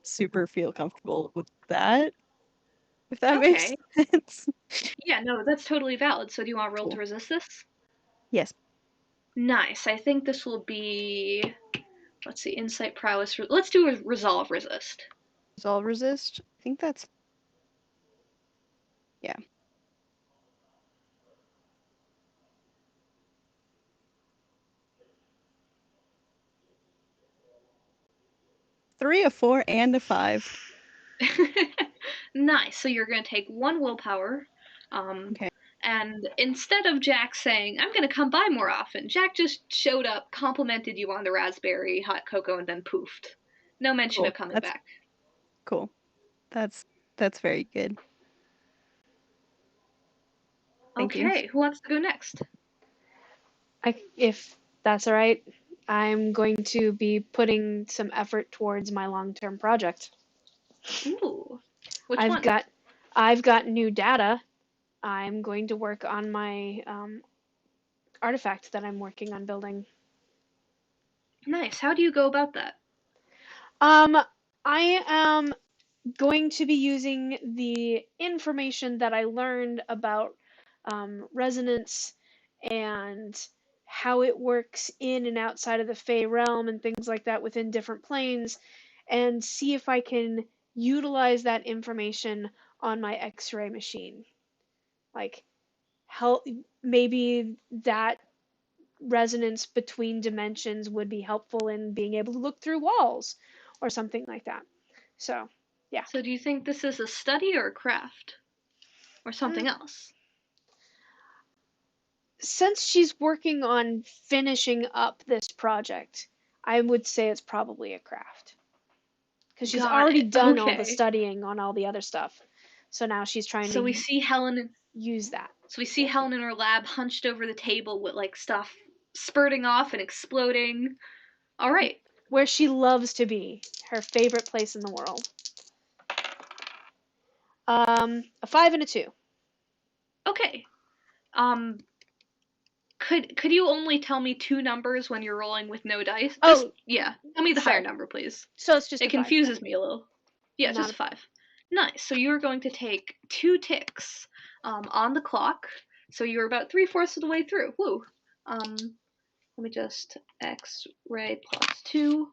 super feel comfortable with that. If that makes
Okay.
sense.
Yeah, no, that's totally valid. So do you want to roll
Cool.
to resist this?
Yes.
Nice. I think this will be, let's see, insight prowess. Let's do a resolve resist.
Resolve resist. I think that's yeah. 3, a 4, and a 5.
Nice. So you're going to take 1 willpower.
Okay.
And instead of Jack saying, I'm going to come by more often, Jack just showed up, complimented you on the raspberry hot cocoa, and then poofed. No mention
Cool.
of coming
That's
back.
cool. That's very good. Thank you.
Okay, who wants to go next?
If that's all right, I'm going to be putting some effort towards my long-term project.
Ooh. Which
I've
one?
got new data. I'm going to work on my artifact that I'm working on building.
Nice. How do you go about that?
I am going to be using the information that I learned about resonance and how it works in and outside of the Fey realm and things like that within different planes, and see if I can utilize that information on my X-ray machine. Like, help, maybe that resonance between dimensions would be helpful in being able to look through walls or something like that. So, yeah.
So do you think this is a study or a craft? Or something
Mm,
else?
Since she's working on finishing up this project, I would say it's probably a craft. Because she's
Got
already
it.
done all the
Okay.
studying on all the other stuff. So now she's trying
So we
to
see Helen
use that.
So we see Helen in her lab hunched over the table with like stuff spurting off and exploding. All right.
Where she loves to be, her favorite place in the world. A 5 and a 2.
Okay. Um could you only tell me two numbers when you're rolling with no dice? Just
Oh,
yeah. Tell me the higher
sorry.
number, please.
So it's just
It
a 5.
confuses me a little. Yeah,
Not
just
a,
5. Nice. So you're going to take 2 ticks on the clock. So you're about 3/4 of the way through. Woo. Let me just X-ray plus 2.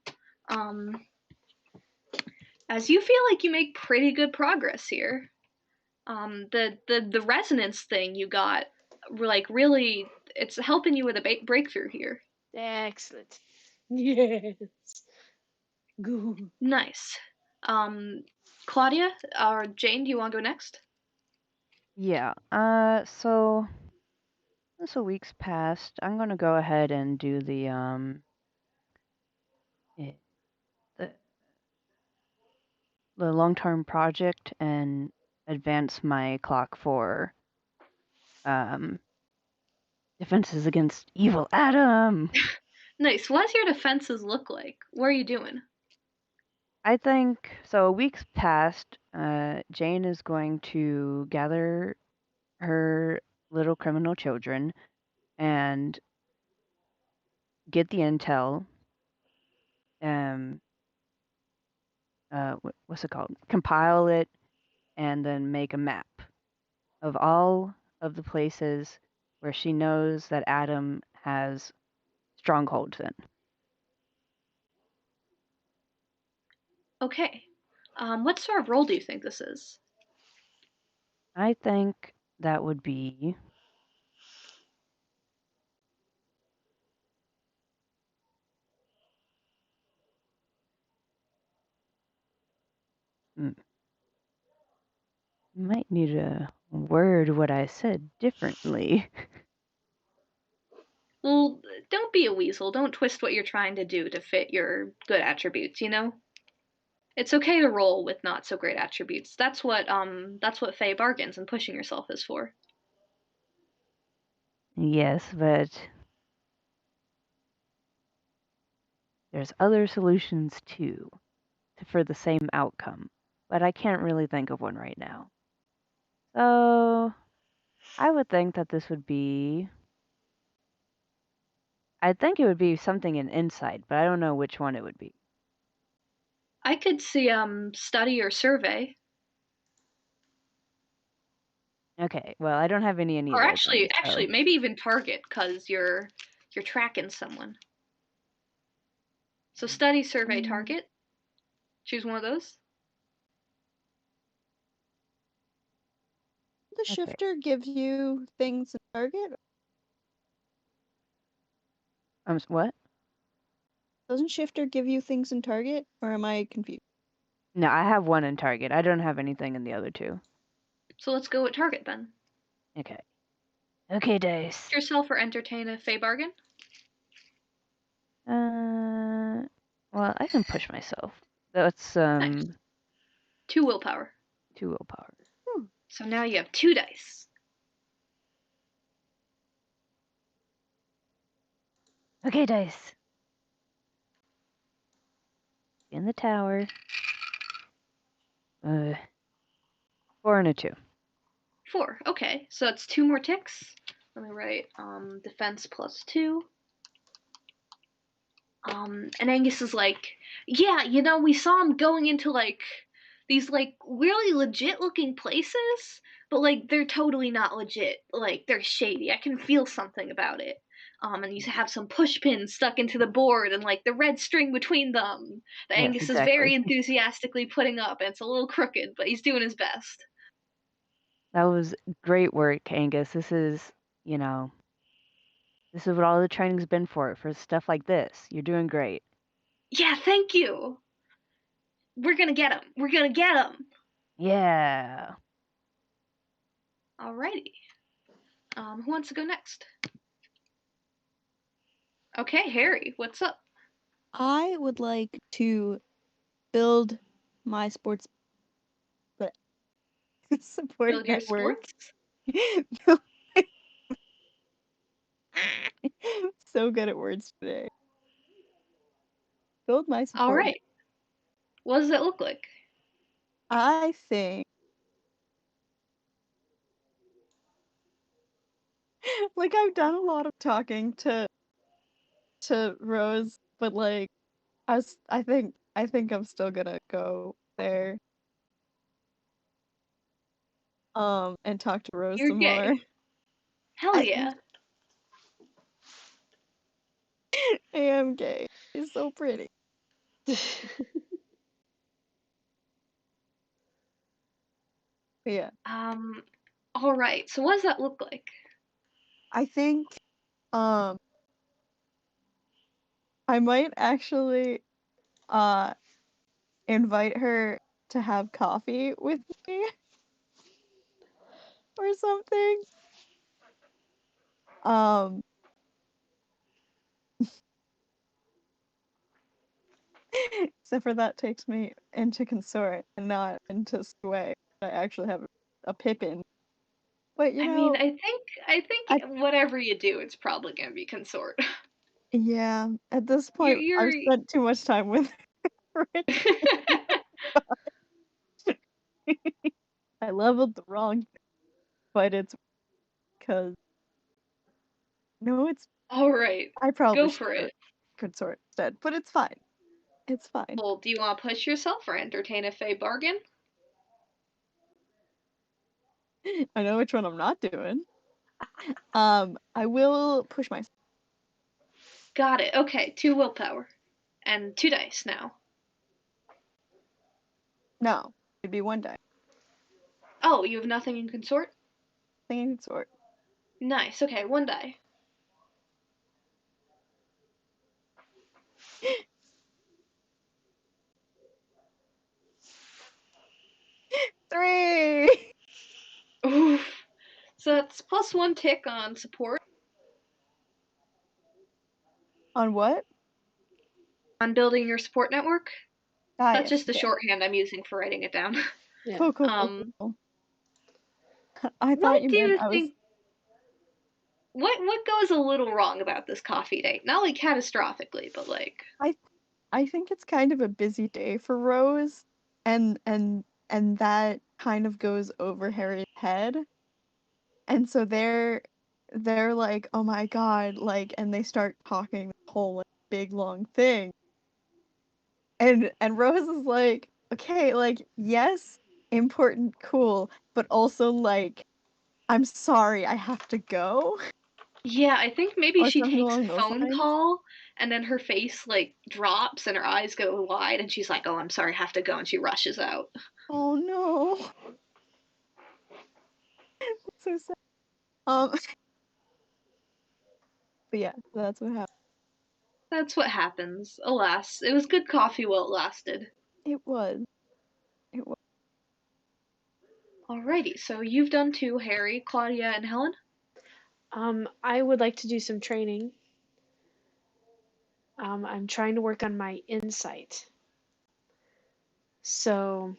As you feel like you make pretty good progress here. The resonance thing you got, like really, it's helping you with a breakthrough here.
excellent. Yes. Good.
Nice. Claudia or Jane, do you want to go next?
Yeah. So a week's passed. I'm gonna go ahead and do eh, the the long-term project and advance my clock for um defenses against evil Adam.
Nice. What does your defenses look like? What are you doing?
I think so. A week's passed. Jane is going to gather her little criminal children and get the intel. Um, what's it called? Compile it and then make a map of all of the places where she knows that Adam has strongholds in.
Okay. What sort of role do you think this is?
I think that would be mm, might need to word what I said differently.
Well, don't be a weasel. Don't twist what you're trying to do to fit your good attributes, you know? It's okay to roll with not so great attributes. That's what Fey bargains and pushing yourself is for.
Yes, but there's other solutions too for the same outcome, but I can't really think of one right now. So I would think that this would be. I think it would be something in insight, but I don't know which one it would be.
I could see study or survey.
Okay, well I don't have any in
Or
either of them,
actually
so
maybe even target cuz you're tracking someone. So study, survey, target. Choose one of those.
The
okay.
shifter gives you things in target?
What?
Doesn't shifter give you things in target? Or am I confused?
No, I have one in target. I don't have anything in the other two.
So let's go with target then.
Okay. Okay, dice.
Yourself or entertain a fey bargain?
Well, I can push myself. That's
Nice. 2 willpower.
2 willpower.
So now you have 2 dice.
Okay, dice. In the tower. 4 and a 2.
4. Okay, so that's 2 more ticks. Let me write defense plus 2. And Angus is like, yeah, we saw him going into like these like really legit looking places, but like they're totally not legit. Like they're shady. I can feel something about it. And you have some push pins stuck into the board and like the red string between them that
Yes,
Angus is
exactly.
very enthusiastically putting up, and it's a little crooked, but he's doing his best.
That was great work, Angus. This is what all the training's been for stuff like this. You're doing great.
Yeah, thank you. We're gonna get him. We're gonna get him.
Yeah.
Alrighty. Who wants to go next? Okay, Harry, what's up?
I would like to build my sports support
Build your
network.
sports?
So good at words today. Build my
All
support.
right. What does it look like?
I think like I've done a lot of talking to Rose, but like I think I'm still gonna go there and talk to Rose
You're
some more.
gay. Hell
I
yeah.
think I am gay. She's so pretty. But yeah,
All right. So what does that look like?
I think um I might actually invite her to have coffee with me or something. Um Except for that takes me into consort and not into sway. I actually have a Pippin. But
I mean, I think
I
whatever you do, it's probably gonna be consort.
yeah, at this
You're
point I've
you're
spent too much time with Rich. I leveled the wrong thing, but it's because no, it's
All right.
I probably
Go
should
for
go
it.
consort instead, but it's fine. It's fine.
Well, do you want to push yourself or entertain a fey bargain?
I know which one I'm not doing. I will push myself.
Got it. Okay, 2 willpower. And 2 dice now.
No, it'd be one die.
Oh, you have nothing in consort?
Singing consort.
Nice. Okay, 1 die.
3!
Oof. So that's plus 1 tick on support.
On what?
On building your support network.
Ah,
That's
yes.
just the
Okay.
shorthand I'm using for writing it down.
Yeah.
Cool, cool, cool,
Um,
cool. I thought
what
you
do
meant
you
I was.
think? What goes a little wrong about this coffee date? Not like catastrophically, but like.
I think it's kind of a busy day for Rose, and that kind of goes over Harry's head, and so they're like, oh my god, like, and they start talking the whole like, big long thing, and Rose is like, okay, like, yes, important, cool, but also like, I'm sorry, I have to go,
Yeah, I think maybe
or
she
something
takes a
along those
phone
lines.
call and then her face like drops and her eyes go wide and she's like, "Oh, I'm sorry, I have to go," and she rushes out.
Oh no, so sad. Um, but yeah, so that's what happened.
That's what happens. Alas, it was good coffee while it lasted.
It was. It was.
Alrighty, so you've done 2, Harry, Claudia, and Helen.
I would like to do some training. I'm trying to work on my insight. So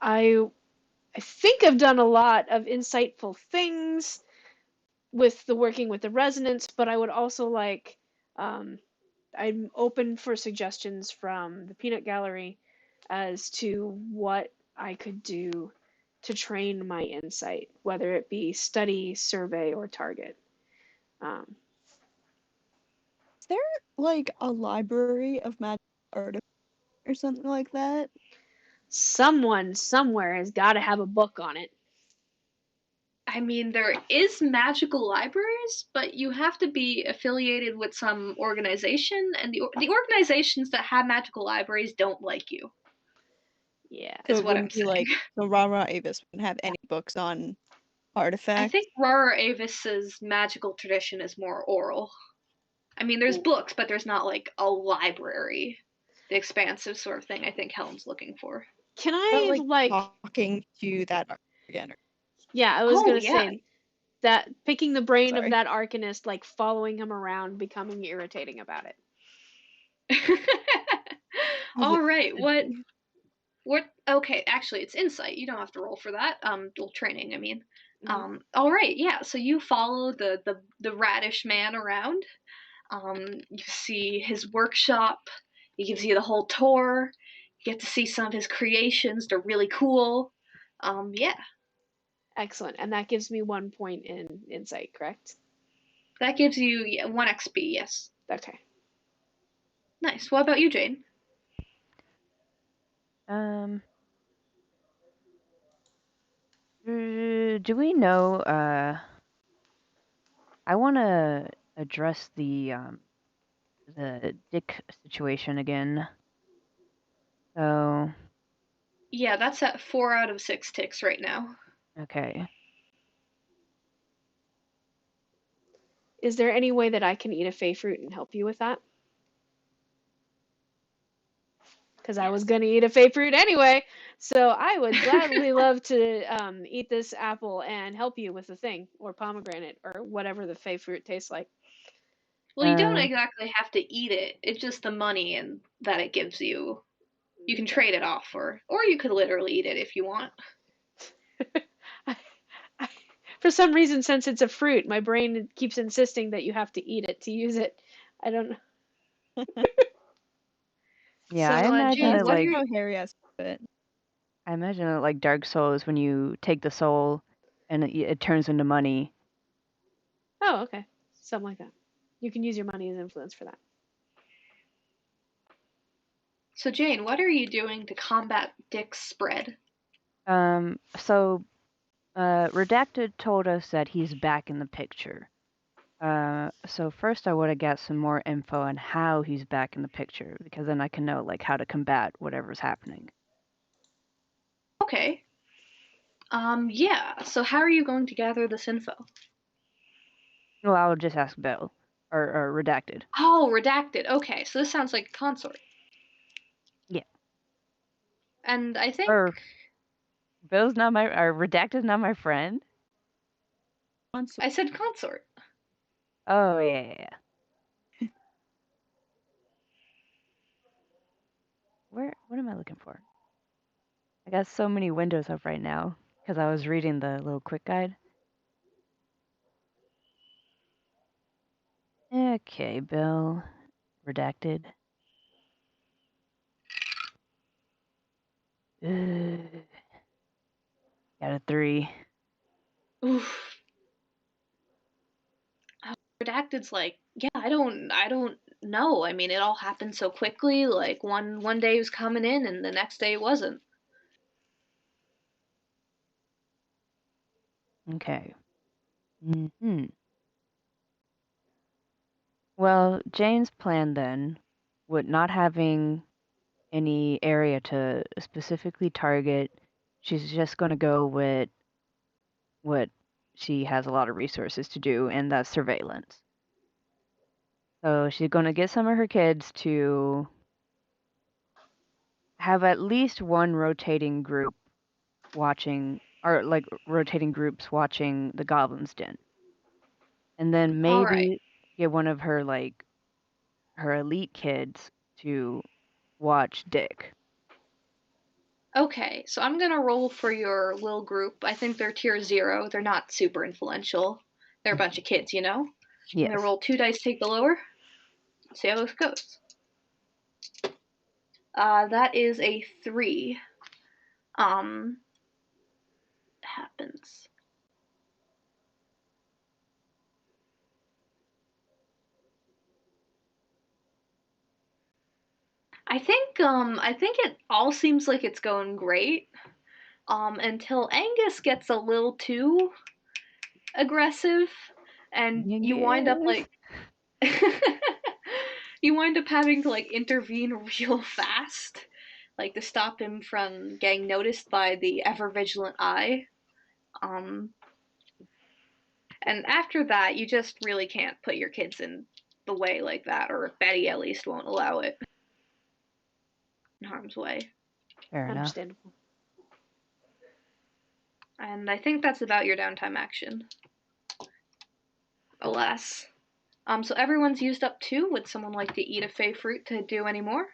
I think I've done a lot of insightful things with the working with the resonance, but I would also like I'm open for suggestions from the Peanut Gallery as to what I could do to train my insight, whether it be study, survey, or target. Um,
Is there like a library of magic artifacts or something like that?
Someone somewhere has got to have a book on it.
I mean, there is magical libraries, but you have to be affiliated with some organization, and the organizations that have magical libraries don't like you.
Yeah.
So
Is
it
what I'm
wouldn't be
saying.
like so Rara Avis wouldn't have any books on
I
artifacts.
think Rara Avis's magical tradition is more oral. I mean, there's books, but there's not like a library, the expansive sort of thing I think Helen's looking for.
Can
About
I
like talking to that again.
Yeah, I was
Oh
gonna
yeah.
say that picking the brain of
Sorry.
that arcanist, like following him around, becoming irritating about it.
As
All
it
right.
should be.
What? Okay, actually, it's insight. You don't have to roll for that. Well, training. I mean.
Mhm.
All right. Yeah. So you follow the radish man around. You see his workshop. He gives you the whole tour. You get to see some of his creations. They're really cool. Yeah.
Excellent. And that gives me 1 point in insight, correct?
That gives you 1 XP. Yes.
Okay.
Nice. What about you, Jane?
Um, do we know, I want to address the dick situation again. So,
Yeah, that's at 4 out of 6 ticks right now.
okay.
Is there any way that I can eat a fey fruit and help you with that? Because I was
Yes.
gonna eat a fey fruit anyway, so I would gladly love to eat this apple and help you with the thing, or pomegranate, or whatever the fey fruit tastes like.
Well, you don't
Um,
exactly have to eat it. It's just the money and that it gives you. You can trade it off or you could literally eat it if you want.
For some reason, since it's a fruit, my brain keeps insisting that you have to eat it to use it. I don't know.
yeah,
So,
I imagine
Jane,
That's
it
what are
just
like
you?
how Harry has to do it.
I imagine it like Dark Souls when you take the soul and it turns into money.
Oh, okay. Something like that. You can use your money as influence for that.
So, Jane, what are you doing to combat Dick's spread?
So Redacted told us that he's back in the picture. So first I want to get some more info on how he's back in the picture, because then I can know like how to combat whatever's happening.
Okay. Yeah. So, how are you going to gather this info?
Well, I'll just ask Bill or Redacted.
Oh, redacted. Okay, so this sounds like a consort.
Yeah.
And I think
Or Bill's not my or Redacted's not my friend.
I said consort.
Oh yeah. What am I looking for? I got so many windows up right now because I was reading the little quick guide. Okay, Bill. Redacted. Ugh. Got a 3.
Oof. Redacted's like, yeah, I don't know. I mean, it all happened so quickly. Like one day he was coming in, and the next day it wasn't.
Okay. Hmm. Well, Jane's plan then, with not having any area to specifically target, she's just going to go with what she has a lot of resources to do, and that's surveillance. So she's going to get some of her kids to have at least one rotating group watching, or like rotating groups watching the Goblin's Den. and then
All right.
maybe get one of her her elite kids to watch Dick.
Okay, so I'm gonna roll for your little group. I think they're tier 0. They're not super influential. They're a bunch of kids, you know? I'm gonna
Yes.
roll 2 dice, take the lower. See how this goes. That is a 3. Happens. I think it all seems like it's going great. Until Angus gets a little too aggressive, and you wind up
Yes.
like you wind up having to like intervene real fast, like to stop him from getting noticed by the ever vigilant eye. Um, and after that, you just really can't put your kids in the way like that, or Betty at least won't allow it in harm's way.
Fair enough.
Understandable.
And I think that's about your downtime action. Alas. So everyone's used up 2. Would someone like to eat a fey fruit to do any more?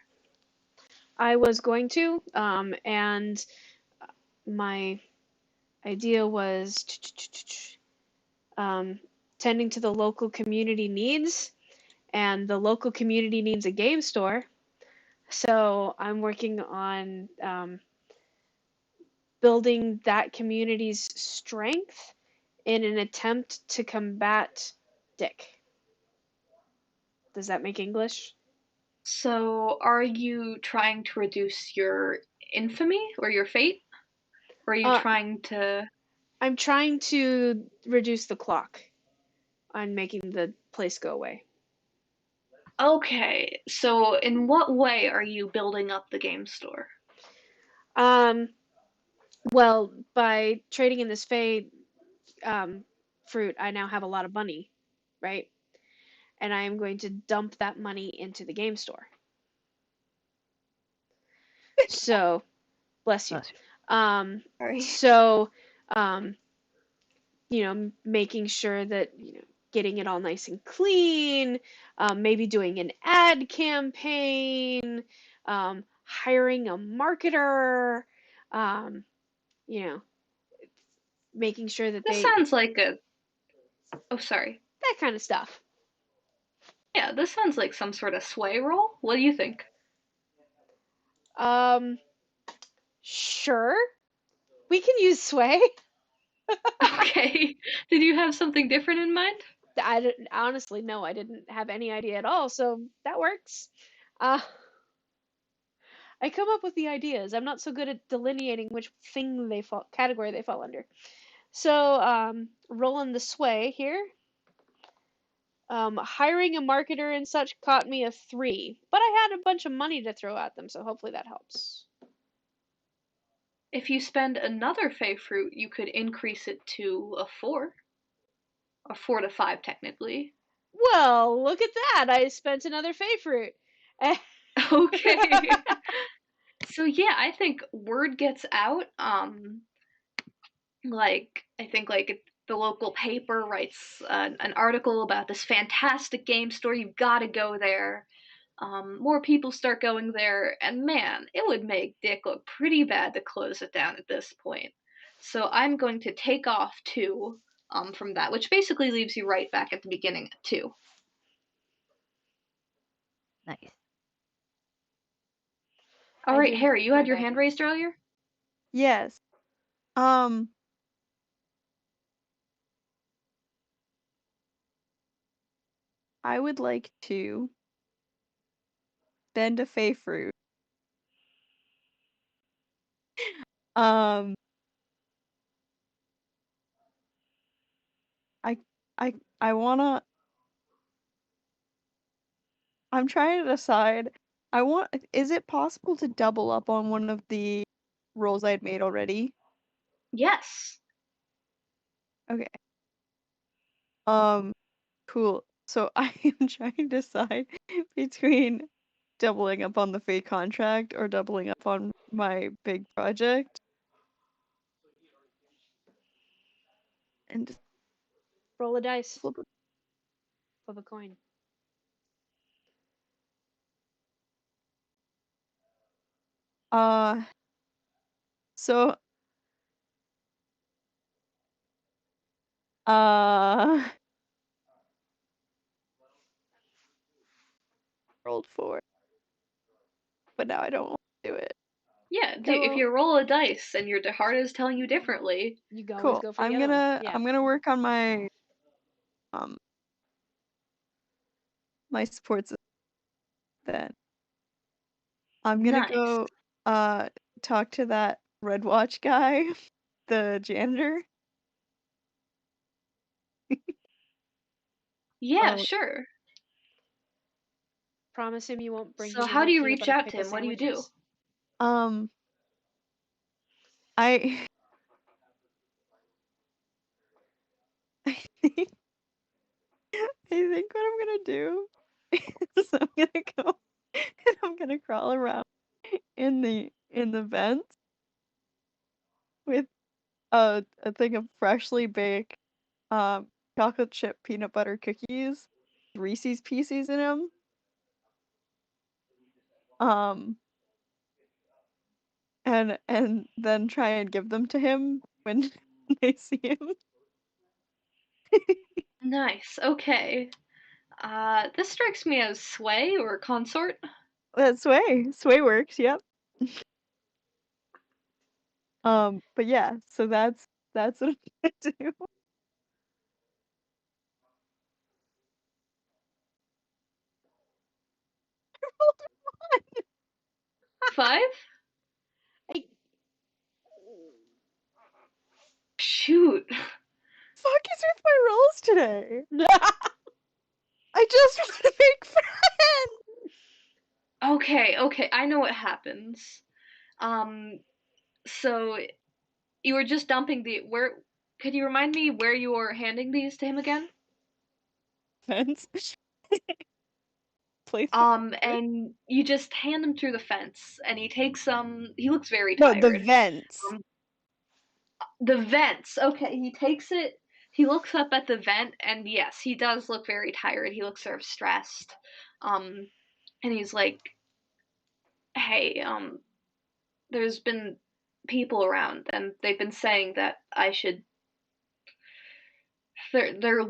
I was going to, and my idea was tending to the local community needs, and the local community needs a game store. So I'm working on building that community's strength in an attempt to combat Dick. Does that make English?
So are you trying to reduce your infamy or your fate? Or are you
Uh,
trying to.
I'm trying to reduce the clock on making the place go away.
Okay, so in what way are you building up the game store?
Um, well, by trading in this Fey fruit, I now have a lot of money, right? And I am going to dump that money into the game store. So, bless you.
Bless you.
Sorry.
So, um, making sure that, getting it all nice and clean, maybe doing an ad campaign, hiring a marketer, um, you know, making sure that
This
they,
sounds like a. Oh, sorry.
that kind of stuff.
Yeah, this sounds like some sort of sway roll. What do you think?
Um, sure, we can use sway.
Okay. Did you have something different in mind?
I didn't, honestly, no, I didn't have any idea at all, so that works. Uh, I come up with the ideas. I'm not so good at delineating which thing they fall category they fall under. So, rolling the sway here. Hiring a marketer and such caught me a 3, but I had a bunch of money to throw at them, so hopefully that helps.
If you spend another fey fruit, you could increase it to a 4. A 4 to 5, technically.
Well, look at that! I spent another Fey fruit.
Okay. So yeah, I think word gets out. Like I think like the local paper writes an article about this fantastic game store. You've got to go there. More people start going there, and man, it would make Dick look pretty bad to close it down at this point. So I'm going to take off 2 from that, which basically leaves you right back at the beginning at 2.
Nice.
All
I
right,
did
Harry, you
go
had your
back
hand
and
raised earlier.
Yes. I would like to bend a fey fruit. Um, I I wanna. I'm trying to decide. Is it possible to double up on one of the rolls I'd made already?
Yes.
Okay. Cool. So I am trying to decide between doubling up on the fake contract or doubling up on my big project. And just
roll a dice.
flip it.
Flip a coin.
So, rolled 4, but now I don't want to do it.
Yeah, dude, if
Go.
you roll a dice and your heart is telling you differently,
You can always
Cool.
go for the other one. Yeah.
I'm gonna work on my my support system then. I'm gonna
nice.
go talk to that Red Watch guy, the janitor.
Yeah,
Oh,
sure.
Promise him you won't bring
So
him
how
any
do you
peanut
reach
butter
out to
pickle
him? What do you do?
sandwiches.
I I think what I'm gonna do is I'm gonna go and I'm gonna crawl around in the vents with a thing of freshly baked chocolate chip peanut butter cookies, Reese's Pieces in them. And then try and give them to him when they see him.
Nice. Okay. This strikes me as sway or consort.
That sway works. Yep. But yeah, so that's what I'm gonna do.
5?
Hey.
Shoot.
Fuck is with my rolls today? I just want to make friends.
Okay, I know what happens. So you were just dumping where could you remind me where you were handing these to him again?
Friends. Place the
And you just hand him through the fence and he takes he looks very
No, the
tired.
vents.
Um, the vents. Okay, he takes it. He looks up at the vent, and yes, he does look very tired. He looks sort of stressed. Um, and he's like, "Hey, there's been people around, and they've been saying that I should. They're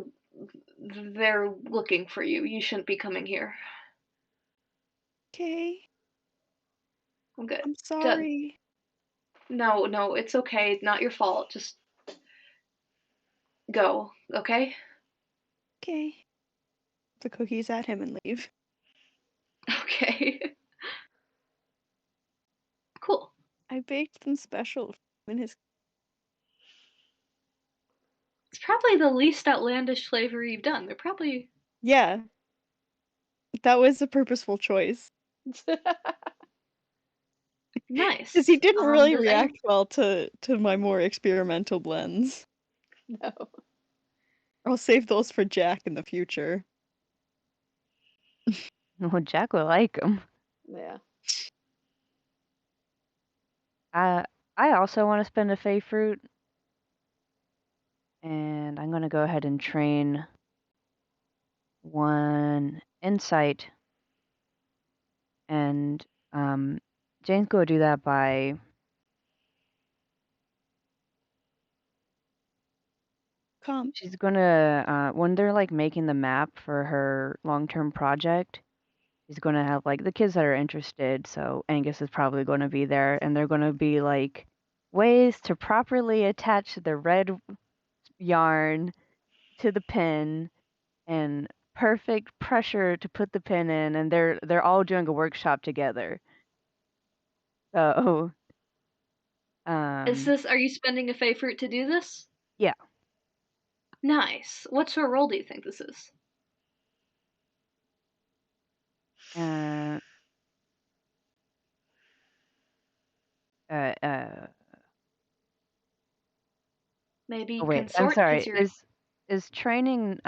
looking for you. You shouldn't be coming here."
Okay.
I'm good.
I'm
Done.
sorry.
No, it's okay. Not your fault. Just go, okay?
Okay. The cookies at him and leave.
Okay. Cool.
I baked them special for him in his.
It's probably the least outlandish flavor you've done. They're probably
Yeah, that was a purposeful choice. Because he
nice.
didn't really
Does any
react well to my more experimental blends.
No.
I'll save those for Jack in the future.
Well, Jack will like them.
Yeah.
I also want to spend a Fey fruit, and I'm gonna go ahead and train one insight, and Jane's gonna do that by
Come.
she's gonna when they're like making the map for her long-term project, she's gonna have like the kids that are interested. So Angus is probably gonna be there, and they're gonna be like ways to properly attach the red yarn to the pin and perfect pressure to put the pin in, and they're all doing a workshop together. So,
are you spending a fey fruit to do this?
yeah.
Nice. What sort of role do you think this is?
Uh, uh, uh,
Maybe
oh wait, I'm
consort because
sorry.
you're
Is training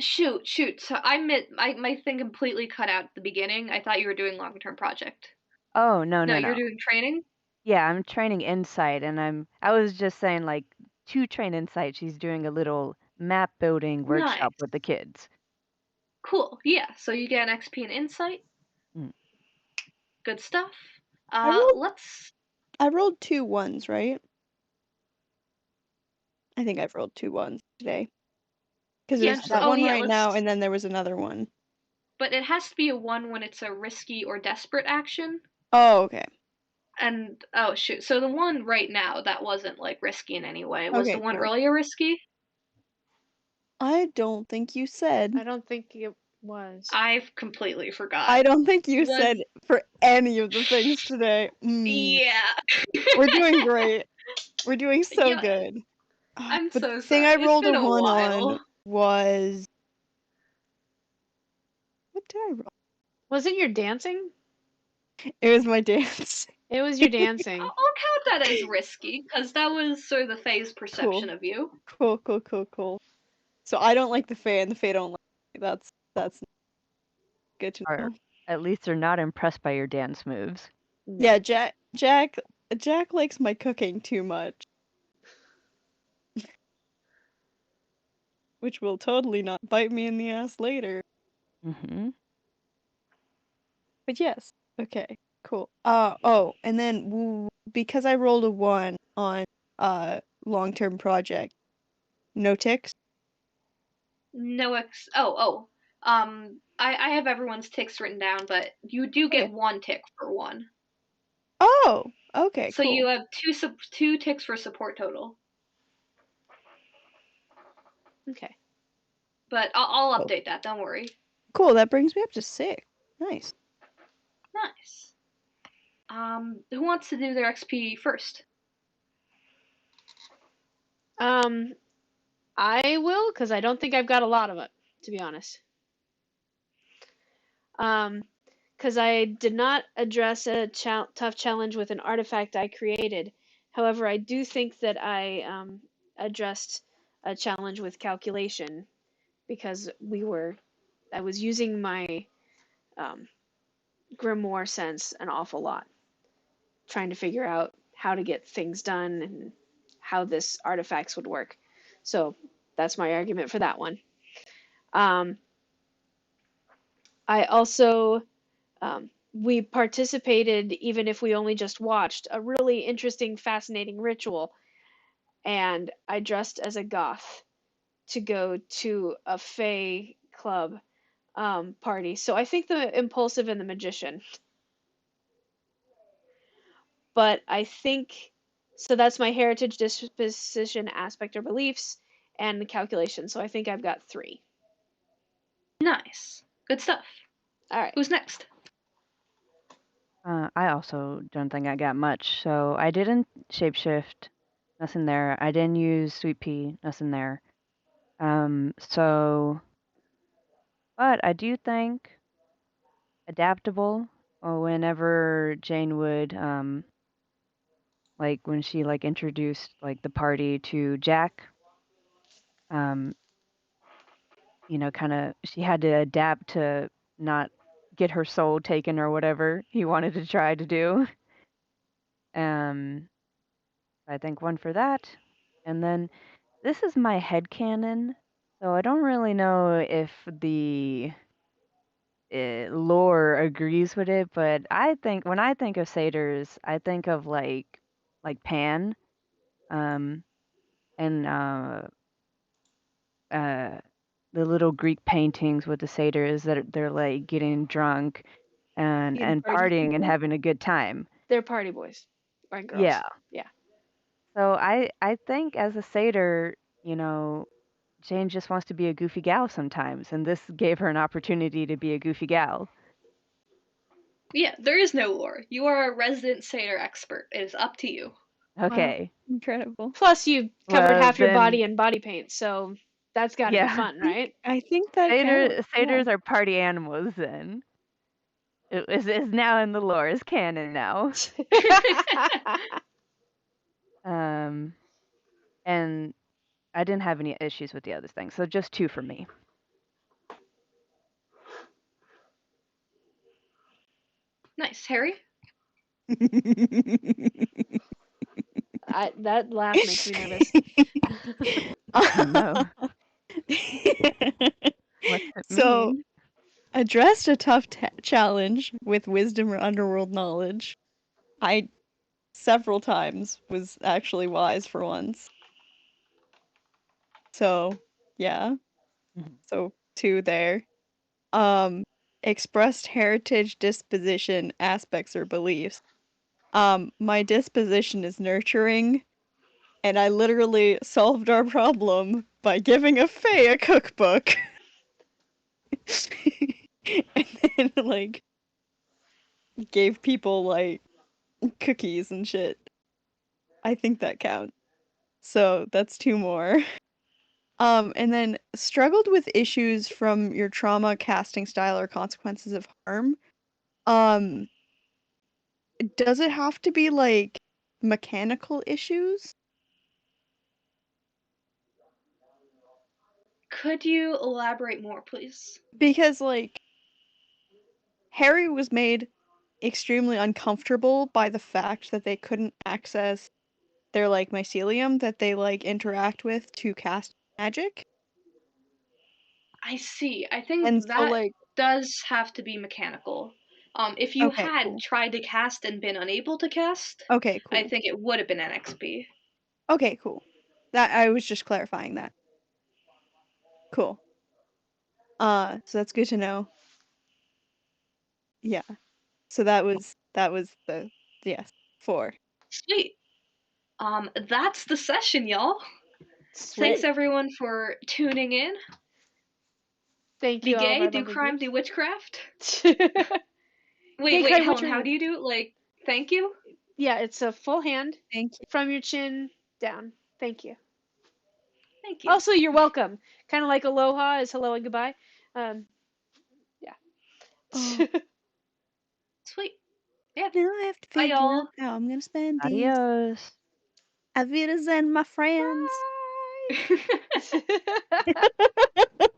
shoot. So my thing completely cut out at the beginning. I thought you were doing long-term project.
oh no
No,
no
you're
no.
doing training?
Yeah, I'm training insight, and I was just saying like to train insight, she's doing a little map building workshop
Nice.
with the kids.
Cool. Yeah. So you get an XP and insight.
Mm.
Good stuff.
I
Let's.
rolled 2 1s, right? I think I've rolled 2 1s today. Because
Yeah.
there's that
Oh
one
yeah.
right now,
Let's.
and then there was another one.
But it has to be a 1 when it's a risky or desperate action.
Oh, okay.
And oh shoot. So the one right now that wasn't like risky in any way. Was the
Okay,
one
cool.
earlier risky?
I don't think you said.
I don't think it was.
I've completely forgot.
I don't think you
Was-
said for any of the things today.
Yeah.
We're doing great. We're doing so
Yeah,
good.
I'm
But
so
the thing I
sorry. It's
rolled a
been a
1
while.
on was. What did I roll?
Was it your dancing?
It was my dance.
It was your dancing.
I'll count that as risky because that was sort of the Fae's perception of you.
Cool. So I don't like the Fae, and the Fae don't like me. That's good to
Or
know.
at least they're not impressed by your dance moves.
Yeah, Jack likes my cooking too much. Which will totally not bite me in the ass later.
Mm-hmm.
But yes, okay, cool. And then because I rolled a 1 on long-term project, no ticks.
No X. Oh. I have everyone's ticks written down, but you do get
Okay.
1 tick for 1.
Oh, okay,
So
cool.
you have 2 ticks for support total.
Okay.
But I'll update that. Don't worry.
Cool. That brings me up to 6. Nice.
Nice. Who wants to do their XP first?
I will, because I don't think I've got a lot of it, to be honest. Because I did not address a tough challenge with an artifact I created. However, I do think that I addressed a challenge with calculation because I was using my grimoire sense an awful lot, trying to figure out how to get things done and how this artifacts would work. So that's my argument for that one. I also we participated, even if we only just watched, a really interesting, fascinating ritual. And I dressed as a goth to go to a Fae club party. So I think the impulsive and the magician. But I think so. That's my heritage, disposition, aspect, or beliefs, and the calculation. So I think I've got 3.
Nice. Good stuff.
All right.
Who's next?
I also don't think I got much, so I didn't shapeshift, nothing there. I didn't use Sweet Pea, nothing there. So, but I do think adaptable, or whenever Jane would, like when she like introduced like the party to Jack, um, kind of she had to adapt to not get her soul taken or whatever he wanted to try to do. Um, I think 1 for that. And then this is my headcanon, so I don't really know if the lore agrees with it, but I think when I think of satyrs, I think of like Pan, and uh, the little Greek paintings with the satyrs that they're like getting drunk and
Party
partying and
people?
having a good time.
They're party boys or girls.
Yeah.
Yeah.
So I think as a satyr, Jane just wants to be a goofy gal sometimes, and this gave her an opportunity to be a goofy gal.
Yeah, there is no lore. You are a resident satyr expert. It is up to you.
Okay.
Wow, incredible.
Plus, you covered
Well,
half your body
then,
in body paint, so that's got to be
yeah.
fun, right?
I think that counts.
Satyrs are party animals then. It is now in the lore, is canon now. And I didn't have any issues with the other things, so just 2 for me.
Nice. Harry?
That laugh makes me nervous.
Oh, no. What's it
So,
mean?
addressed a tough challenge with wisdom or underworld knowledge. I several times was actually wise for once. So, yeah.
Mhm.
So, 2 there. Expressed heritage, disposition, aspects, or beliefs. My disposition is nurturing, and I literally solved our problem by giving a Fae a cookbook. And then, like, gave people, like, cookies and shit. I think that counts. So, that's 2 more. And then struggled with issues from your trauma, casting style, or consequences of harm. Um, does it have to be, like, mechanical issues?
Could you elaborate more, please?
Because, like, Harry was made extremely uncomfortable by the fact that they couldn't access their, like, mycelium that they, like, interact with to cast magic.
I see. I think
And so,
that
like,
does have to be mechanical. If you
okay,
had
cool.
tried to cast and been unable to cast,
Okay,
I
cool.
think it would have been an XP.
Okay, cool. That I was just clarifying that. Cool. So that's good to know. Yeah. So that was the yes, 4.
Sweet. That's the session, y'all. Thanks
Sweet.
everyone for tuning in.
Thank
Be
you, all of
gay,
our
do
lovely
crime, do
viewers.
witchcraft.
Gay
Wait,
crime
Helen, how
witchery.
do you do? Like, thank you?
Yeah, it's a full hand
Thank you.
from your chin down. Thank you.
Thank you.
Also, you're welcome. Kind of like aloha is hello and goodbye. Yeah.
Oh,
Sweet. Yeah.
now I have to
Bye,
figure out
y'all.
how I'm gonna spend these.
Adios.
Auf Wiedersehen, my friends.
Bye.